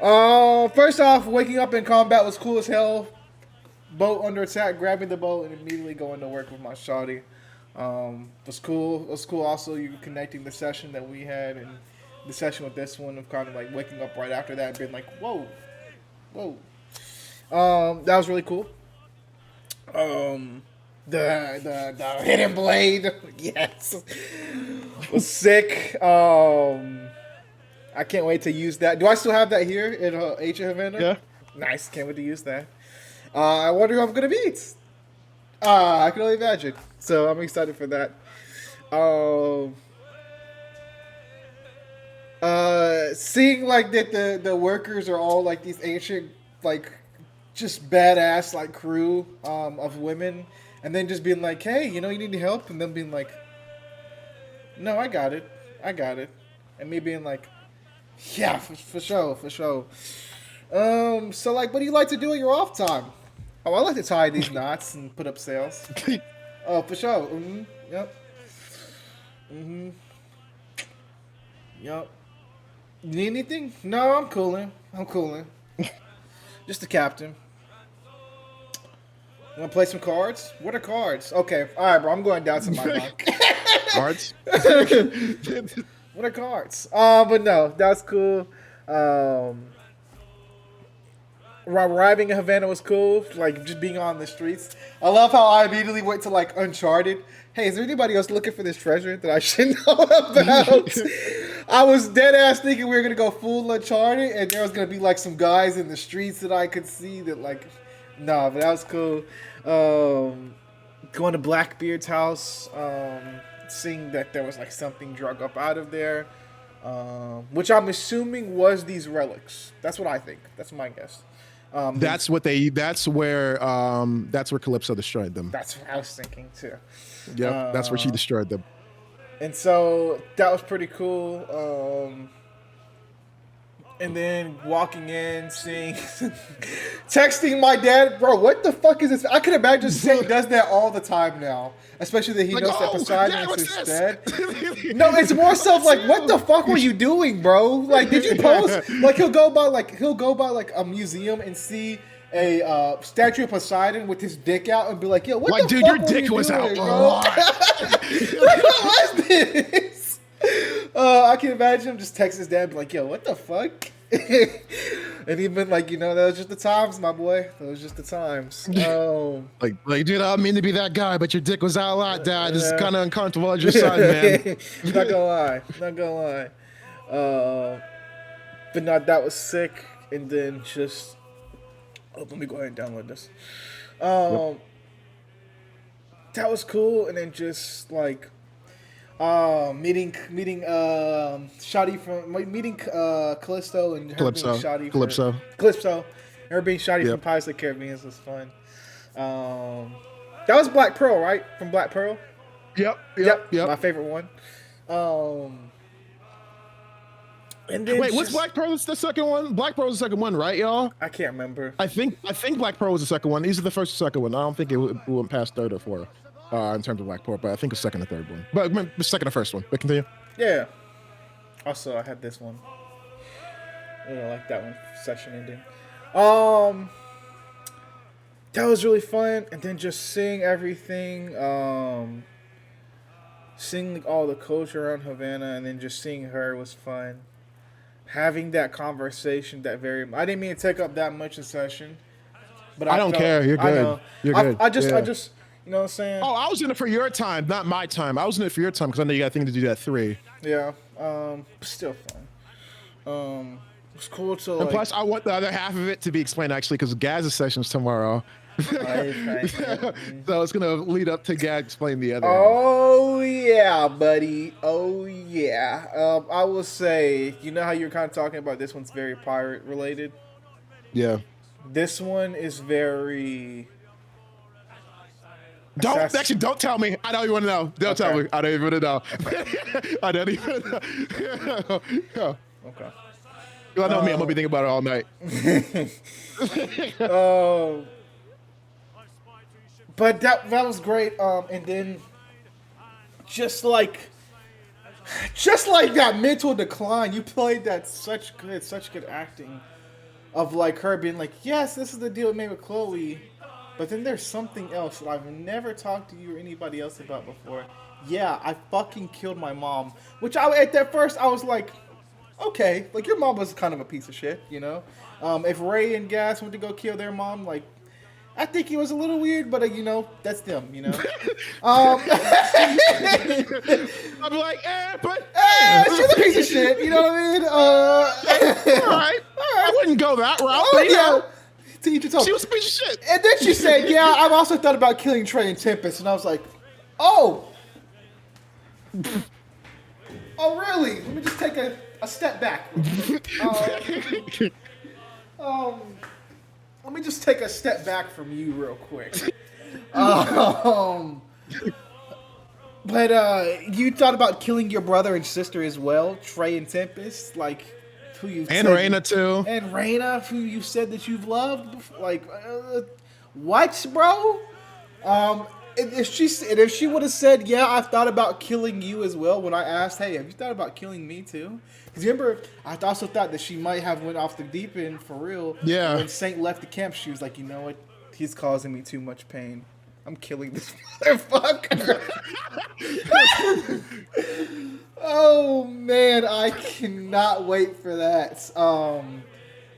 First off, waking up in combat was cool as hell. Boat under attack, grabbing the boat, and immediately going to work with my shawty. Was cool. It was cool also you connecting the session that we had and the session with this one of kind of like waking up right after that and being like, whoa. That was really cool. The hidden blade, yes, was sick. I can't wait to use that. Do I still have that here in H of Havana? Yeah. Nice. Can't wait to use that. I wonder who I'm gonna meet. I can only imagine. So I'm excited for that. Seeing like that the workers are all like these ancient like just badass like crew of women, and then just being like, hey, you need help, and then being like, no, I got it, and me being like, yeah, for sure. So like, what do you like to do in your off time? Oh, I like to tie these knots and put up sails. Oh, for sure. Yep. You need anything? No, I'm cooling. I'm cooling. Just the captain. Want to play some cards? What are cards? Okay, all right, bro. I'm going down to my bunk. Cards. What are cards? But no, that's cool. Um, Arriving in Havana was cool. Like just being on the streets. I love how I immediately went to like Uncharted. Hey, is there anybody else looking for this treasure that I should know about? I was dead ass thinking we were gonna go full Uncharted, and there was gonna be like some guys in the streets that I could see that like, nah, but that was cool. Going to Blackbeard's house, seeing that there was like something drug up out of there, which I'm assuming was these relics. That's what I think. That's my guess. That's what they. That's where Calypso destroyed them. That's what I was thinking too. Yep, that's where she destroyed them. And so that was pretty cool. And then walking in, seeing, texting my dad, bro, what the fuck is this? I can imagine Saint does that all the time now, especially that he knows that Poseidon is his dad. No, it's more so like, what the fuck were you doing, bro? Like, did you post? Like, he'll go by like a museum and see a statue of Poseidon with his dick out and be like, yo, what like, the dude, fuck your were dick you was doing, out. bro? Like, what was this? I can imagine him just text his dad and be like, yo, what the fuck? And he'd been like, that was just the times, my boy. That was just the times. Like, dude, I don't mean to be that guy, but your dick was out a lot, Dad. This is kind of uncomfortable as your son, man. Not gonna lie. But no, that was sick. And then just, let me go ahead and download this. That was cool. And then just like, meeting Shotty from meeting Callisto and her Calypso. being Shotty Calypso. her being Shotty from Pirates of the Caribbean was fun. That was Black Pearl, right? From Black Pearl. Yep. My favorite one. And then Wait, what's Black Pearl? The second one? Black Pearl was the second one, right, y'all? I can't remember. I think Black Pearl was the second one. These are the first and second one. I don't think it went past third or fourth in terms of Black Pearl, but I think it's second and third one. But the second and first one. But continue. Yeah. Also, I had this one. I like that one. Session ending. That was really fun, and then just seeing everything, seeing like, all the culture around Havana, and then just seeing her was fun. Having that conversation, I didn't mean to take up that much of session, but I don't care. You're good. You're good. I just, you know what I'm saying? Oh, I was in it for your time, not my time. I was in it for your time because I know you got a thing to do at 3. Yeah. Still fun. It's cool to like. And plus, I want the other half of it to be explained actually because Gaz's session's tomorrow. Right. So it's gonna lead up to Gaz explain the other. Oh yeah, buddy. Oh yeah. I will say, you know how you're kind of talking about this one's very pirate related. Yeah. This one is very. Don't tell me. I don't even want to know. Don't tell me. I don't even want to know. I don't even know. Okay. You know me. I'm gonna be thinking about it all night. But that was great. And then just like that mental decline, you played that such good acting of like her being like, yes, this is the deal we made with Chloe, but then there's something else that I've never talked to you or anybody else about before. Yeah, I fucking killed my mom. Which at that first I was like, okay, like your mom was kind of a piece of shit, you know. If Ray and Gas went to go kill their mom, like. I think it was a little weird, but that's them, you know. I'd be like, she's a piece of shit, you know what I mean? All right. I wouldn't go that route. But, to each its own. She was a piece of shit. And then she said, "Yeah, I've also thought about killing Trey and Tempest," and I was like, "Oh, oh, really? Let me just take a step back." Let me just take a step back from you real quick. But you thought about killing your brother and sister as well, Trey and Tempest, like who you and Raina too, and Raina, who you said that you've loved. Like, what, bro? if she would have said, yeah, I've thought about killing you as well, when I asked, hey, have you thought about killing me too? Because remember, I also thought that she might have went off the deep end for real. Yeah. And when Saint left the camp, she was like, you know what? He's causing me too much pain. I'm killing this motherfucker. Oh man, I cannot wait for that.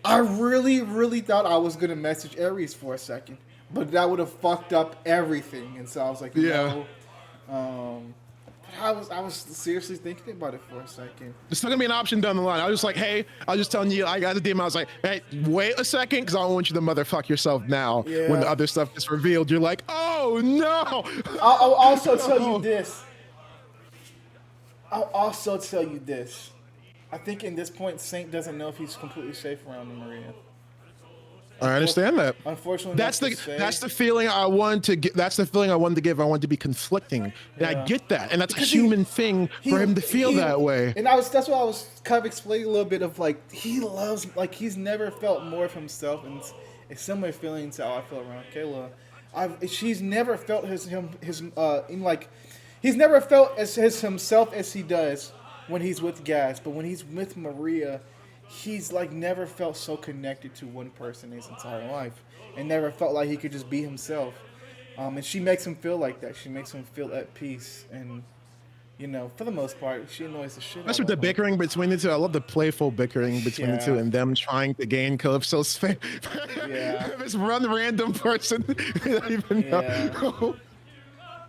I really, really thought I was gonna message Ares for a second, but that would have fucked up everything. And so I was like, no. I was seriously thinking about it for a second. It's still gonna be an option down the line. I was just like, hey, I was just telling you, I got the DM. I was like, hey, wait a second, because I don't want you to motherfuck yourself now. Yeah. When the other stuff gets revealed, you're like, oh no. I'll also tell you this. I think in this point, Saint doesn't know if he's completely safe around Maria. I understand that. Unfortunately, that's the feeling I wanted to get. That's the feeling I wanted to give. I wanted to be conflicting, and I get that, and that's because a human thing for him to feel that way. And that's what I was kind of explaining a little bit of, like, he loves, like, he's never felt more of himself, and it's similar feeling to how I feel around Kayla. She's never felt he's never felt as himself as he does when he's with Gaz, but when he's with Maria, he's like never felt so connected to one person in his entire life, and never felt like he could just be himself. And she makes him feel like that. She makes him feel at peace, and you know, for the most part, she annoys the shit. That's with the bickering between the two. I love the playful bickering between the two, and them trying to gain Calypso's favor. Yeah, this random person. Don't even know.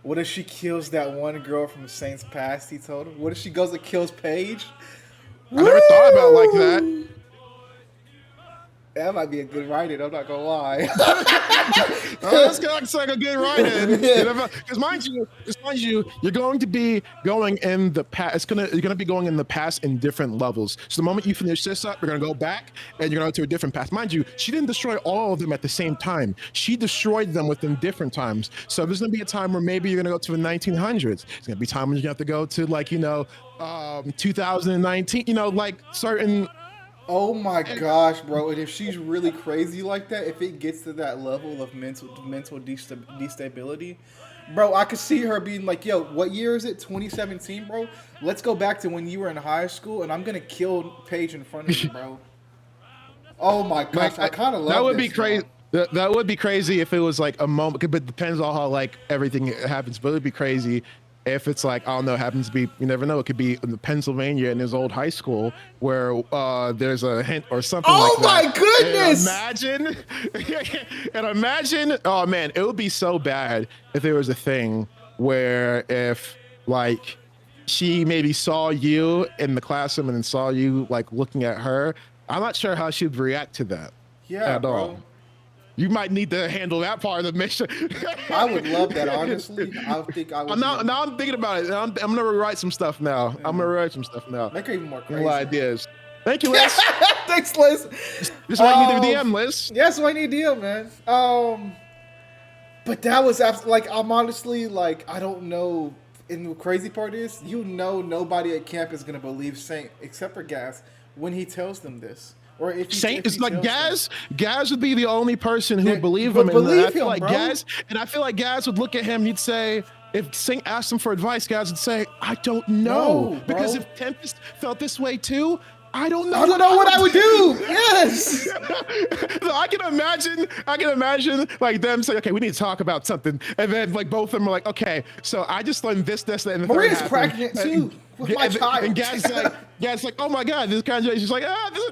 What if she kills that one girl from Saint's past? He told her. What if she goes and kills Paige? I never thought about it like that. That might be a good writing. I'm not gonna lie. That's like a good writing. Because mind you, you're going to be going in the past. You're gonna be going in the past in different levels. So the moment you finish this up, you're gonna go back and you're gonna go to a different past. Mind you, she didn't destroy all of them at the same time. She destroyed them within different times. So there's gonna be a time where maybe you're gonna go to the 1900s. It's gonna be time when you have to go to 2019. Like certain. Oh my gosh, bro! And if she's really crazy like that, if it gets to that level of mental destability, bro, I could see her being like, "Yo, what year is it? 2017, bro. Let's go back to when you were in high school, and I'm gonna kill Paige in front of you, bro." Oh my gosh, I kind of love that. Would this, be crazy. That would be crazy if it was like a moment, but it depends on how like everything happens. But it would be crazy if it's like, I don't know, happens to be, you never know, it could be in Pennsylvania in his old high school where there's a hint or something like that. Oh my goodness! And imagine, oh man, it would be so bad if there was a thing where if like she maybe saw you in the classroom and then saw you like looking at her, I'm not sure how she'd react to that. Yeah, at bro. all. You might need to handle that part of the mission. I would love that, honestly. I think I would. Now I'm thinking about it. I'm gonna rewrite some stuff now. Yeah. I'm gonna rewrite some stuff now. Make her even more crazy. New ideas. Thank you, Liz. Thanks, Liz. This is why I need the DM, Liz. Yes, I need DM, man. But that was like, I'm honestly like, I don't know. And the crazy part is, nobody at camp is gonna believe Saint except for Gaz when he tells them this. Or if Saint is like Gaz. Gaz would be the only person who would believe would him. believe I feel him, like bro. Gaz would look at him. He'd say, if Saint asked him for advice, Gaz would say, "I don't know," No, because bro. if Tempest felt this way too, I don't know. I don't know what I would do. Yes. So I can imagine like them saying, "Okay, we need to talk about something," and then like both of them are like, "Okay, so I just learned this, and the Maria's third pregnant too with my child." And Gaz's like, "Oh my God, this kind of." She's like,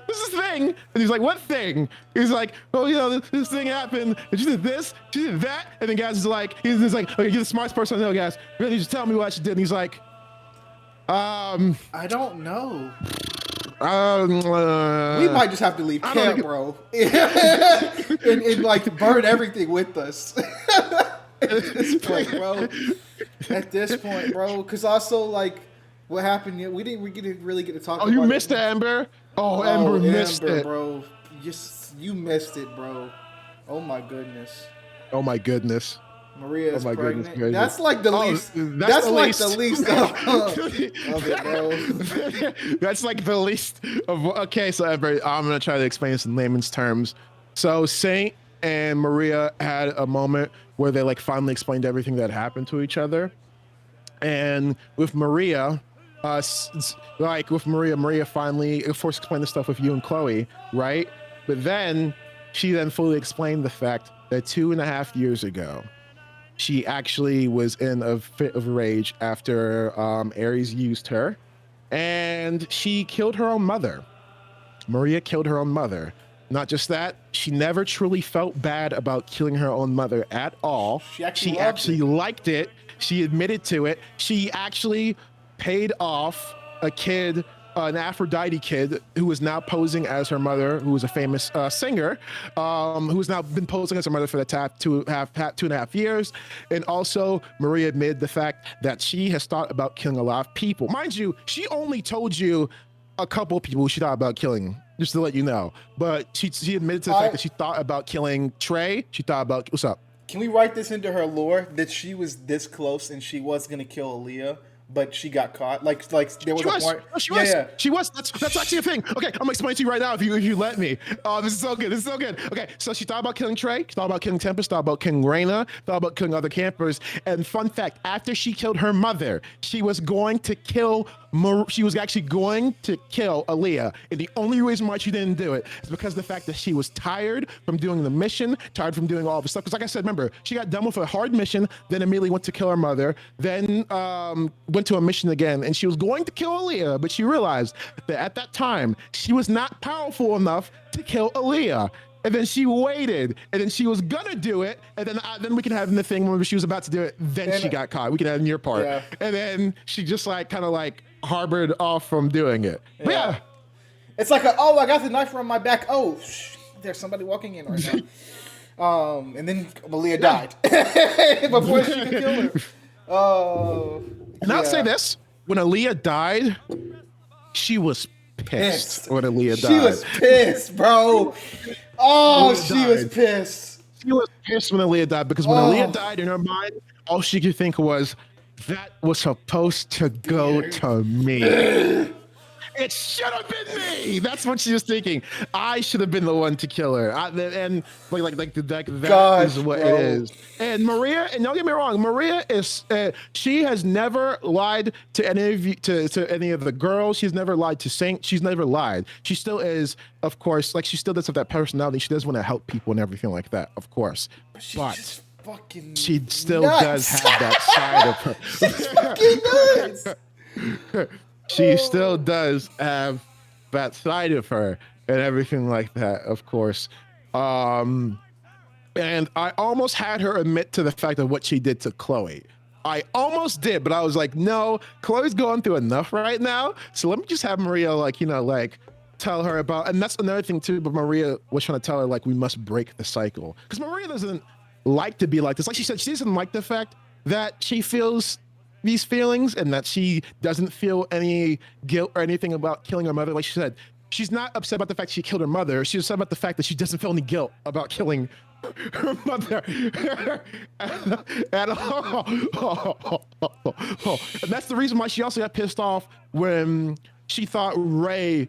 this is a thing," and he's like, "What thing?" He's like, "Oh, this thing happened. And she did this, she did that," and then Gaz is like, he's like, "Okay, you're the smartest person I know, Gaz. Really, just tell me what she did." And he's like, I don't know. We we might just have to leave camp, bro, and like burn everything with us. At this point, bro. Because also, like, what happened? We didn't really get to talk. Oh, about you it. missed it, Amber. Oh, Amber missed it, bro. You missed it, bro. Oh my goodness. Oh my goodness. Maria is pregnant. Goodness. That's like the least. That's like the least of it, bro. That's like the least of. Okay, so Amber, I'm gonna try to explain this in layman's terms. So Saint and Maria had a moment where they like finally explained everything that happened to each other. And with Maria, like with Maria finally, of course, explained the stuff with you and Chloe, right? But then she then fully explained the fact that 2.5 years ago, she actually was in a fit of rage after Ares used her, and she killed her own mother. Maria killed her own mother. Not just that, she never truly felt bad about killing her own mother at all. She actually liked it. She admitted to it. She actually paid off a kid, an Aphrodite kid, who is now posing as her mother, who is a famous singer, who's now been posing as her mother for the 2.5 years. And also, Maria admitted the fact that she has thought about killing a lot of people. Mind you, she only told you a couple of people she thought about killing, just to let you know. But she admitted to the fact that she thought about killing Trey. She thought about, what's up? Can we write this into her lore that she was this close and she was gonna kill Aaliyah, but she got caught? Like there was a point. No, she was. That's actually a thing. Okay, I'm gonna explain to you right now if you let me. Oh, this is so good. This is so good. Okay, so she thought about killing Trey. She thought about killing Tempest. Thought about killing Raina. Thought about killing other campers. And fun fact: after she killed her mother, she was going to kill. She was actually going to kill Aaliyah, and the only reason why she didn't do it is because of the fact that she was tired from doing the mission, tired from doing all the stuff. Because, like I said, remember, she got done with a hard mission, then immediately went to kill her mother, then went to a mission again, and she was going to kill Aaliyah, but she realized that at that time she was not powerful enough to kill Aaliyah. And then she waited, and then she was gonna do it, and then we can have the thing when she was about to do it. Then she got caught. We can have in your part, and then she just like kind of like harbored off from doing it. But yeah, it's like I got the knife around my back. Oh, there's somebody walking in right now. And then Malia died before she could kill her. Oh, and I'll say this: when Aaliyah died, she was pissed when Aaliyah died. She was pissed, bro. Oh, she was pissed. She was pissed when Aaliyah died because when Aaliyah died, in her mind, all she could think was, that was supposed to go to me. It should have been me. That's what she was thinking. I should have been the one to kill her. And that is what it is. And Maria, and don't get me wrong, Maria is she has never lied to any of you, to any of the girls. She's never lied to Saint. She's never lied. She still is, of course, like she still does have that personality. She does want to help people and everything like that, of course. But she still does have that side of her. She's fucking nuts. She still does have that side of her and everything like that, of course. And I almost had her admit to the fact of what she did to Chloe. I almost did, but I was like, no, Chloe's going through enough right now. So let me just have Maria, like, you know, like tell her about, and that's another thing too, but Maria was trying to tell her, like, we must break the cycle. Because Maria doesn't like to be like this. Like she said, she doesn't like the fact that she feels these feelings and that she doesn't feel any guilt or anything about killing her mother. Like she said, she's not upset about the fact she killed her mother. She's upset about the fact that she doesn't feel any guilt about killing her mother at all. And that's the reason why she also got pissed off when she thought Ray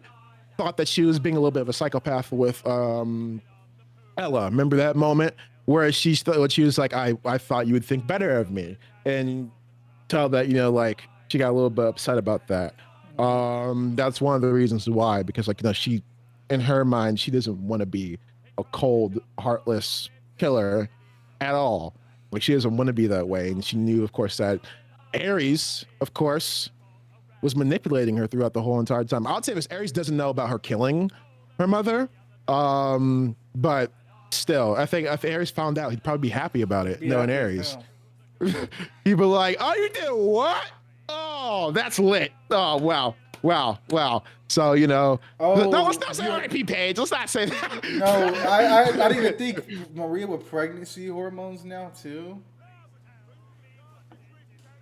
thought that she was being a little bit of a psychopath with Ella. Remember that moment where she was like, I thought you would think better of me, and tell that, you know, like she got a little bit upset about that. That's one of the reasons why, because, like, you know, she, in her mind, she doesn't want to be a cold, heartless killer at all. Like, she doesn't want to be that way. And she knew, of course, that Ares, of course, was manipulating her throughout the whole entire time. I would say this: Ares doesn't know about her killing her mother. But still, I think if Ares found out, he'd probably be happy about it, knowing Ares. He'd be like, oh, you did what? Oh, that's lit. Oh, wow. So, you know, no, let's not say RIP Page. Let's not say that. No, I didn't even think Maria with pregnancy hormones now too.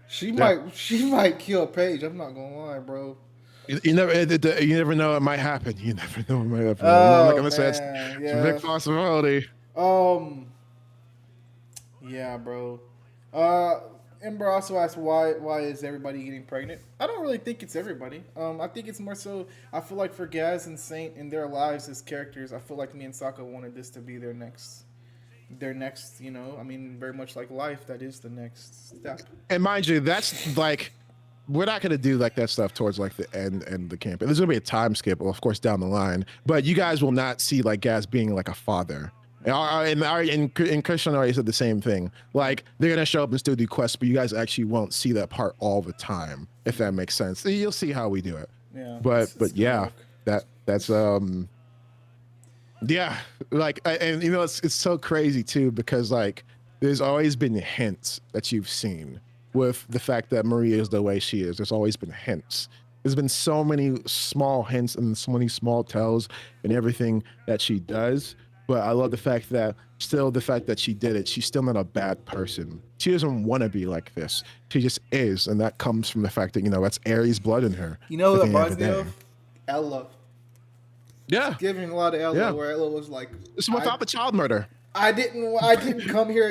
She might kill Paige. I'm not gonna lie, bro. You never know, it might happen. You never know, it might happen. Oh, I'm not gonna say it's a big possibility. Yeah, bro. Ember also asked why is everybody getting pregnant? I don't really think it's everybody. I think it's more so, I feel like for Gaz and Saint in their lives as characters, I feel like me and Sokka wanted this to be their next their next, I mean, very much like life, that is the next step. And mind you, that's like we're not gonna do like that stuff towards like the end and the camp. And there's gonna be a time skip, of course, down the line. But you guys will not see like Gaz being like a father. And Christian already said the same thing. Like they're gonna show up and still do quests, but you guys actually won't see that part all the time, if that makes sense. You'll see how we do it. Yeah. But gonna yeah, work. that's yeah, like and you know it's so crazy too because like there's always been hints that you've seen with the fact that Maria is the way she is. There's always been hints. There's been so many small hints and so many small tells and everything that she does. But I love the fact that she did it, she's still not a bad person. She doesn't want to be like this. She just is. And that comes from the fact that, that's Aries blood in her. You know at what the that end of reminds me the of? day. Ella. Yeah. Giving a lot of Ella, Yeah. where Ella was like, It's without the child murder. I didn't come here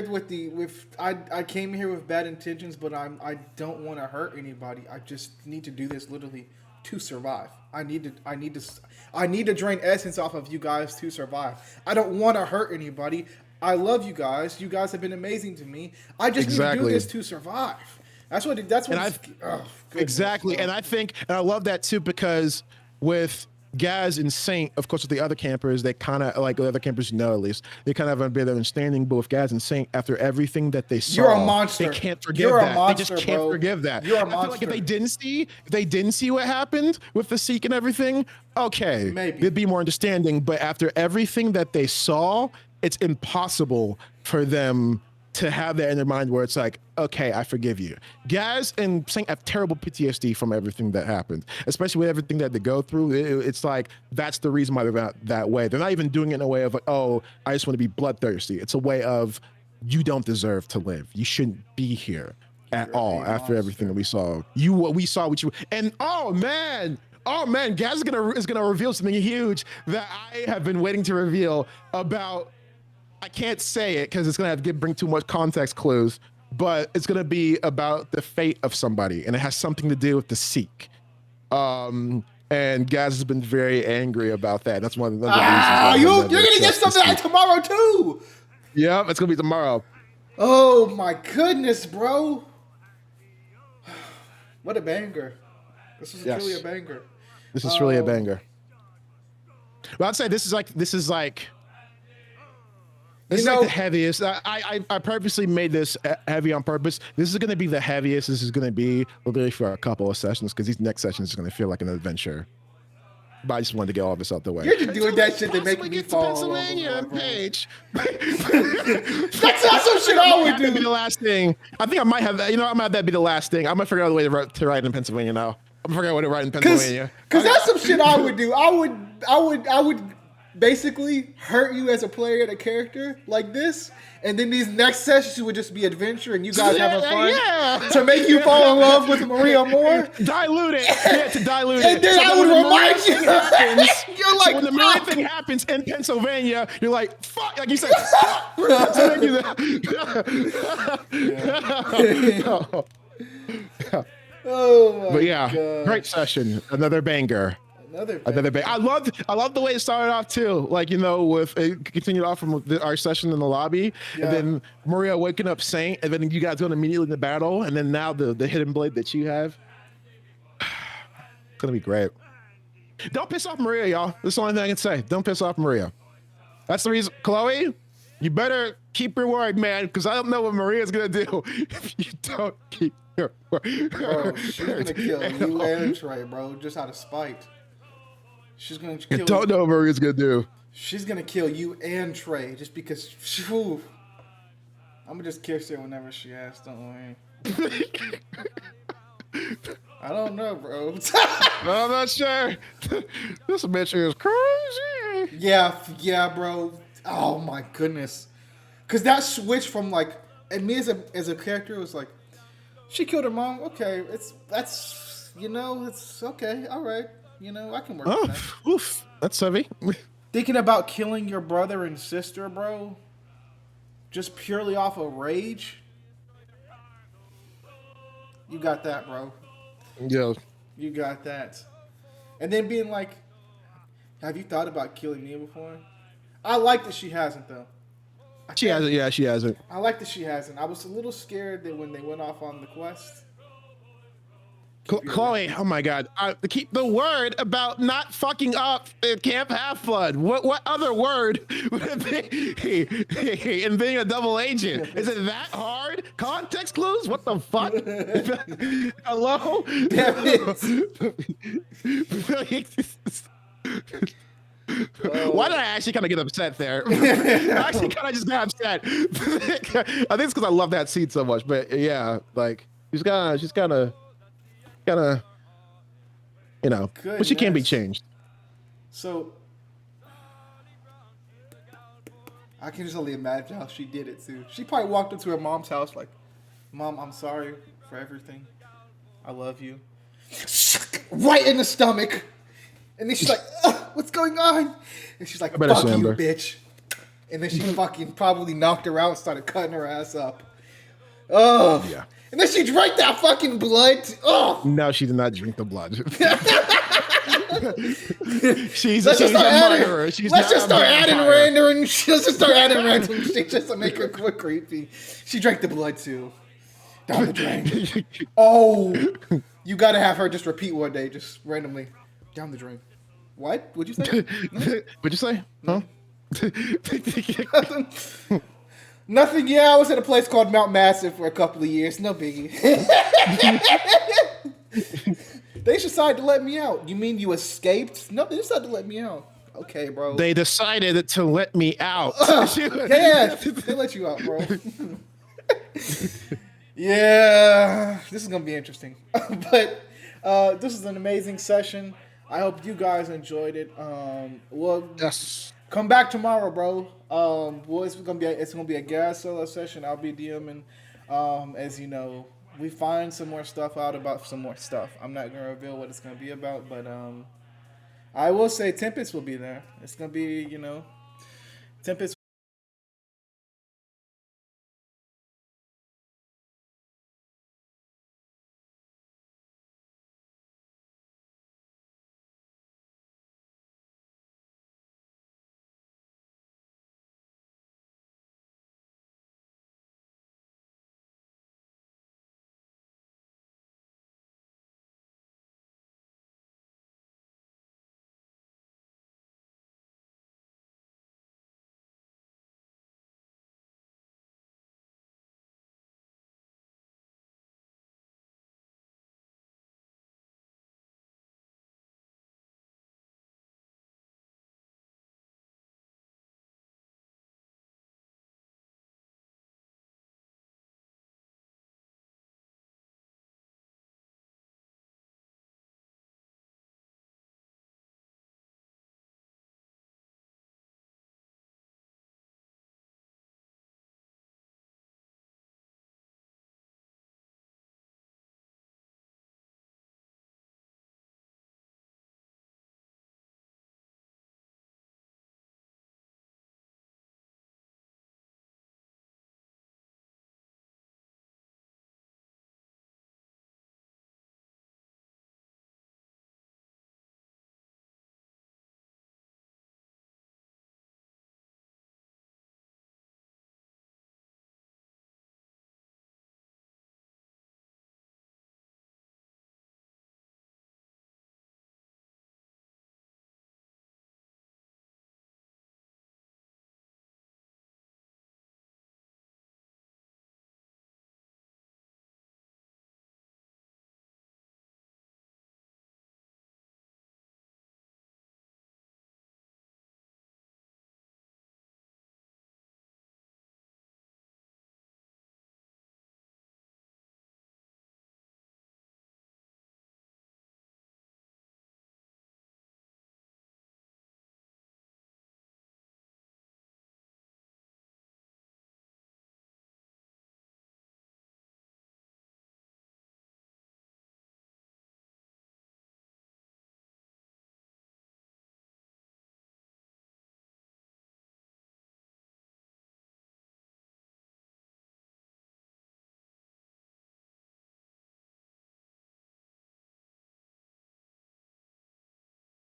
I came here with bad intentions, but I don't want to hurt anybody. I just need to do this literally to survive. I need to drain essence off of you guys to survive. I don't want to hurt anybody. I love you guys. You guys have been amazing to me. I just need to do this to survive. That's what. Exactly. And I think, and I love that too, because with Gaz and Saint, of course, with the other campers, they kind of, like the other campers know at least, they kind of have a bit of understanding. But with Gaz and Saint, after everything that they saw, you're a monster. They can't forgive you're that. A monster, they just can't forgive that. You're a I monster. feel like if they didn't see what happened with the Seek and everything, okay, maybe they'd be more understanding. But after everything that they saw, it's impossible for them to have that in their mind where it's like, okay, I forgive you. Gaz and Saint have terrible PTSD from everything that happened, especially with everything that they go through. It's like, that's the reason why they're not that way. They're not even doing it in a way of like, oh, I just want to be bloodthirsty. It's a way of, you don't deserve to live. You shouldn't be here at all after everything that we saw. And oh man, Gaz is gonna reveal something huge that I have been waiting to reveal about. I can't say it because it's gonna have to bring too much context clues, but it's gonna be about the fate of somebody, and it has something to do with the Seek. And Gaz has been very angry about that. That's one of the reasons. You're gonna get something tomorrow too. Yeah, it's gonna be tomorrow. Oh my goodness, bro! What a banger! This is truly a banger. This is really a banger. Well, I'd say this is like. This is like the heaviest. I purposely made this heavy on purpose. This is going to be the heaviest. This is going to be literally for a couple of sessions because these next sessions are going to feel like an adventure. But I just wanted to get all this out the way. You're just doing that shit to make me fall. Pennsylvania and Paige. That's not some shit I would do. Be the last thing. I think I might have that. I'm gonna have that be the last thing. I'm gonna figure out a way to write in Pennsylvania now. I'm gonna figure out a way to write in Pennsylvania. Because that's some shit I would do. I would basically hurt you as a player and a character like this, and then these next sessions would just be adventure and you guys having fun to make you fall in love with Maria more. Dilute it, to dilute it. And then I would remind you. You're like, so when the Maria thing happens in Pennsylvania, you're like, fuck, like you said, fuck. Oh my but yeah, gosh. Great session, another banger. Another banger. I love the way it started off too. Like with it continued off from our session in the lobby, and then Maria waking up Saint, and then you guys going immediately into battle, and then now the hidden blade that you have. It's gonna be great. Don't piss off Maria, y'all. That's the only thing I can say. Don't piss off Maria. That's the reason, Chloe. You better keep your word, man, because I don't know what Maria's gonna do if you don't keep your word. Bro, she's gonna kill you and Trey, bro, just out of spite. She's gonna kill. I don't know what Maria's gonna do. She's gonna kill you and Trey just because. Whew, I'm gonna just kiss her whenever she asks. Don't worry. I don't know, bro. I'm not sure. This bitch is crazy. Yeah, bro. Oh my goodness. Cause that switch from and me as a character was like, she killed her mom. Okay, it's okay, all right. I can work with that. Oof, that's heavy. Thinking about killing your brother and sister, bro, just purely off of rage. You got that, bro. Yeah. You got that. And then being like, have you thought about killing me before? I like that she hasn't, though. She hasn't. Yeah, she hasn't. I like that she hasn't. I was a little scared that when they went off on the quest. Chloe, oh my God! Keep the word about not fucking up at Camp Half Blood. What other word would it be in being a double agent? Is it that hard? Context clues? What the fuck? Hello? Damn it. Why did I actually kind of get upset there? I actually kind of just got upset. I think it's because I love that scene so much. But yeah, like she's kind of, you know, but she can't be changed. So I can just only imagine how she did it too. She probably walked into her mom's house like, "Mom, I'm sorry for everything. I love you." Right in the stomach. And then she's like, "What's going on?" And she's like, "Fuck you, bitch." And then she fucking probably knocked her out and started cutting her ass up. Oh. Yeah. And then she drank that fucking blood. Oh. No, she did not drink the blood. she's a murderer. Let's just start adding random shit just to make her quick creepy. She drank the blood too. Down the drain. Oh. You gotta have her just repeat one day, just randomly. Down the drain. What? What'd you say? What'd you say? Huh? Nothing. Yeah, I was at a place called Mount Massive for a couple of years. No biggie. They decided to let me out. You mean you escaped? No, they decided to let me out. Okay, bro. They decided to let me out. Yeah, they let you out, bro. Yeah, this is gonna be interesting. But this is an amazing session. I hope you guys enjoyed it. Well, Yes. come back tomorrow, bro. Well, it's gonna be a gas solo session. I'll be DMing. As you know, we find some more stuff out about some more stuff. I'm not gonna reveal what it's gonna be about, but I will say Tempest will be there. It's gonna be, Tempest